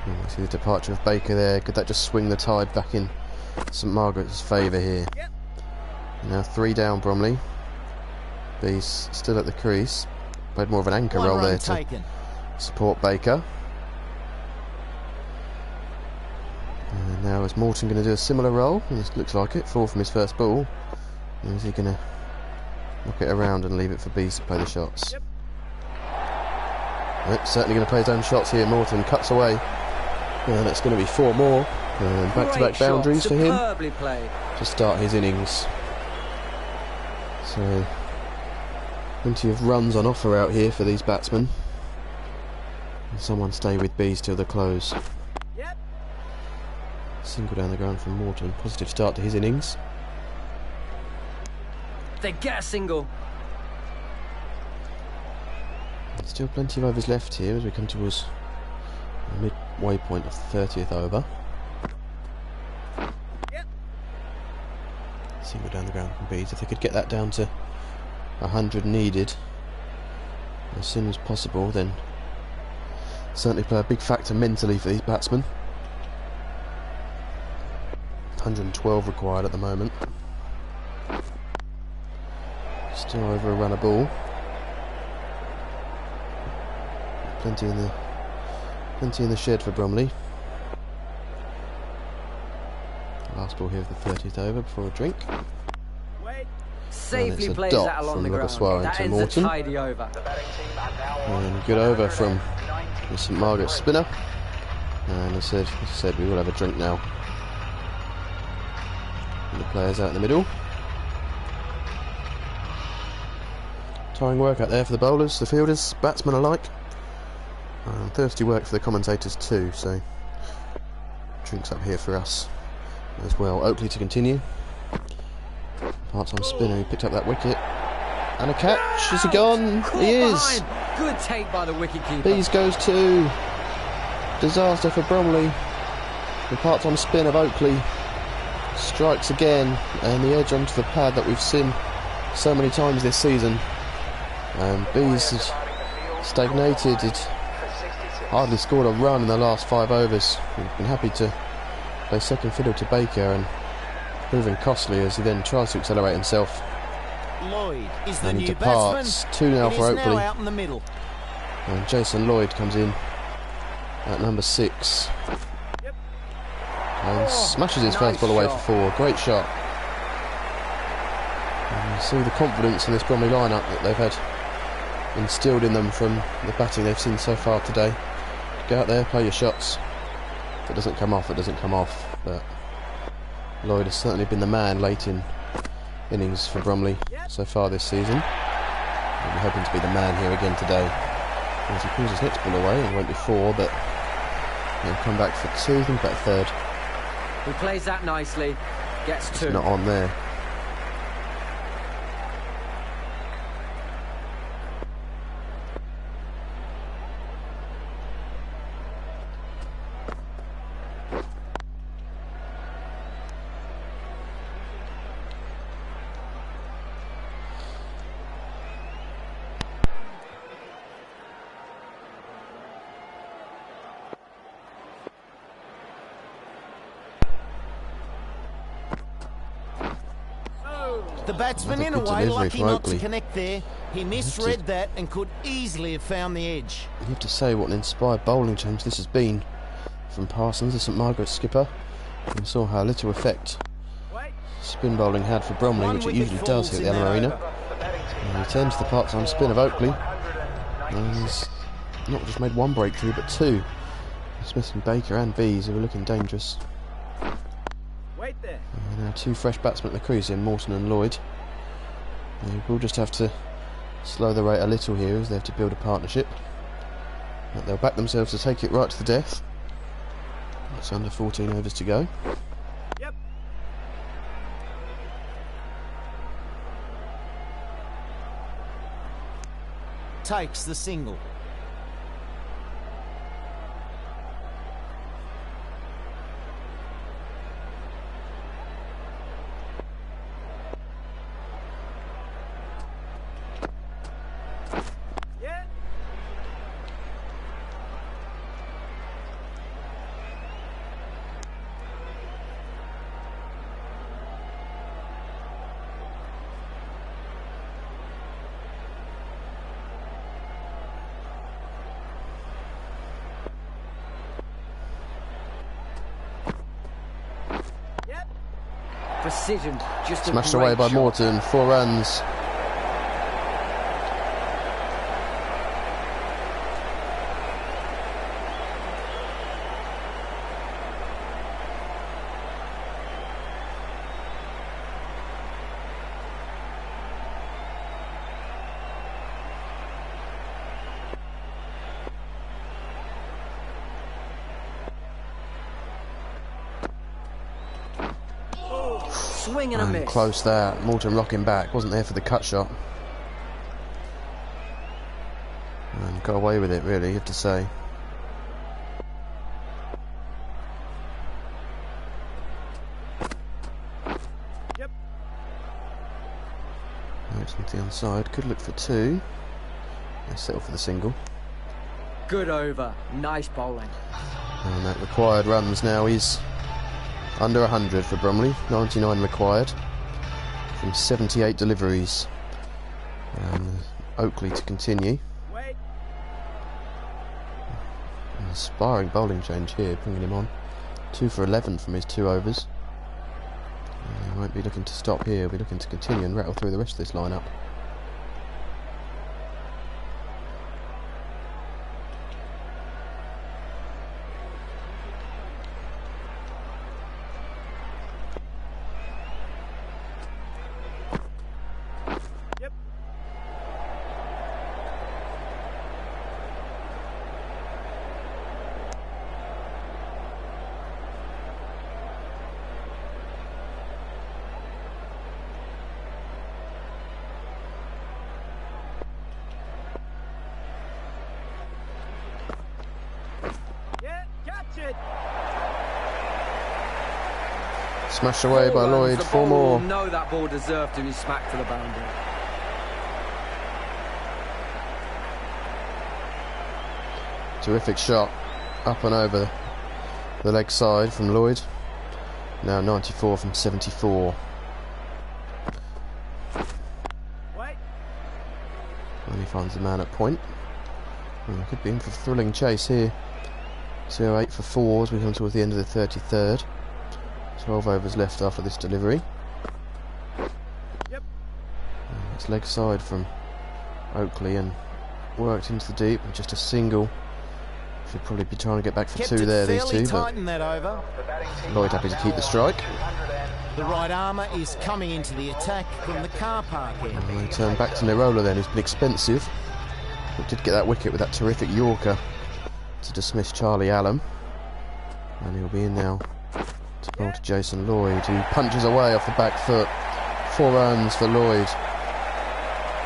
We see the departure of Baker there. Could that just swing the tide back in St Margaret's favour here? Now 3 down Bromley. Bees still at the crease. Played more of an anchor role there to support Baker. And now is Morton going to do a similar role? This looks like it. 4 from his first ball. And is he going to knock it around and leave it for Bees to play the shots? Yep, certainly going to play his own shots here. Morton cuts away. And it's going to be 4 more. And back-to-back boundaries for him to start his innings. So, plenty of runs on offer out here for these batsmen. And someone stay with Bees till the close. Single down the ground from Morton. Positive start to his innings. They get a single. Still plenty of overs left here as we come towards the midway point of the 30th over. Single down the ground from Bees. If they could get that down to 100 needed as soon as possible, then certainly play a big factor mentally for these batsmen. 112 required at the moment. Still over a run a ball. Plenty in the shed for Bromley. Last ball here of the 30th over before a drink. Safely plays that along the ground. That ends a tidy over. And good over from St Margaret's spinner. And as I said, we will have a drink now. And the players out in the middle. Tiring work out there for the bowlers, the fielders, batsmen alike. And thirsty work for the commentators too, so drinks up here for us as well. Oakley to continue. Part-time spinner who picked up that wicket. And a catch. Is he gone? He is. Good take by the wicket-keeper. Bees goes 2. Disaster for Bromley. The part-time spin of Oakley Strikes again, and the edge onto the pad that we've seen so many times this season. And Bees has stagnated. It hardly scored a run in the last 5 overs. We've been happy to play second fiddle to Baker, and proving costly as he then tries to accelerate himself. Lloyd is the And new departs. batsman. 2-0 It for is Oakley. now out in the middle. And Jason Lloyd comes in at number 6. And smashes his first ball away for 4. Great shot. And you see the confidence in this Bromley lineup that they've had instilled in them from the batting they've seen so far today. Go out there, play your shots. If it doesn't come off, it doesn't come off. But Lloyd has certainly been the man late in innings for Bromley so far this season. And we're hoping to be the man here again today. As he pulls his next ball away, it won't be 4, but he'll come back for 2, think about 3rd. He plays that nicely, gets 2. Not on there. The batsman, Another in a good way, delivery lucky from not to Oakley. connect there. He misread that and could easily have found the edge. You have to say what an inspired bowling change this has been from Parsons, the St Margaret skipper. We saw how little effect spin bowling had for Bromley, which it usually does here at the Allen Arena. And he turns to the part-time spin of Oakley. And he's not just made 1 breakthrough, but 2. Smith and Baker and Bees, who are looking dangerous. Wait there. And now 2 fresh batsmen at the crease in Morton and Lloyd. They will just have to slow the rate a little here as they have to build a partnership. But they'll back themselves to take it right to the death. It's under 14 overs to go. Yep. Takes the single. Yeah. Yep. Precision, just a Smashed great away by shot. Morton, 4 runs. Swing and a And miss. close there. Morton rocking back. Wasn't there for the cut shot. And got away with it, really, you have to say. Yep. Right, to the onside. Could look for 2. They settle for the single. Good over. Nice bowling. And that required runs now is under 100 for Bromley. 99 required from 78 deliveries. And Oakley to continue. Wait. An inspiring bowling change here, bringing him on. 2 for 11 from his 2 overs. He won't be looking to stop here. He'll be looking to continue and rattle through the rest of this lineup. Yep. Yeah, catch it. Smashed away by runs. Lloyd. The 4 bowler will more. know that ball deserved to be smacked to the boundary. Terrific shot up and over the leg side from Lloyd. Now 94 from 74. Wait. And he finds the man at point. And could be in for a thrilling chase here. 0-8 for 4 as we come towards the end of the 33rd. 12 overs left after this delivery. Yep. And it's leg side from Oakley and worked into the deep and just a single. Should probably be trying to get back for Kept 2 it there, these fairly two, tight but in that over. Lloyd happy to keep the strike. The right armour is coming into the attack from the car park end. And they turn back to Nirola then, who's been expensive. But did get that wicket with that terrific Yorker to dismiss Charlie Allen. And he'll be in now to bowl to Jason Lloyd, who punches away off the back foot. 4 runs for Lloyd.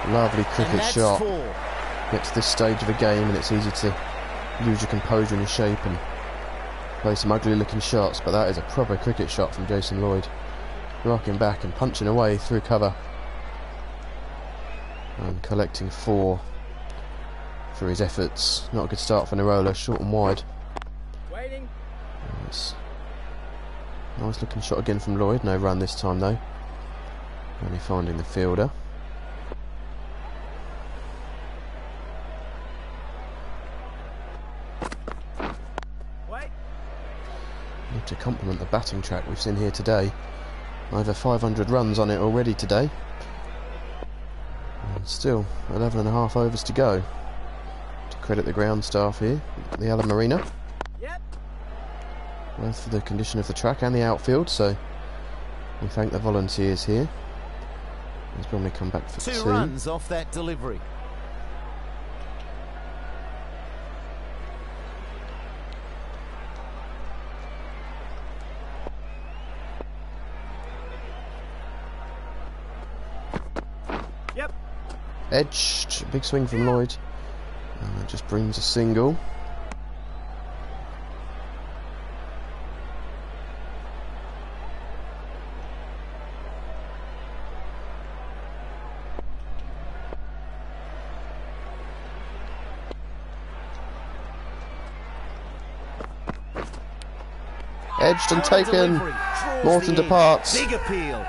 Lovely cricket And that's shot. 4. Get to this stage of a game and it's easy to lose your composure and your shape and play some ugly looking shots, but that is a proper cricket shot from Jason Lloyd. Rocking back and punching away through cover. And collecting 4 for his efforts. Not a good start for Nirola, short and wide. Waiting. Nice looking shot again from Lloyd, no run this time though. Only finding the fielder. Wait. Need to compliment the batting track we've seen here today. Over 500 runs on it already today. And still 11 and a half overs to go. To credit the ground staff here at the Allen Marina. Yep. Both for the condition of the track and the outfield, so we thank the volunteers here. He's probably come back for 2 2. runs off that delivery. Yep. Edged, big swing from Lloyd. And it just brings a single. Edged and Power taken. delivery. Draws Morton the edge. departs. Big appeal.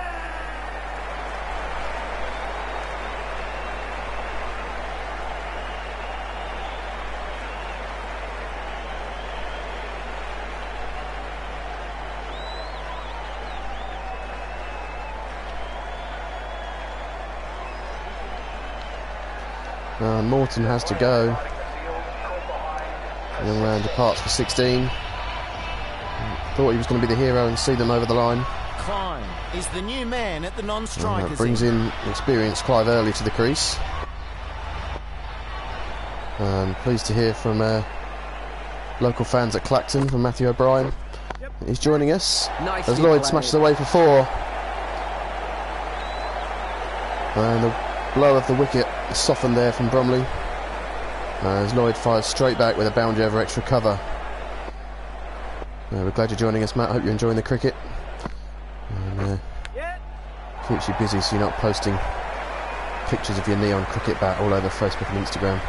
And Morton has to go. The young man departs for 16. Thought he was going to be the hero and see them over the line. Klein is the new man at the And non-strikers. that brings in experienced Clive Early to the crease. And pleased to hear from local fans at Clacton, from Matthew O'Brien. He's joining us Nicely as Lloyd played. smashes away for 4. And the blow of the wicket is softened there from Bromley. As Lloyd fires straight back with a boundary over extra cover. We're glad you're joining us, Matt. Hope you're enjoying the cricket. And Yeah. keeps you busy so you're not posting pictures of your neon cricket bat all over Facebook and Instagram.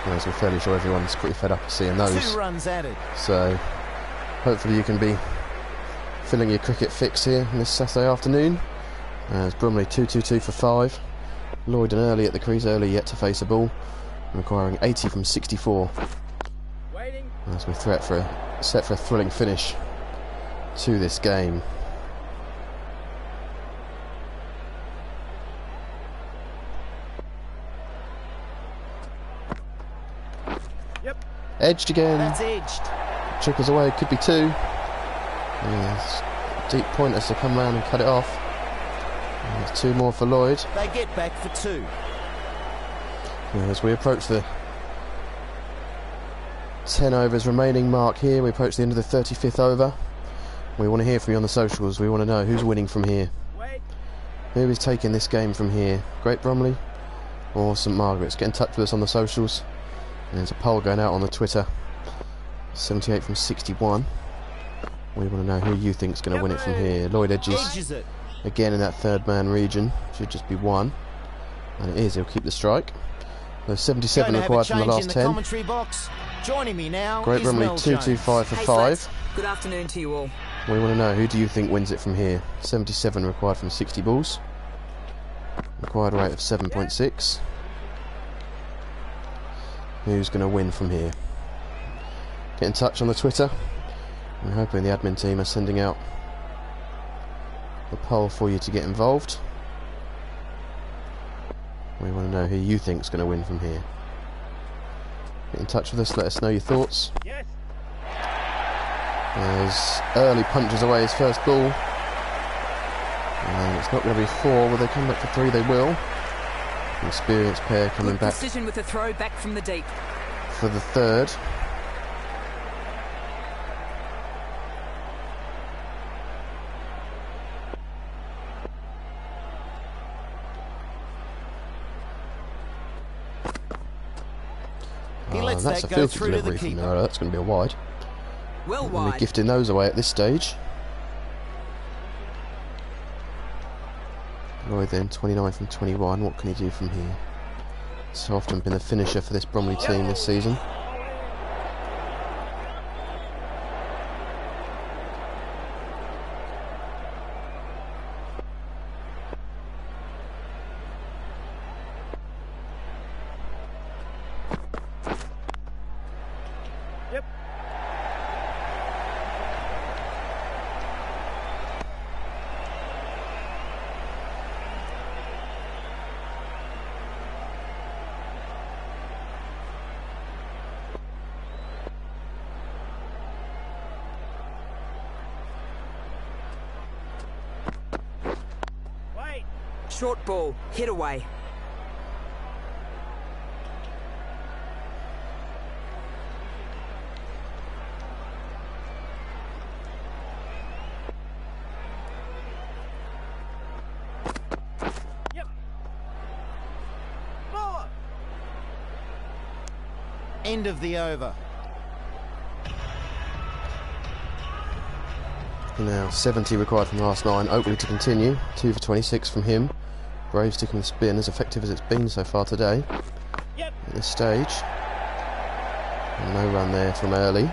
As we're fairly sure everyone's pretty fed up of seeing those. 2 runs added. So hopefully you can be filling your cricket fix here on this Saturday afternoon. As Bromley 2-2-2 for 5. Lloyd and Early at the crease. Early yet to face a ball, requiring 80 from 64. Waiting. As we set for a thrilling finish to this game. Yep. Edged again. That's edged. Chippers away, could be 2. Yes. Deep pointers to come round and cut it off. And there's 2 more for Lloyd. They get back for 2. As we approach the 10 overs remaining mark here, we approach the end of the 35th over. We want to hear from you on the socials. We want to know who's winning from here. Wait. Who is taking this game from here? Great Bromley or St Margaret's? Get in touch with us on the socials. And there's a poll going out on the Twitter. 78 from 61. We want to know who you think's going to win it from here. Lloyd edges it. again in that third man region. Should just be one. And it is, he'll keep the strike. There's 77 required from the last 10. Commentary box. Joining me now. Great Bromley 225 for 5. Good afternoon to you all. We want to know, who do you think wins it from here? 77 required from 60 balls. Required rate of 7.6. Who's going to win from here? Get in touch on the Twitter. We're hoping the admin team are sending out the poll for you to get involved. We want to know who you think's going to win from here. Get in touch with us, let us know your thoughts. Yes. As Early punches away his first ball. And it's not going to be 4. Will they come back for 3? They will. An experienced pair coming back Precision with a throw back from the deep. for the third. That's a filthy delivery from there. That's going to be a wide. Well And wide. we're gifting those away at this stage. Lloyd then, 29 from 21. What can he do from here? So often been the finisher for this Bromley team this season. Yep. Wait. Short ball. Hit away. Yep. More. End of the over. Now 70 required from the last 9. Oakley to continue. 2 for 26 from him. Graves sticking the spin, as effective as it's been so far today Yep. at this stage. And no run there from Early.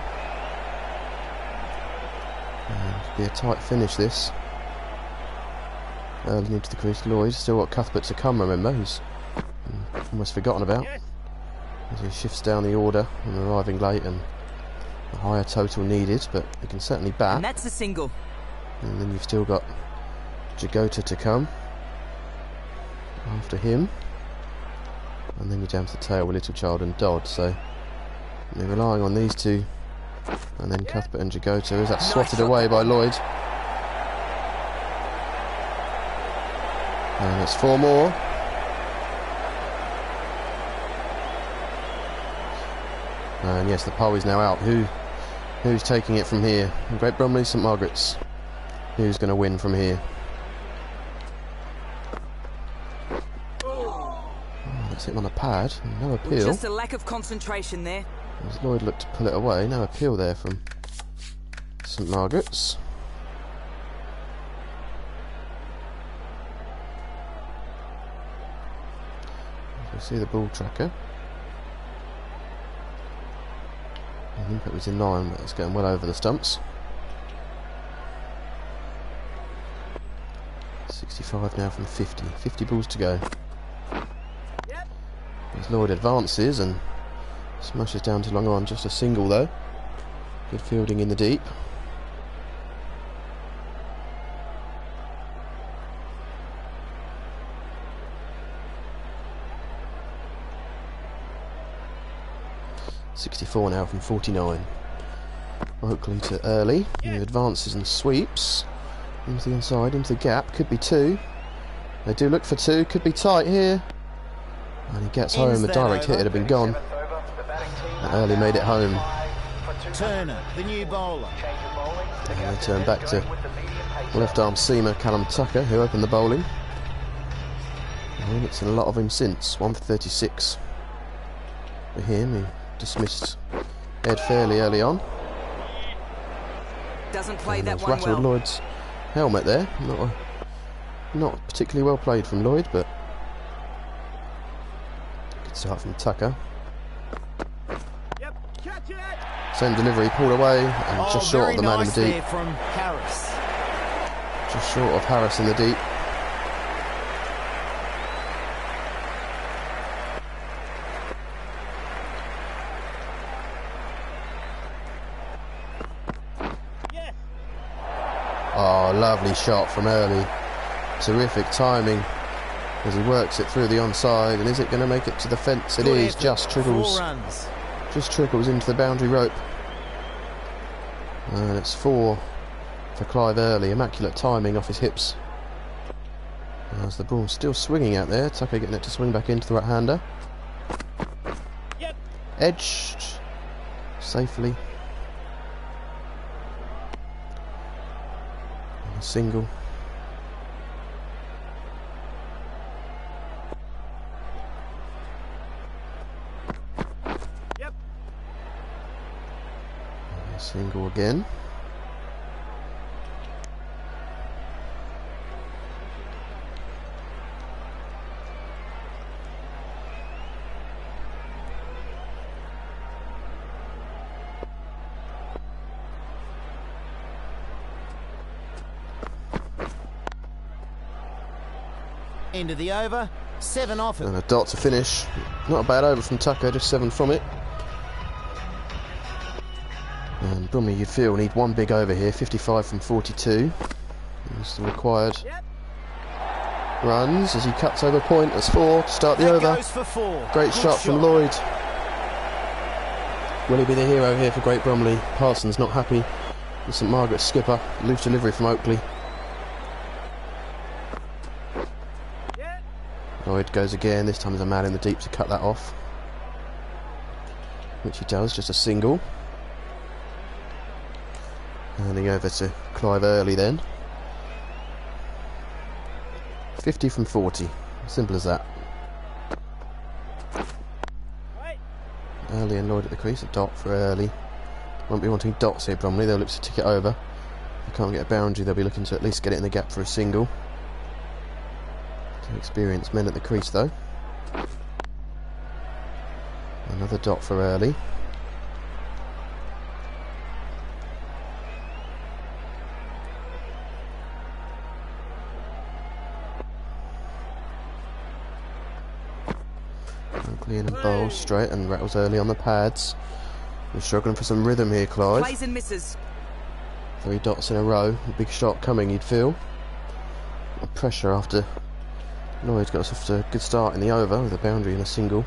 And could be a tight finish this. Early into the crease. Lloyd still got Cuthbert to come, remember, who's almost forgotten about. Yes. As he shifts down the order and arriving late and a higher total needed, but he can certainly bat. And that's a single. And then you've still got Jagota to come after him, and then you're down to the tail with Little Child and Dodd, so they're relying on these two, and then Cuthbert and Jagota. Is that swatted away by Lloyd? And it's 4 more. And yes, the pole is now out. Who's taking it from here? Great Bromley, St Margaret's. Who's going to win from here? Oh, that's hit on a pad. No appeal. Just a lack of concentration there. As Lloyd looked to pull it away. No appeal there from St Margaret's. You see the ball tracker. I think it was in line, but it's going well over the stumps. 65 now from 50. 50 balls to go. Yep. As Lloyd advances and smashes down to long on, just a single though. Good fielding in the deep. .64 now from 49. Oakley to Early. He advances and sweeps into the inside, into the gap. Could be 2. They do look for 2. Could be tight here. And he gets home. A direct hit. It'd have been gone. And Early made it home. Turner, the new bowler. And they turn back to left arm seamer Callum Tucker, who opened the bowling. And it's a lot of him since. 1 for 36 for him. He dismissed Ed fairly early on. Doesn't play And that there's one rattled well. Lloyd's helmet there. Not particularly well played from Lloyd, but good start from Tucker. Yep. Catch it. Same delivery, pulled away, and Oh, just short very of the man nice in the there deep. from Harris. Just short of Harris in the deep. Yes. Oh, lovely shot from early. Terrific timing as he works it through the onside. And is it going to make it to the fence? It Good is. effort. Just 4 trickles. runs. Just trickles into the boundary rope. And it's 4 for Clive Early. Immaculate timing off his hips. As the ball's still swinging out there. Tucker getting it to swing back into the right-hander. Yep. Edged safely. And a single. Yep. And a single again. End of the over. 7 off it. And a dot to finish. Not a bad over from Tucker, just 7 from it. And Bromley, you'd feel, need one big over here, 55 from 42. That's the required Yep. runs as he cuts over point. That's 4 to start the That over. goes for 4. Great Good shot from Lloyd. Will he be the hero here for Great Bromley? Parsons not happy. And St Margaret's skipper. Loose delivery from Oakley. Yep. Lloyd goes again. This time there's a man in the deep to cut that off. Which he does, just a single. Handing over to Clive Early then. 50 from 40. Simple as that. Right. Early and Lloyd at the crease. A dot for Early. Won't be wanting dots here, Bromley. They'll look to tick it over. If they can't get a boundary, they'll be looking to at least get it in the gap for a single. Two experienced men at the crease, though. Another dot for Early. Oakley in a bowl, straight, and rattles Early on the pads. We're struggling for some rhythm here, Clive. Plays and misses. 3 dots in a row. A big shot coming, you'd feel. Pressure after Lloyd's got us off to a good start in the over with a boundary and a single.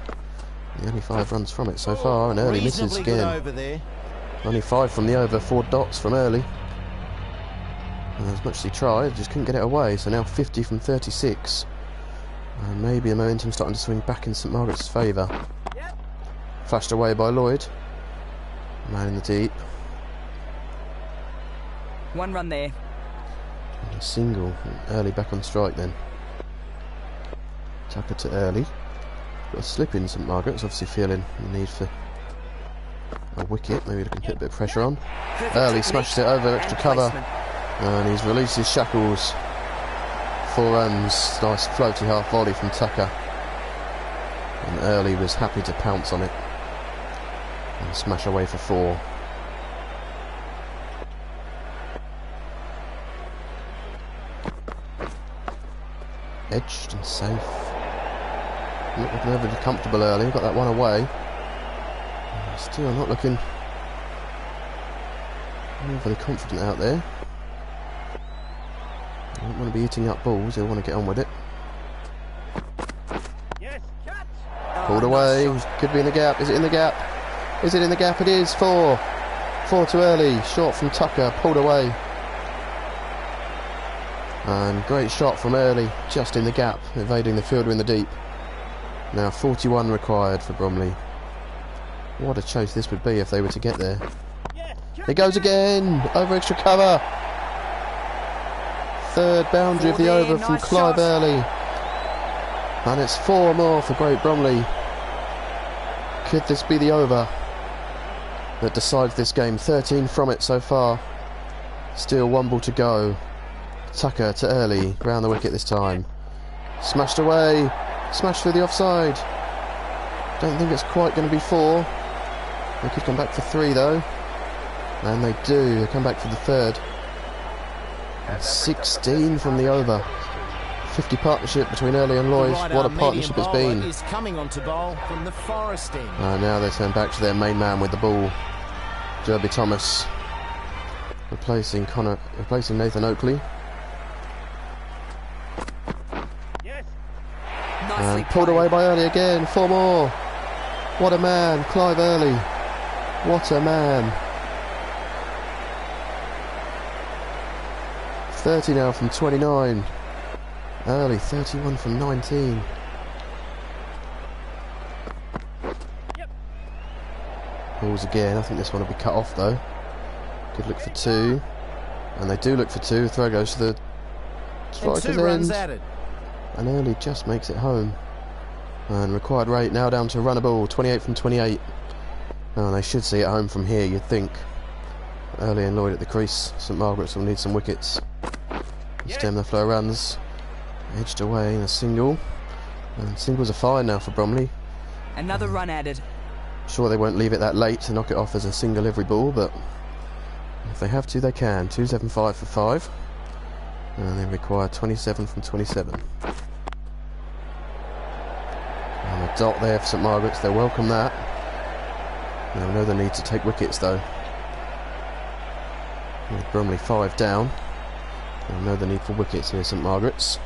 The only 5 runs from it so far, and Early misses Reasonably good again. over there. Only 5 from the over, 4 dots from Early. And as much as he tried, just couldn't get it away. So now 50 from 36. And maybe the momentum's starting to swing back in St Margaret's favour. Yep. Flashed away by Lloyd. Man in the deep. 1 run there. And a single. Early back on strike then. Tucker to Early. Got a slip in St Margaret's, obviously feeling the need for a wicket. Maybe they can put a bit of pressure on. Perfect Early technique smashed it over, extra and cover. placement. And he's released his shackles. 4 runs. Nice floaty half volley from Tucker. And Early was happy to pounce on it. And smash away for 4. Edged and safe. Not looking overly comfortable Early. Got that one away. Still not looking overly confident out there. He don't want to be eating up balls. He'll want to get on with it. Yes. Catch. Pulled away. Could be in the gap. Is it in the gap? Is it in the gap? It is. 4. 4 to Early. Short from Tucker. Pulled away. And great shot from Early. Just in the gap. Evading the fielder in the deep. Now 41 required for Bromley. What a chase this would be if they were to get there. Yes. It goes again. Over extra cover. 3rd boundary of the 14, over from nice Clive shot. Early. And it's 4 more for Great Bromley. Could this be the over that decides this game? 13 from it so far. Still 1 ball to go. Tucker to Early, round the wicket this time. Smashed away, smashed through the offside. Don't think it's quite going to be 4. They could come back for 3 though. And they do, they come back for the 3rd. And 16 from the over. 50 partnership between Early and Lloyd. What a partnership it's been. Is coming on to bowl from the Forest end. Now they turn back to their main man with the ball. Joby Thomas replacing Nathan Oakley. Yes. Nicely And pulled played. away by Early again. 4 more. What a man, Clive Early. What a man. 30 now from 29. Early 31 from 19. Yep. Balls again. I think this one will be cut off though. Could look for 2. And they do look for 2. Throw goes to the And striker's 2 runs end. added. And Early just makes it home. And required rate now down to a runner ball. 28 from 28. Oh, they should see it home from here, you'd think. Early and Lloyd at the crease. St Margaret's will need some wickets. Stem the flow runs. Edged away in a single. And singles are fine now for Bromley. Another run added. Sure they won't leave it that late to knock it off as a single every ball, but if they have to they can. 275 for 5. And they require 27 from 27. And a dot there for St Margaret's, they'll welcome that. They know the need to take wickets though. With Bromley 5 down. They'll know the need for wickets here, St Margaret's.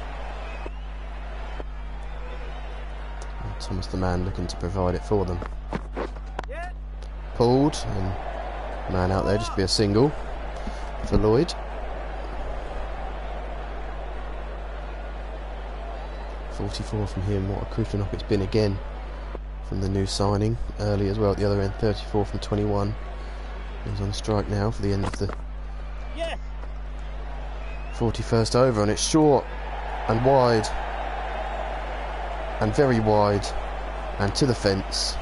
And Thomas the man looking to provide it for them. Yeah. Pulled, and man out there, just be a single for Lloyd. .44 from him. What a crucial knock it's been again from the new signing. Early as well at the other end, 34 from 21. He's on strike now for the end of the Yes. 41st over, and it's short and wide and very wide and to the fence,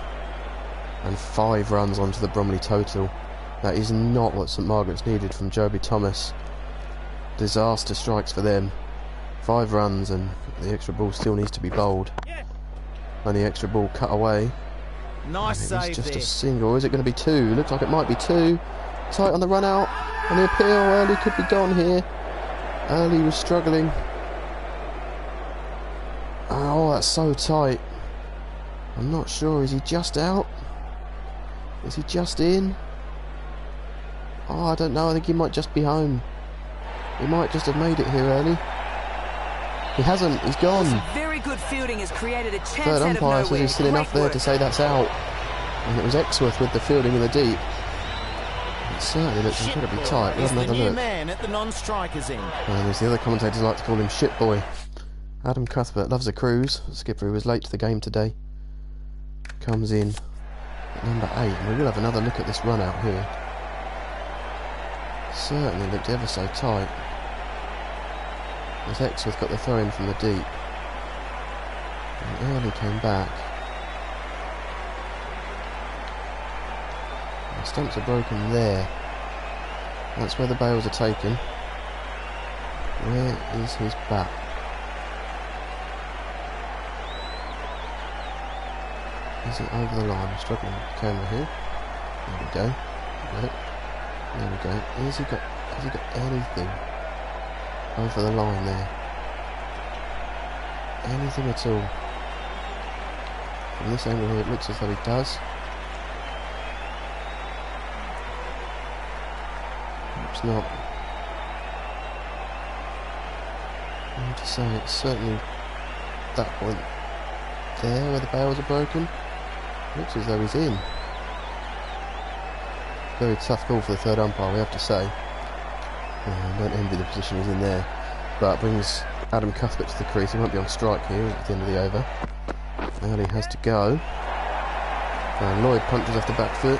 and 5 runs onto the Bromley total. That is not what St Margaret's needed from Joby Thomas. Disaster strikes for them. 5 runs, and the extra ball still needs to be bowled. Yes. And the extra ball cut away. Nice And it save was just there. a single. Is it going to be 2? Looks like it might be 2. Tight on the run out, and the appeal. Early could be gone here. Early was struggling. Oh, that's so tight. I'm not sure. Is he just out? Is he just in? Oh, I don't know. I think he might just be home. He might just have made it here early. He hasn't. He's gone. Very good fielding has created a chance Third out of umpire says nowhere. he's still enough Great there work. to say that's out. And it was Exworth with the fielding in the deep. It certainly looks incredibly tight. We'll He's have the another new look. man at the non-strikers end. And as the other commentators like to call him, Shit Boy. Adam Cuthbert loves a cruise. Skipper who was late to the game today comes in at number 8. And we will have another look at this run out here. Certainly looked ever so tight. As Exworth got the throw in from the deep. And Early came back. The stumps are broken there. That's where the bails are taken. Where is his bat? Is it over the line? I'm struggling with the camera here. There we go. No. There we go. Has he got anything over the line there? Anything at all? From this angle here, it looks as though he does. Perhaps not. I have to say, it's certainly that point there where the bails are broken. Looks as though he's in. Very tough call for the third umpire, we have to say. I don't envy the position he's in there. But brings Adam Cuthbert to the crease. He won't be on strike here at the end of the over. Early has to go. And Lloyd punches off the back foot.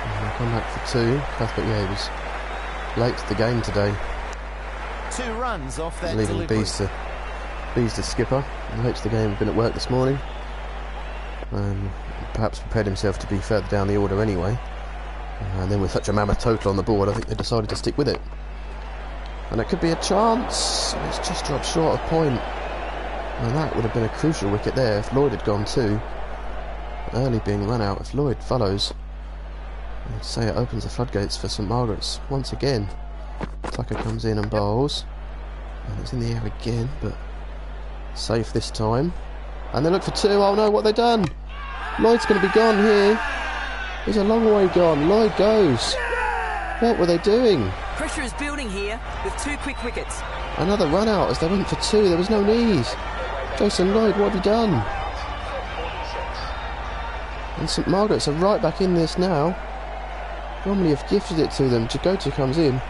And he'll come back for 2. Cuthbert, yeah, he was late to the game today. 2 runs off that Leaving delivery. Bees to skipper. Late to the game, been at work this morning. Perhaps prepared himself to be further down the order anyway. And then with such a mammoth total on the board, I think they decided to stick with it. And it could be a chance. It's just dropped short of point. And that would have been a crucial wicket there if Lloyd had gone too. Early being run out. If Lloyd follows, I'd say it opens the floodgates for St Margaret's once again. Tucker comes in and bowls. And it's in the air again, but safe this time. And they look for two. Oh no, what have they done? Lloyd's going to be gone here. He's a long way gone. Lloyd goes. What were they doing? Pressure is building here with 2 quick wickets. Another run out as they went for 2. There was no knees. Jason Lloyd, what have you done? And St Margaret's are right back in this now. Bromley have gifted it to them. Jagota comes in.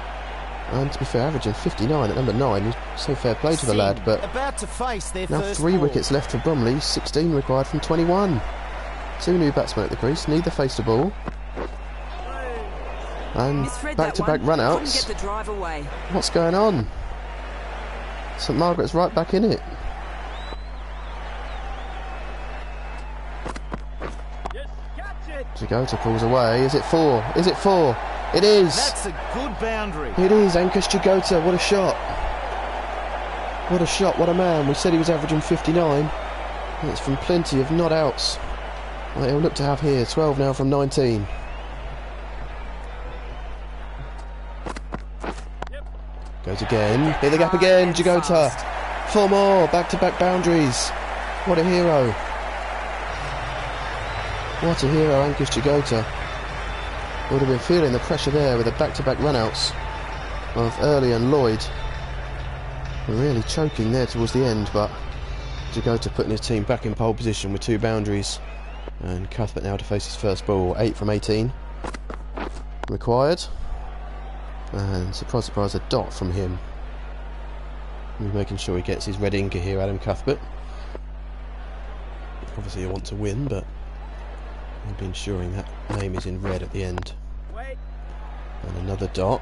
And to be fair, averaging 59 at number 9. So fair play to the lad. But about to face their now first 3 ball. wickets left for Bromley. 16 required from 21. 2 new batsmen at the crease. Neither face the ball. And Misread back-to-back that one. run-outs. Couldn't get the drive away. What's going on? St Margaret's right back in it. Yes, catch it. Jagota pulls away. Is it 4? Is it 4? It is! That's a good boundary. It is. Ankush Jagota. What a shot. What a shot. What a man. We said he was averaging 59. And it's from plenty of not outs. Well, he'll look to have here. 12 now from 19. Goes again. Hit the gap again. Jagota. 4 more. Back-to-back boundaries. What a hero. What a hero, Ankush Jagota. Would have been feeling the pressure there with the back-to-back run-outs of Early and Lloyd. Really choking there towards the end, but Jagota putting his team back in pole position with 2 boundaries. And Cuthbert now to face his first ball. 8 from 18 required. And surprise, surprise, a dot from him. He's making sure he gets his red inker here, Adam Cuthbert. Obviously he'll want to win, but he'll be ensuring that name is in red at the end. Wait. And another dot.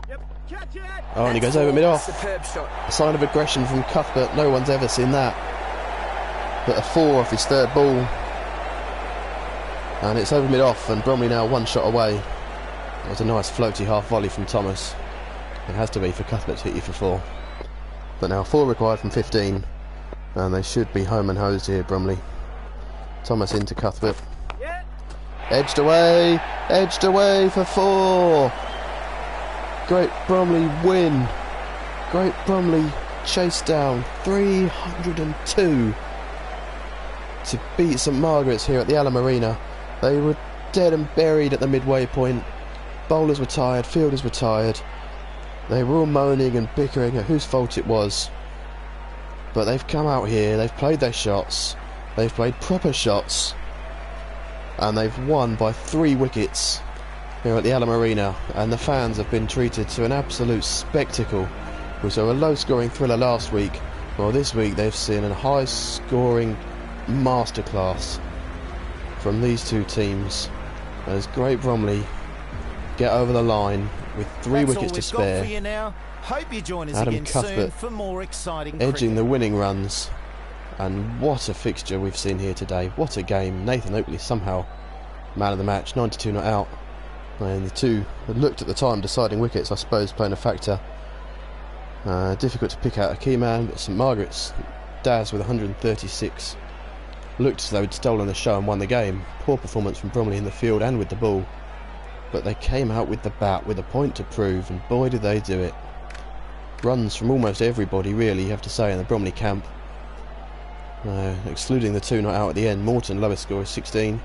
Yep, catch it. Oh, and he goes over mid-off. Superb shot. A sign of aggression from Cuthbert. No one's ever seen that. But a 4 off his 3rd ball. And it's over mid-off, and Bromley now 1 shot away. It was a nice floaty half volley from Thomas. It has to be for Cuthbert to hit you for 4. But now 4 required from 15. And they should be home and hosed here, Bromley. Thomas into Cuthbert. Yeah. Edged away for 4. Great Bromley win. Great Bromley chase down 302 to beat St Margaret's here at the Alum Arena. They were dead and buried at the midway point. Bowlers were tired, fielders were tired. They were all moaning and bickering at whose fault it was. But they've come out here, they've played their shots, they've played proper shots, and they've won by 3 wickets here at the Alum Arena, and the fans have been treated to an absolute spectacle. We saw a low-scoring thriller last week. Well, this week they've seen a high-scoring masterclass from these 2 teams as Great Bromley get over the line with 3 wickets to spare. For you now. Hope you join us Adam again Cuthbert soon for more exciting edging cricket. the winning runs, and what a fixture we've seen here today. What a game. Nathan Oakley somehow man of the match, 92 not out, and the 2 that looked at the time deciding wickets, I suppose, playing a factor. Difficult to pick out a key man, but St Margaret's Daz with 136 looked as though he'd stolen the show and won the game. Poor performance from Bromley in the field and with the ball, but they came out with the bat with a point to prove, and boy did they do it. Runs from almost everybody, really, you have to say, in the Bromley camp, excluding the 2 not out at the end. Morton lowest score is 16,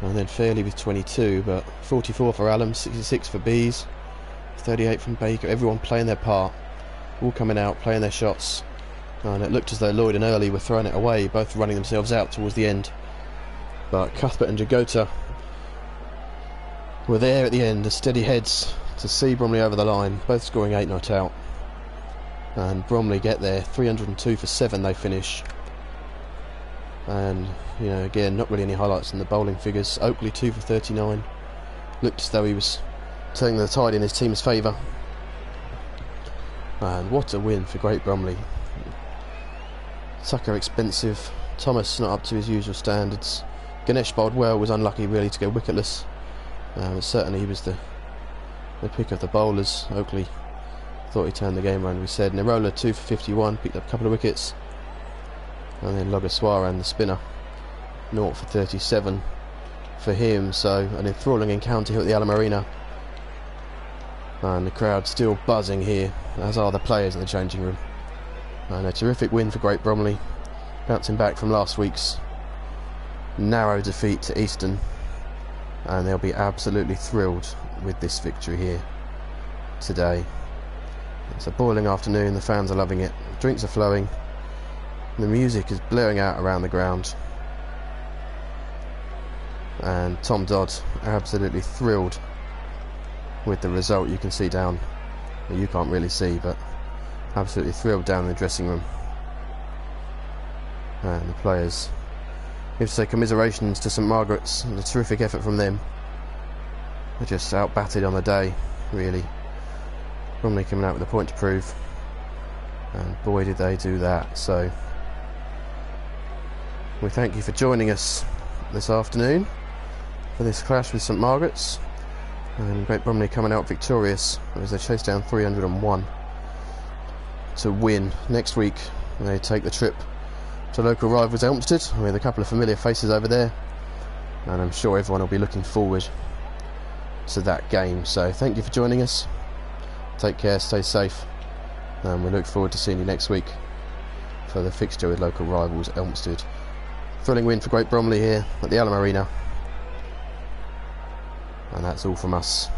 and then Fairley with 22, but 44 for Alum, 66 for Bees, 38 from Baker. Everyone playing their part, all coming out, playing their shots, and it looked as though Lloyd and Early were throwing it away, both running themselves out towards the end. But Cuthbert and Jagota were there at the end as steady heads to see Bromley over the line, both scoring 8 not out. And Bromley get there, 302 for 7 they finish. And, you know, again, not really any highlights in the bowling figures. Oakley 2 for 39. Looked as though he was turning the tide in his team's favour. And what a win for Great Bromley. Tucker expensive, Thomas not up to his usual standards. Ganesh bowled well, was unlucky really to go wicketless. But certainly he was the pick of the bowlers. Oakley thought he turned the game around, we said. Nirola 2 for 51, picked up a couple of wickets. And then Logaswaran, the spinner, 0 for 37 for him. So an enthralling encounter here at the Alam Arena. And the crowd still buzzing here, as are the players in the changing room. And a terrific win for Great Bromley, bouncing back from last week's narrow defeat to Easton. And they'll be absolutely thrilled with this victory here today. It's a boiling afternoon, the fans are loving it, drinks are flowing, the music is blaring out around the ground. And Tom Dodd absolutely thrilled with the result. You can see down, well, you can't really see, but absolutely thrilled down in the dressing room. And the players, we have to say commiserations to St Margaret's, and a terrific effort from them. They're just out-batted on the day, really. Bromley coming out with a point to prove, and boy did they do that. So we thank you for joining us this afternoon for this clash with St Margaret's, and Great Bromley coming out victorious as they chase down 301 to win. Next week they take the trip to local rivals Elmstead with a couple of familiar faces over there, and I'm sure everyone will be looking forward to that game. So thank you for joining us, take care, stay safe, and we look forward to seeing you next week for the fixture with local rivals Elmstead. Thrilling win for Great Bromley here at the Alam Arena, and that's all from us.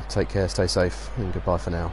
Take care, stay safe, and goodbye for now.